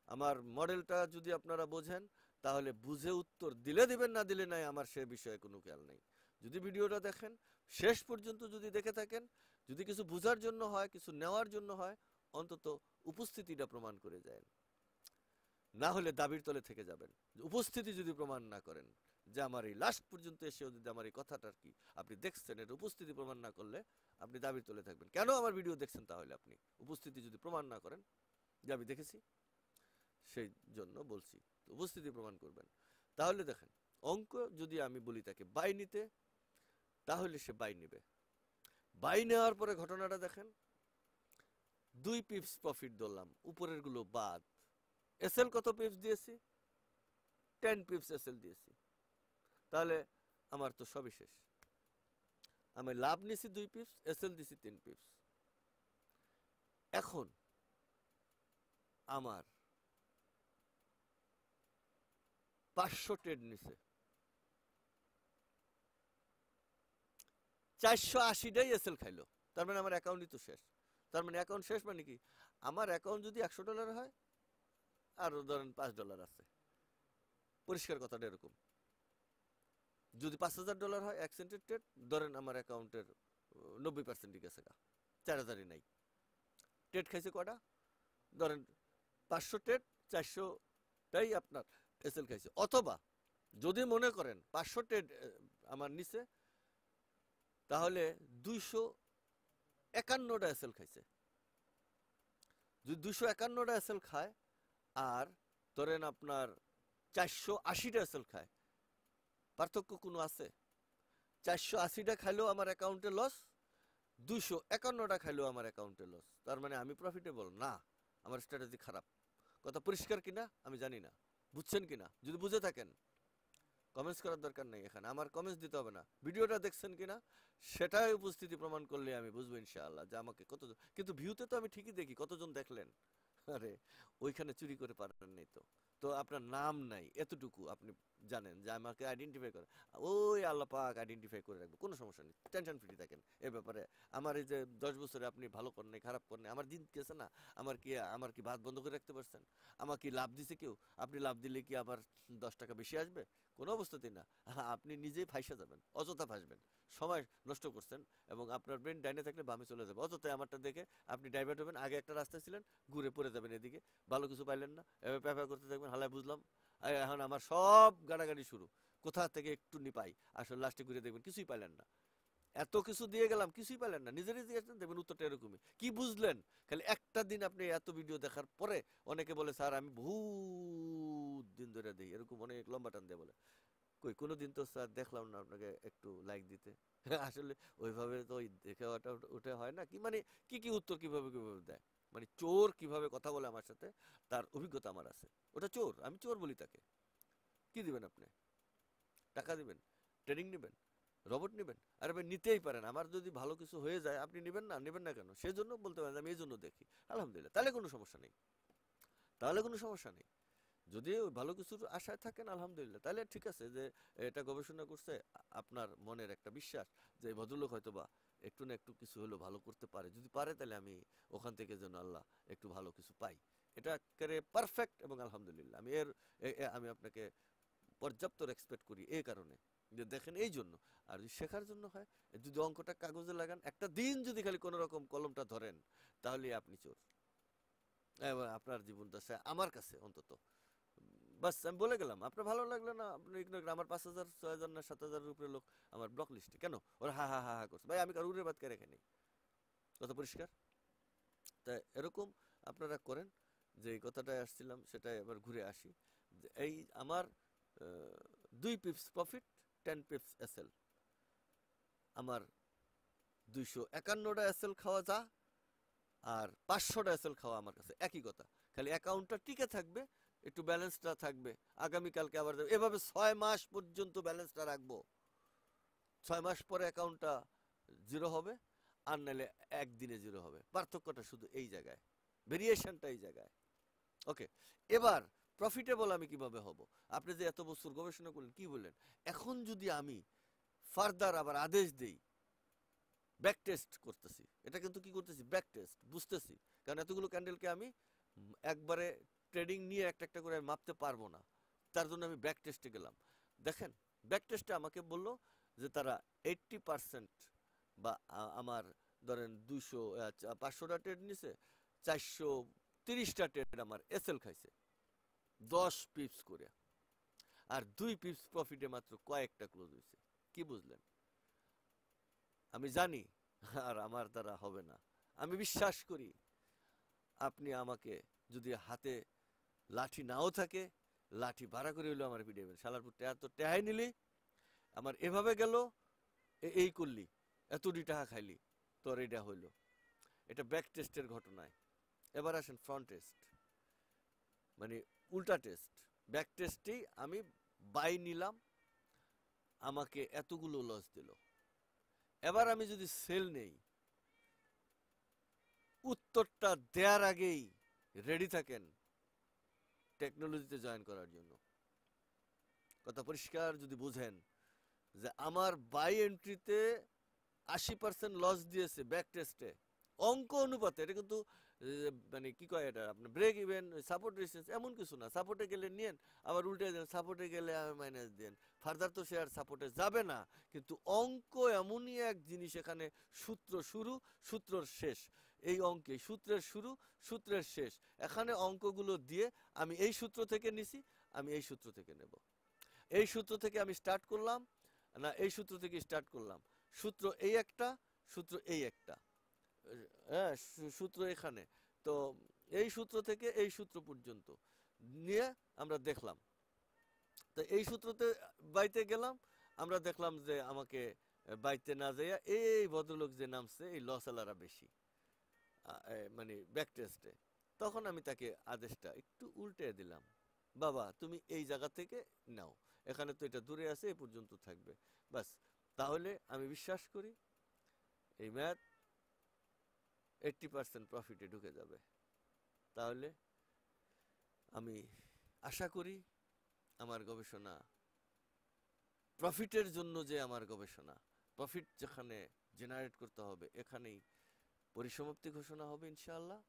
আমার মডেলটা যদি আপনারা বোঝেন, তাহলে বুঝে উত্তর দিলে দিবেন, না দিলে নাই, আমার সে বিষয়ে কোনো খেয়াল নেই। যদি ভিডিওটা দেখেন শেষ পর্যন্ত, যদি দেখে থাকেন, যদি কিছু বোঝার জন্য হয়, কিছু নেওয়ার জন্য হয়, অন্তত উপস্থিতিটা প্রমাণ করে যায়, না হলে দাবির তলে থেকে যাবেন। উপস্থিতি যদি প্রমাণ না করেন, যে আমার এই লাস্ট পর্যন্ত এসেও যদি আমার এই কথাটার কি আপনি দেখছেন, এর উপস্থিতি প্রমাণ না করলে আপনি দাবির তলে থাকবেন। কেন আমার ভিডিও দেখছেন তাহলে? আপনি উপস্থিতি যদি প্রমাণ না করেন যে আমি দেখেছি, সেই জন্য বলছি উপস্থিতি প্রমাণ করবেন। তাহলে দেখেন, অঙ্ক যদি আমি বলি তাকে বাই নিতে, তাহলে সে বাই নেবে। বাই নেওয়ার পরে ঘটনাটা দেখেন, 2 পিপস প্রফিট ধরলাম, উপরের গুলো বাদ। এসএল কত পিপস দিয়েছি? 10 পিপস এসএল দিয়েছি। তাহলে আমার তো সবই শেষ। আমি লাভ নিছি 2 পিপস, এসএল দিছি 3 পিপস। এখন আমার 500 ট্রেড নিছে, 480টাই এসএল খাইলো, তার মানে আমার অ্যাকাউন্টই তো শেষ। তার মানে অ্যাকাউন্ট শেষ মানে কি, আমার অ্যাকাউন্ট যদি $100 হয়, আর ধরেন $5 আছে, পরিষ্কার কথাটা এরকম। যদি $5000 হয় 1 সেন্টের ট্রেড, ধরেন আমার অ্যাকাউন্টের 90% গেছে গা, 4000ই নাই। ট্রেড খাইছে কটা? ধরেন 500 ট্রেড, 400টাই আপনার এসএল খাইছে। অথবা যদি মনে করেন 500 ট্রেড আমার নিচে, তাহলে 251টা এসএল খাইছে। যদি 251টা এসএল খায়, আর ধরেন আপনার 480টা এসএল খায়, পার্থক্য কোনো আছে? 480টা খাইলেও আমার অ্যাকাউন্টে লস, 251টা খাইলেও আমার অ্যাকাউন্টে লস। তার মানে আমি প্রফিটেবল না, আমার স্ট্র্যাটেজি খারাপ। কথা পরিষ্কার কিনা আমি জানি না, বুঝছেন কিনা? যদি বুঝে থাকেন কমেন্টস করার দরকার নেই, এখানে আমার কমেন্টস দিতে হবে না। ভিডিওটা দেখছেন কিনা সেটাই উপস্থিতি প্রমাণ করলে আমি বুঝবো ইনশাআল্লাহ যে আমাকে কতজন। কিন্তু ভিউতে তো আমি ঠিকই দেখি কতজন দেখলেন। আরে ওইখানে চুরি করে পারেন নেই তো, তো আপনার নাম নাই, এতটুকু আপনি জানেন যে আমাকে আইডেন্টিফাই করে, ওই আল্লাহ পাক আইডেন্টিফাই করে রাখবে, কোনো সমস্যা নেই, টেনশন ফ্রি থাকেন এ ব্যাপারে। আমার এই যে 10 বছরে আপনি ভালো করেন নাই, খারাপ করেন নাই, আমার দিন গেছে না, আমার কি ভাত বন্ধ করে রাখতে পারছেন? আমার কি লাভ দিছে কেউ? আপনি লাভ দিলে কি আবার 10 টাকা বেশি আসবে? কোনো অবস্থাতেই না। আপনি নিজেই ফাইসা যাবেন, অযথা ফাঁসবেন, সময় নষ্ট করছেন, এবং আপনার ব্রেন ডাইনে থাকলে বামে চলে যাবে, অযথাই আমারটা দেখে আপনি ডাইভার্ট হবেন, আগে একটা রাস্তায় ছিলেন, ঘুরে পড়ে যাবেন এদিকে, ভালো কিছু পাইলেন না, এভাবে প্যাপা করতে থাকবেন, হালায় বুঝলাম, এখন আমার সব গাড়াগাড়ি শুরু, কোথা থেকে একটু নিপাই, আসলে লাস্টে ঘুরে দেখবেন কিছুই পাইলেন না, এত কিছু দিয়ে গেলাম কিছুই পেলেন না, নিজেরই দিয়েছেন, দেখবেন উত্তরটা এরকমই, কি বুঝলেন? খালি একটা দিন আপনি এত ভিডিও দেখার পরে, অনেকে বলে স্যার আমি বহুত দিন ধরে দিই, এরকম অনেক লম্বা টান দিয়ে বলে, কই কোনোদিন তো স্যার দেখলাম না আপনাকে একটু লাইক দিতে। আসলে ওইভাবে তো ওই দেখে ওটা ওটা হয় না, কি মানে কি কি উত্তর কিভাবে কিভাবে দেয়, মানে চোর কিভাবে কথা বলে আমার সাথে, তার অভিজ্ঞতা আমার আছে, ওটা চোর, আমি চোর বলি তাকে। কি দিবেন আপনি? টাকা দিবেন? ট্রেনিং নেবেন? রবট নেবেন? আরে ভাই নিতেই পারেন, আমার যদি ভালো কিছু হয়ে যায় আপনি নেবেন না, নেবেন না কেন? সেজন্য বলতে পারেন আমি এই জন্য দেখি, আলহামদুলিল্লাহ, তাহলে কোনো সমস্যা নেই, তাহলে কোনো সমস্যা নেই। যদি ওই ভালো কিছুর আশায় থাকেন আলহামদুলিল্লাহ, তাহলে ঠিক আছে যে এটা গবেষণা করছে, আপনার মনের একটা বিশ্বাস যে এই ভদ্রলোক হয়তো বা একটু না একটু কিছু হলেও ভালো করতে পারে, যদি পারে তাহলে আমি ওখান থেকে যেন আল্লাহ একটু ভালো কিছু পাই, এটা একেবারে পারফেক্ট, এবং আলহামদুলিল্লাহ আমি আমি আপনাকে পর্যাপ্ত রেসপেক্ট করি এই কারণে যে দেখেন এই জন্য। আর যদি শেখার জন্য হয়, যদি অঙ্কটা কাগজে লাগান, একটা দিন যদি খালি কোনো রকম কলমটা ধরেন, তাহলে আপনি চোর, আপনার জীবন দশা আমার কাছে অন্তত। বাস আমি বলে গেলাম, আপনার ভালো লাগলো না আপনি ইগনোর করেন, আমার 5,000 6,000 না 7,000-এর উপরে লোক আমার ব্লক লিস্টে, কেন? ওরা হা হা হা হা করছে, ভাই আমি কারো উড়ে বাদকে রেখে নেই, কথা পরিষ্কার। তাই এরকম আপনারা করেন, যে এই কথাটায় আসছিলাম সেটাই আবার ঘুরে আসি, যে এই আমার 2 পিপস প্রফিট, 10 পিপস এসএল, আমার 251টা এসএল খাওয়া যা, আর 500টা এসএল খাওয়া আমার কাছে একই কথা, খালি অ্যাকাউন্টটা টিকে থাকবে, একটু ব্যালেন্সটা থাকবে, আগামীকালকে আবার এভাবে 6 মাস পর্যন্ত ব্যালেন্সটা রাখবো, 6 মাস পরে অ্যাকাউন্টটা জিরো হবে, আর নাহলে একদিনে জিরো হবে, পার্থক্যটা শুধু এই জায়গায়, ভেরিয়েশনটা এই জায়গায়। ওকে, এবার প্রফিটেবল আমি কিভাবে হব? আপনি যে এত বছর গবেষণা করলেন, কি বললেন? এখন যদি আমি ফার্দার আবার আদেশ দেই, ব্যাক টেস্ট করতেছি, এটা কিন্তু কি করতেছি, ব্যাক টেস্ট, বুঝতেছি, কারণ এতগুলো ক্যান্ডেলকে আমি একবারে ট্রেডিং নিয়ে একটা একটা করে আমি মাপতে পারবো না, তার জন্য আমি ব্যাক টেস্টে গেলাম। দেখেন, ব্যাক টেস্টে আমাকে বললো যে তারা 80% বা আমার ধরেন 500টা ট্রেড নিছে, 430টা ট্রেড আমার এসএল খাইছে 10 পিপস করে, আর 2 পিপস প্রফিটে মাত্র কয়েকটা ক্লোজ হয়েছে। কি বুঝলেন? আমি জানি আর আমার দ্বারা হবে না, আমি বিশ্বাস করি আপনি আমাকে যদি হাতে লাঠি নাও থাকে, লাঠি ভাড়া করে হইলো আমার পিটাইবেন, শালারপুর টেহা তো টেহাই নিলি, আমার এভাবে গেল, এই করলি, এতটি টাকা খাইলি, তোর এটা হইলো, এটা ব্যাক টেস্টের ঘটনায়। এবার আসেন ফ্রন্ট টেস্ট, মানে উল্টা টেস্ট। ব্যাক টেস্টেই আমি বাই নিলাম, আমাকে এতগুলো লস দিল, এবার আমি যদি সেল নেই, উত্তরটা দেওয়ার আগেই রেডি থাকেন টেকনোলজিতে জয়েন করার জন্য। কথা পরিষ্কার যদি বুঝেন যে আমার বাই এন্ট্রিতে 80% লস দিয়েছে ব্যাক টেস্টে, অঙ্ক অনুপাতে, এটা কিন্তু মানে কি কয় এটা, আপনার ব্রেক ইভেন সাপোর্ট রেজিস্ট্যান্স এমন কিছু না, সাপোর্টে গেলে নিয়েন, আবার উল্টে দেন, সাপোর্টে গেলে মাইনাস দেন, ফার্দার তো শেয়ার সাপোর্টে যাবে না। কিন্তু অঙ্ক এমনই এক জিনিস, এখানে সূত্র শুরু, সূত্রর শেষ, এই অঙ্কে সূত্রের শুরু, সূত্রের শেষ, এখানে অঙ্কগুলো দিয়ে আমি এই সূত্র থেকে নিছি, আমি এই সূত্র থেকে নেব, এই সূত্র থেকে আমি স্টার্ট করলাম, না এই সূত্র থেকে স্টার্ট করলাম, সূত্র এই একটা, সূত্র এই একটা, হ্যাঁ সূত্র এখানে, তো এই সূত্র থেকে এই সূত্র পর্যন্ত নিয়ে আমরা দেখলাম, তো এই সূত্রতে বাইতে গেলাম, আমরা দেখলাম যে আমাকে বাইতে না যাইয়া এই ভদ্রলোক যে নামছে, এই লসালারা বেশি, মানে ব্যাক টেস্টে, তখন আমি তাকে আদেশটা একটু উল্টে দিলাম, বাবা তুমি এই জায়গা থেকে নাও, এখানে তো এটা দূরে আছে, এ পর্যন্ত থাকবে, বাস। তাহলে আমি বিশ্বাস করি এই ম্যাথ 80% প্রফিটে ঢুকে যাবে, তাহলে আমি আশা করি আমার গবেষণা প্রফিটের জন্য, যে আমার গবেষণা প্রফিট যেখানে জেনারেট করতে হবে এখানেই পরিসমাপ্তি ঘোষণা হবে ইনশাআল্লাহ।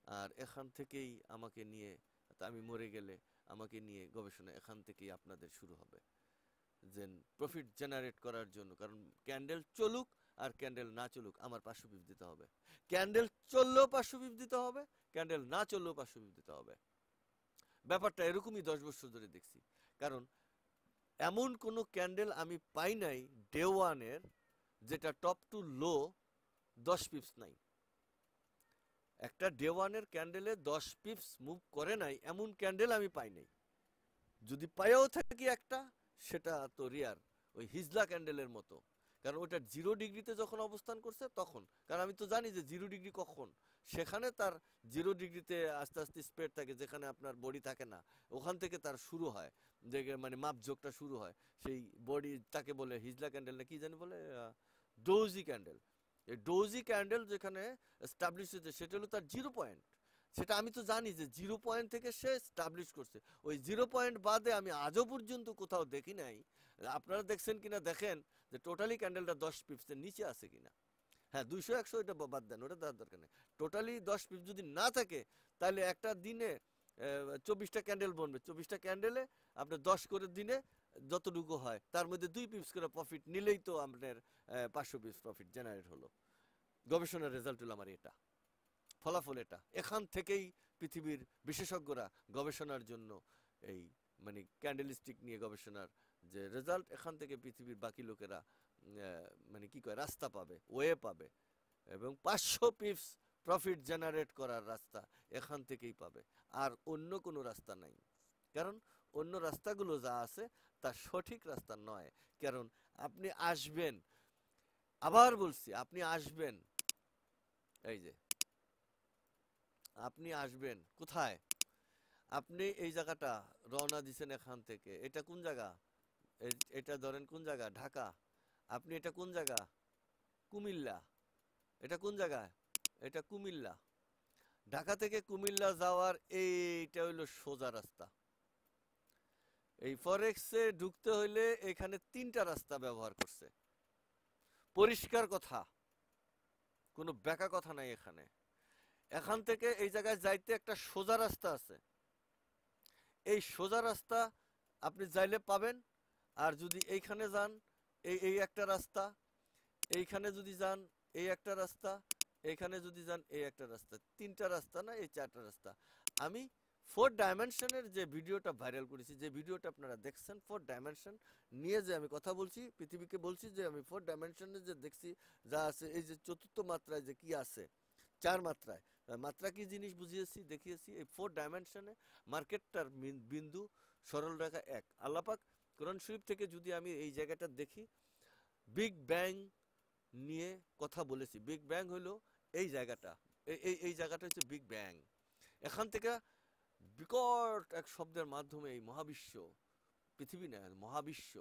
আর এখান থেকেই আমাকে নিয়ে, আমি মরে গেলে আমাকে নিয়ে গবেষণা এখান থেকেই আপনাদের শুরু হবে, যে প্রফিট জেনারেট করার জন্য। কারণ ক্যান্ডেল চলুক আর ক্যান্ডেল না চলুক আমার 500 পিপ দিতে হবে। ক্যান্ডেল চললেও 500 পিপ দিতে হবে, ক্যান্ডেল না চললেও 500 পিপ দিতে হবে। ব্যাপারটা এরকমই 10 বছর ধরে দেখছি। কারণ এমন কোনো ক্যান্ডেল আমি পাই নাই ডে ওয়ানের যেটা টপ টু লো 10 পিপস নাই। একটা ডে ওয়ানের ক্যান্ডেলে 10 পিপস মুভ করে নাই এমন ক্যান্ডেল আমি পাই নাই। যদি পাইও থাকি একটা, সেটা তো রিয়ার, ওই হিজলা ক্যান্ডেলের মতো। কারণ ওটা 0 ডিগ্রিতে যখন অবস্থান করছে তখন, কারণ আমি তো জানি যে 0 ডিগ্রি কখন, সেখানে তার 0 ডিগ্রিতে আস্তে আস্তে স্প্রেড থাকে, যেখানে আপনার বডি থাকে না, ওখান থেকে তার শুরু হয়, যে মানে মাপঝোঁকটা শুরু হয়। সেই বডি তাকে বলে হিজলা ক্যান্ডেল না কি জানি বলে, ডোজি ক্যান্ডেল। এই ডোজি ক্যান্ডেল যেখানে এস্টাবলিশ হয়েছে সেটা হলো তার 0 পয়েন্ট। সেটা আমি তো জানি যে 0 পয়েন্ট থেকে সে এস্টাবলিশ করছে। ওই 0 পয়েন্ট বাদে আমি আজও পর্যন্ত কোথাও দেখি নাই। আপনারা দেখছেন কিনা দেখেন যে টোটালি ক্যান্ডেলটা 10 পিপসের নিচে আছে কিনা। হ্যাঁ, 200 100 এটা বাদ দেন, ওটা দেওয়ার দরকার নেই। টোটালি 10 পিপ যদি না থাকে তাহলে একটা দিনে 24টা ক্যান্ডেল বনবে। 24টা ক্যান্ডেলে আপনার 10 করে দিনে যতটুকু হয় তার মধ্যে 2 পিপস করে প্রফিট নিলেই তো আপনার 500 পিপস প্রফিট জেনারেট হলো। গবেষণার রেজাল্ট হলো আমার এটা, ফলাফল এটা। এখান থেকেই পৃথিবীর বিশেষজ্ঞরা গবেষণার জন্য এই মানে ক্যান্ডেলস্টিক নিয়ে গবেষণার যে রেজাল্ট, এখান থেকে পৃথিবীর বাকি লোকেরা মানে কি কয় রাস্তা পাবে, ওয়ে পাবে, এবং 500 পিপস প্রফিট জেনারেট করার রাস্তা এখান থেকেই পাবে। আর অন্য কোনো রাস্তা নাই। কারণ অন্য রাস্তাগুলো যা আছে তা সঠিক রাস্তা নয়। কারণ আপনি আসবেন, আবার বলছি, আপনি আসবেন, এই যে আপনি আসবেন কোথায়, আপনি এই জায়গাটা রওনা দিছেন এখান থেকে, এটা কোন জায়গা, এটা ধরেন কোন জায়গা, ঢাকা। আপনি এটা কোন জায়গা, কুমিল্লা। এটা কোন জায়গা, এটা কুমিল্লা। ঢাকা থেকে কুমিল্লা যাওয়ার এইটা হইলো সোজা রাস্তা। এই ফরেক্সে ঢুকতে হইলে এখানে 3টা রাস্তা ব্যবহার করছে। পরিষ্কার কথা, কোনো বেকা কথা নাই এখানে। এখান থেকে এই জায়গায় যাইতে একটা সোজা রাস্তা আছে। এই সোজা রাস্তা আপনি যাইলে পাবেন। আর যদি এইখানে যান, এই একটা রাস্তা, এইখানে যদি যান এই একটা রাস্তা, এইখানে যদি যান এই একটা রাস্তা। 3টা রাস্তা না, এই 4টা রাস্তা। আমি 4 ডাইমেনশনের যে ভিডিওটা ভাইরাল করেছি, যে ভিডিওটা আপনারা দেখছেন 4 ডাইমেনশন নিয়ে যে আমি কথা বলছি, পৃথিবীকে বলছি যে আমি 4 ডাইমেনশনে যে দেখছি যা আছে, এই যে চতুর্থ মাত্রায় যে কি আছে, 4 মাত্রায় মাত্রা কি জিনিস বুঝিয়েছি, দেখিয়েছি। এই 4 ডাইমেনশনে মার্কেটটার বিন্দু সরল রেখা 1। আল্লাপাক কোরআন শরীফ থেকে যদি আমি এই জায়গাটা দেখি, বিগ ব্যাং নিয়ে কথা বলেছি। বিগ ব্যাং হলো এই জায়গাটা, এই জায়গাটা হচ্ছে বিগ ব্যাং। এখান থেকে বিকট এক শব্দের মাধ্যমে এই মহাবিশ্ব, পৃথিবী না মহাবিশ্ব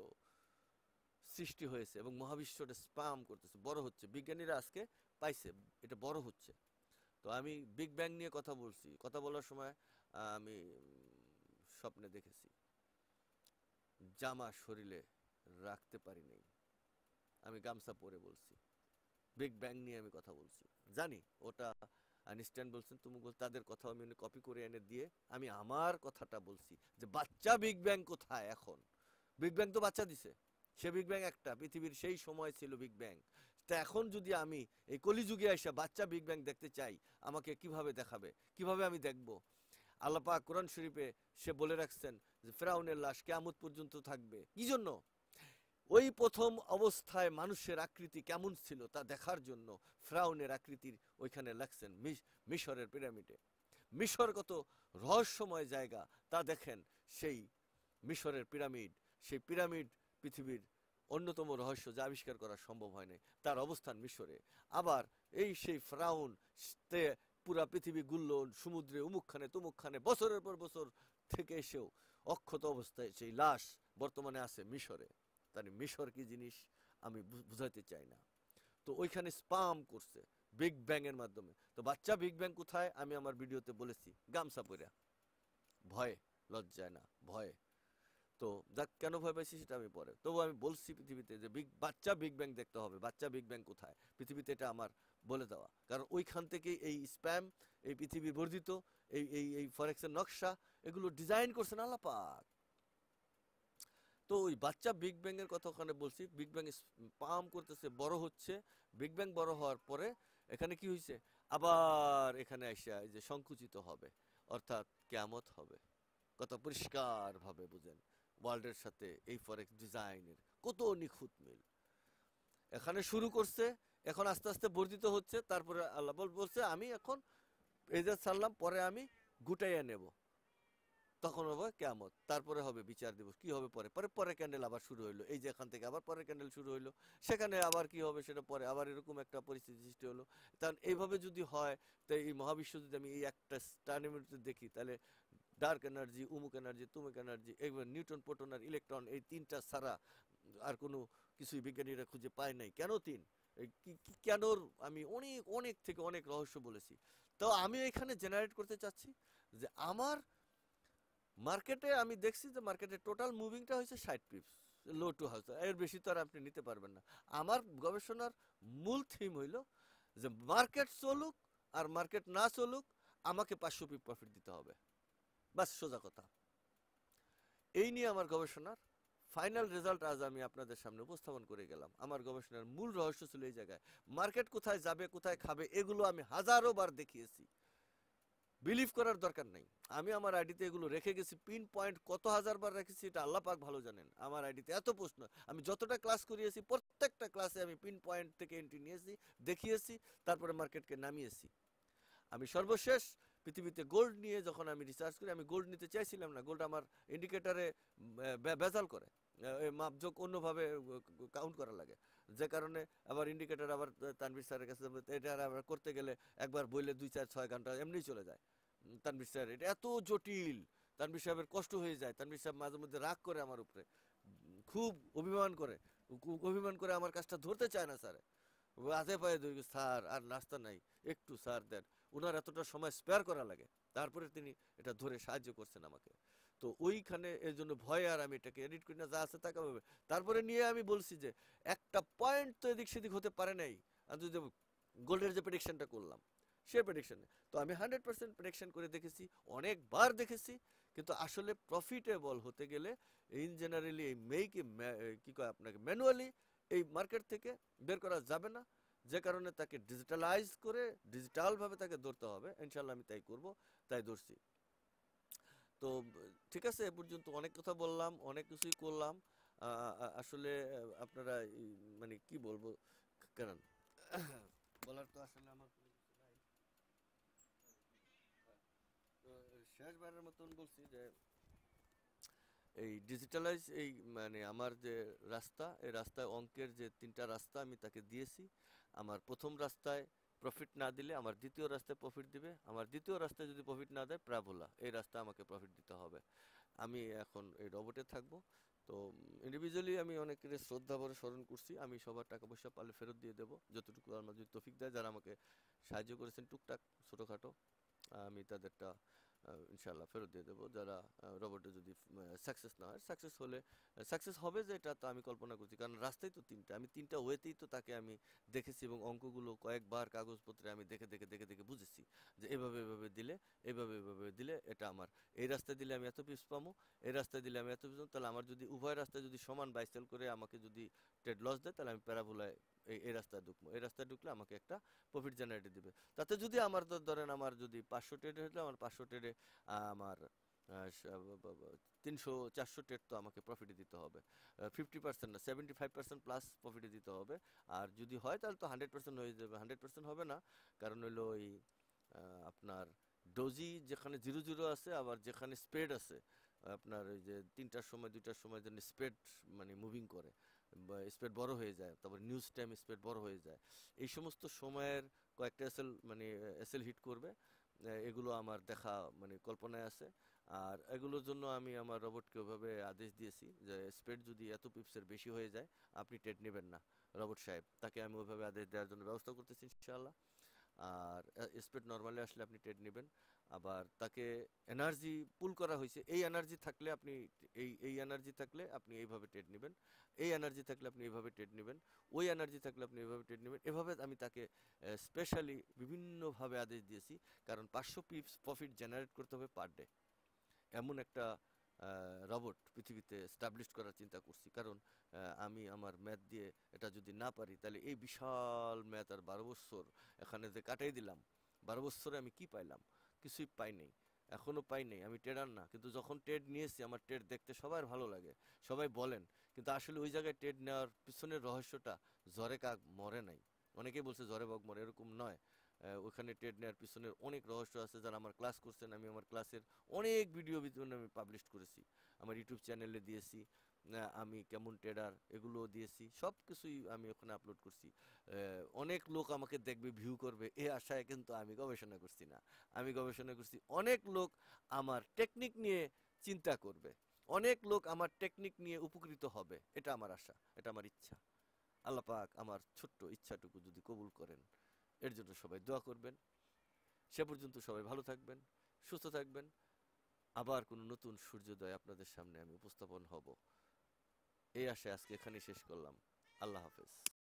সৃষ্টি হয়েছে, এবং মহাবিশ্বটা স্পাম করতেছে, বড় হচ্ছে। বিজ্ঞানীরা আজকে পাইছে এটা বড় হচ্ছে। তো আমি বিগ ব্যাং নিয়ে কথা বলছি। কথা বলার সময় আমি স্বপ্নে দেখেছি জামা শরীরে রাখতে পারি নাই, আমি গামছা পরে বলছি। বিগ ব্যাং নিয়ে আমি কথা বলছি। জানি ওটা আইনস্টাইন বলছেন, তুমি বল, তাদের কথা আমি কপি করে এনে দিয়ে আমি আমার কথাটা বলছি যে বাচ্চা বিগ ব্যাং কোথায় এখন। বিগ ব্যাং তো বাচ্চা দিছে, সে বিগ ব্যাং একটা পৃথিবীর সেই সময় ছিল বিগ ব্যাং। তা এখন যদি আমি এই কলিযুগে এসে বাচ্চা বিগ ব্যাং দেখতে চাই, আমাকে কিভাবে দেখাবে, কিভাবে আমি দেখব? আল্লাহ পাক কোরআন শরীফে সে বলে রাখছেন যে ফেরাউনের লাশ কিয়ামত পর্যন্ত থাকবে। কি জন্য? ওই প্রথম অবস্থায় মানুষের আকৃতি কেমন ছিল তা দেখার জন্য ফেরাউনের আকৃতির ওইখানে লাগছেন মিশরের পিরামিডে। মিশর কত রহস্যময় জায়গা তা দেখেন। সেই মিশরের পিরামিড, সেই পিরামিড পৃথিবীর অন্যতম রহস্য, যা আবিষ্কার করা সম্ভব হয় নাই, তার অবস্থান মিশরে। আবার এই সেই ফেরাউন পুরা পৃথিবী গুল্ল সমুদ্রে উমুকখানে তুমুকখানে বছরের পর বছর থেকে এসেও অক্ষত অবস্থায় সেই লাশ বর্তমানে আছে মিশরে। তার মিশর কি জিনিস আমি বুঝাইতে চাই না। তো ওইখানে স্পাম করছে বিগ ব্যাং এর মাধ্যমে। তো বাচ্চা বিগ ব্যাং কোথায় আমি আমার ভিডিওতে বলেছি, গামছা পরা, ভয়ে লজ্জায় না, ভয়ে। তো যাক, কেন ভয় পাইছি সেটা আমি পরে, তবু আমি বলছি পৃথিবীতে যে বাচ্চা বিগ ব্যাং দেখতে হবে, বাচ্চা বিগ ব্যাং কোথায় পৃথিবীতে, এটা আমার বলে দেওয়া। কারণ ওইখান থেকেই এই স্প্যাম, এই পৃথিবীর বর্ধিত এই ফরেক্সের নকশা, এগুলো ডিজাইন করছেন আল্লাহ পাক। তো ওই বাচ্চা বিগ ব্যাং এর কথা ওখানে বলছি। বিগ ব্যাং পাম করতেছে, বড় হচ্ছে। বিগ ব্যাং বড় হওয়ার পরে এখানে কি হয়েছে, আবার এখানে এসে এই যে সংকুচিত হবে, অর্থাৎ কিয়ামত হবে। কথা পরিষ্কার ভাবে বুঝেন, ওয়ার্ল্ডের সাথে এই ফরেক্স ডিজাইনের কত নিখুঁত মিল। এখানে শুরু করছে, এখন আস্তে আস্তে বর্ধিত হচ্ছে, তারপরে আল্লাহ বলছে আমি এখন এই যে ছাড়লাম, পরে আমি গুটাইয়া নেব, তখন হবে কেয়ামত, তারপরে হবে বিচার দিবস। কি হবে পরে, পরে পরে ক্যান্ডেল আবার শুরু হইলো, এই যে এখান থেকে আবার পরে ক্যান্ডেল শুরু হইলো, সেখানে আবার কি হবে সেটা পরে, আবার এরকম একটা পরিস্থিতি সৃষ্টি হলো। কারণ এইভাবে যদি হয়, তাই এই মহাবিশ্ব যদি আমি এই একটা টার্নিমিতে দেখি, তাহলে ডার্ক এনার্জি, উমুক এনার্জি, তুমুক এনার্জি, এইবার নিউটন, প্রোটন আর ইলেকট্রন, এই তিনটা ছাড়া আর কোনো কিছুই বিজ্ঞানীরা খুঁজে পায় নাই। কেন তিন, কেন, আমি অনেক অনেক থেকে অনেক রহস্য বলেছি। তো আমি এখানে জেনারেট করতে চাচ্ছি যে আমার মার্কেটে আমি দেখছি যে মার্কেটে টোটাল মুভিংটা হয়েছে 60 পিপস, লো টু হাউস, এর বেশি তো আর আপনি নিতে পারবেন না। আমার গবেষণার মূল থিম হইল যে মার্কেট চলুক আর মার্কেট না চলুক, আমাকে 500 পিপ প্রফিট দিতে হবে, বাস, সোজা কথা। এই নিয়ে আমার গবেষণার ফাইনাল রেজাল্ট আজ আমি আপনাদের সামনে উপস্থাপন করে গেলাম। আমার গবেষণার মূল রহস্য ছিল এই জায়গায়, মার্কেট কোথায় যাবে, কোথায় খাবে, এগুলো আমি হাজারো বার দেখিয়েছি, বিলিভ করার দরকার নাই। আমি আমার আইডিতে এগুলো রেখে গেছি, পিন পয়েন্ট কত হাজার বার রেখেছি এটা আল্লাহ পাক ভালো জানেন। আমার আইডিতে এত প্রশ্ন, আমি যতটা ক্লাস করিয়েছি প্রত্যেকটা ক্লাসে আমি পিন পয়েন্ট থেকে এন্ট্রি নিয়েছি, দেখিয়েছি, তারপরে মার্কেটকে নামিয়েছি। আমি সর্বশেষ পৃথিবীতে গোল্ড নিয়ে যখন আমি রিসার্চ করি, আমি গোল্ড নিতে চাইছিলাম না, গোল্ড আমার ইন্ডিকেটারে ভেজাল করে, মাপযোগ অন্যভাবে কাউন্ট করা লাগে, যে কারণে আবার ইন্ডিকেটার আবার তানভীর স্যারের কাছে এটা আবার করতে গেলে একবার বইলে 2 4 6 ঘন্টা এমনিই চলে যায়। তানভীর স্যার এটা এত জটিল, তানভীর সাহেবের কষ্ট হয়ে যায়, তানভীর সাহেব মাঝে মধ্যে রাগ করে আমার উপরে, খুব অভিমান করে, অভিমান করে আমার কাজটা ধরতে চায় না স্যার, হাতে পায়ে ধরি, স্যার আর নাস্তা নাই, একটু স্যার দেন। ওনার এতটা সময় স্পেয়ার করা লাগে, তারপরে তিনি এটা ধরে সাহায্য করছেন আমাকে। তো ওইখানে এর জন্য ভয় আর আমি এটাকে এডিট করি না, যা আছে তাকে হবে। তারপরে নিয়ে আমি বলছি যে একটা পয়েন্ট তো এদিক সেদিক হতে পারে নাই, আমি যদি গোল্ডের যে প্রেডিকশনটা করলাম, সে প্রেডিকশনে তো আমি 100% প্রেডিকশন করে দেখেছি, অনেকবার দেখেছি, কিন্তু আসলে প্রফিটেবল হতে গেলে ইন জেনারেলি এই মেইকে কি কয় আপনাকে ম্যানুয়ালি এই মার্কেট থেকে বের করা যাবে না, যে কারণে তাকে ডিজিটালাইজ করে ডিজিটালভাবে তাকে ধরতে হবে। ইনশাল্লাহ আমি তাই করব, তাই ধরছি। তো ঠিক আছে, এ পর্যন্ত অনেক কথা বললাম, অনেক কিছুই করলাম। আসলে আপনারা মানে কি বলবো, কারণ বলার তো আসলে আমার কোনো কিছু নাই। তো শেষবারের মতন বলছি যে এই ডিজিটালাইজ এই মানে আমার যে রাস্তা, এই রাস্তায় অঙ্কের যে 3টা রাস্তা আমি তাকে দিয়েছি। আমার প্রথম রাস্তায় প্রফিট না দিলে আমার দ্বিতীয় রাস্তায় প্রফিট দিবে, আমার দ্বিতীয় রাস্তায় যদি প্রফিট না দেয় প্রাভোলা, এই রাস্তায় আমাকে প্রফিট দিতে হবে। আমি এখন এই রবটে থাকবো। তো ইন্ডিভিজুয়ালি আমি অনেকের শ্রদ্ধা ভরে স্মরণ করছি, আমি সবার টাকা পয়সা পারলে ফেরত দিয়ে দেবো, যতটুকু আমার যদি তৌফিক দেয়, যারা আমাকে সাহায্য করেছেন টুকটাক ছোটোখাটো, আমি তাদেরটা ইনশাল্লাহ ফেরত দিয়ে দেবো। যারা রোবটে যদি সাকসেস না হয়, সাকসেস হলে সাকসেস হবে যে এটা তো আমি কল্পনা করছি, কারণ রাস্তাই তো 3টা, আমি 3টা ওয়েতেই তো তাকে আমি দেখেছি, এবং অঙ্কগুলো কয়েকবার কাগজপত্রে আমি দেখে দেখে দেখে দেখে বুঝেছি যে এভাবে এভাবে দিলে, এভাবে এভাবে দিলে এটা আমার এই রাস্তায় দিলে আমি এত পিস পাবো, এই রাস্তায় দিলে আমি এত পিস, তাহলে আমার যদি উভয় রাস্তায় যদি সমান বাই সেল করে আমাকে যদি ট্রেড লস দেয়, তাহলে আমি প্যারাবোলায় এই রাস্তায় ঢুকবো, এই রাস্তায় ঢুকলে আমাকে একটা প্রফিট জেনারেট দিবে। তাতে যদি আমার ধরেন আমার যদি 500 ট্রেড হলে, আমার 500 ট্রেডে আমার 300 400 ট্রেড তো আমাকে প্রফিটে দিতে হবে, 50% না 75% প্লাস প্রফিটে দিতে হবে। আর যদি হয় তাহলে তো 100% হয়ে যাবে, 100% হবে না, কারণ হলো ওই আপনার ডোজি যেখানে 0 0 আছে, আবার যেখানে স্প্রেড আছে, আপনার ওই যে 3টার সময় 2টার সময় যেন স্প্রেড মানে মুভিং করে, স্প্রেড বড় হয়ে যায়, তারপর নিউজ টাইম স্প্রেড বড় হয়ে যায়, এই সমস্ত সময়ের কয়েকটা এসএল মানে এসএল হিট করবে, এগুলো আমার দেখা মানে কল্পনায় আছে। আর এগুলোর জন্য আমি আমার রোবটকে ওইভাবে আদেশ দিয়েছি যে স্প্রেড যদি এত পিপসের বেশি হয়ে যায়, আপনি ট্রেড নেবেন না রোবট সাহেব, তাকে আমি ওইভাবে আদেশ দেওয়ার জন্য ব্যবস্থা করতেছি ইনশাআল্লাহ। আর স্প্রেড নর্মালি আসলে আপনি ট্রেড নেবেন। আবার তাকে এনার্জি পুল করা হয়েছে। এই এনার্জি থাকলে আপনি এই এনার্জি থাকলে আপনি এইভাবে ট্রেড নেবেন, এই এনার্জি থাকলে আপনি এইভাবে ট্রেড নেবেন, ওই এনার্জি থাকলে আপনি এইভাবে ট্রেড নেবেন। এভাবে আমি তাকে স্পেশালি বিভিন্নভাবে আদেশ দিয়েছি। কারণ 500 পিপস প্রফিট জেনারেট করতে হবে পার ডে, এমন একটা রবট পৃথিবীতে স্টাবলিশ করার চিন্তা করছি। কারণ আমি আমার ম্যাথ দিয়ে এটা যদি না পারি, তাহলে এই বিশাল ম্যাথ আর 12 বছর এখানে যে কাটাই দিলাম, 12 বছরে আমি কি পাইলাম? কিছুই পাই নাই, এখনো পাই নাই। আমি ট্রেডার না, কিন্তু যখন ট্রেড নিয়েছি আমার ট্রেড দেখতে সবার ভালো লাগে, সবাই বলেন। কিন্তু আসলে ওই জায়গায় ট্রেড নেওয়ার পিছনের রহস্যটা, জ্বরে কাক মরে নাই। অনেকেই বলছে জ্বরে বক মরে, এরকম নয়। ওখানে ট্রেড নেওয়ার পিছনের অনেক রহস্য আছে। যারা আমার ক্লাস করছেন, আমি আমার ক্লাসের অনেক ভিডিও ভিতরে আমি পাবলিশ করেছি, আমার ইউটিউব চ্যানেলে দিয়েছি। আমি কেমন ট্রেডার এগুলো দিয়েছি, সব কিছুই আমি ওখানে আপলোড করছি। অনেক লোক আমাকে দেখবে, ভিউ করবে, এ আশায় কিন্তু আমি গবেষণা করছি না। আমি গবেষণা করছি, অনেক লোক আমার টেকনিক নিয়ে চিন্তা করবে, অনেক লোক আমার টেকনিক নিয়ে উপকৃত হবে। এটা আমার আশা, এটা আমার ইচ্ছা। আল্লাহ পাক আমার ছোট্ট ইচ্ছাটুকু যদি কবুল করেন, এর জন্য সবাই দোয়া করবেন। সে পর্যন্ত সবাই ভালো থাকবেন, সুস্থ থাকবেন। আবার কোনো নতুন সূর্যোদয় আপনাদের সামনে আমি উপস্থাপন হব, এই আশায় আজকে এখানেই শেষ করলাম। আল্লাহ হাফেজ।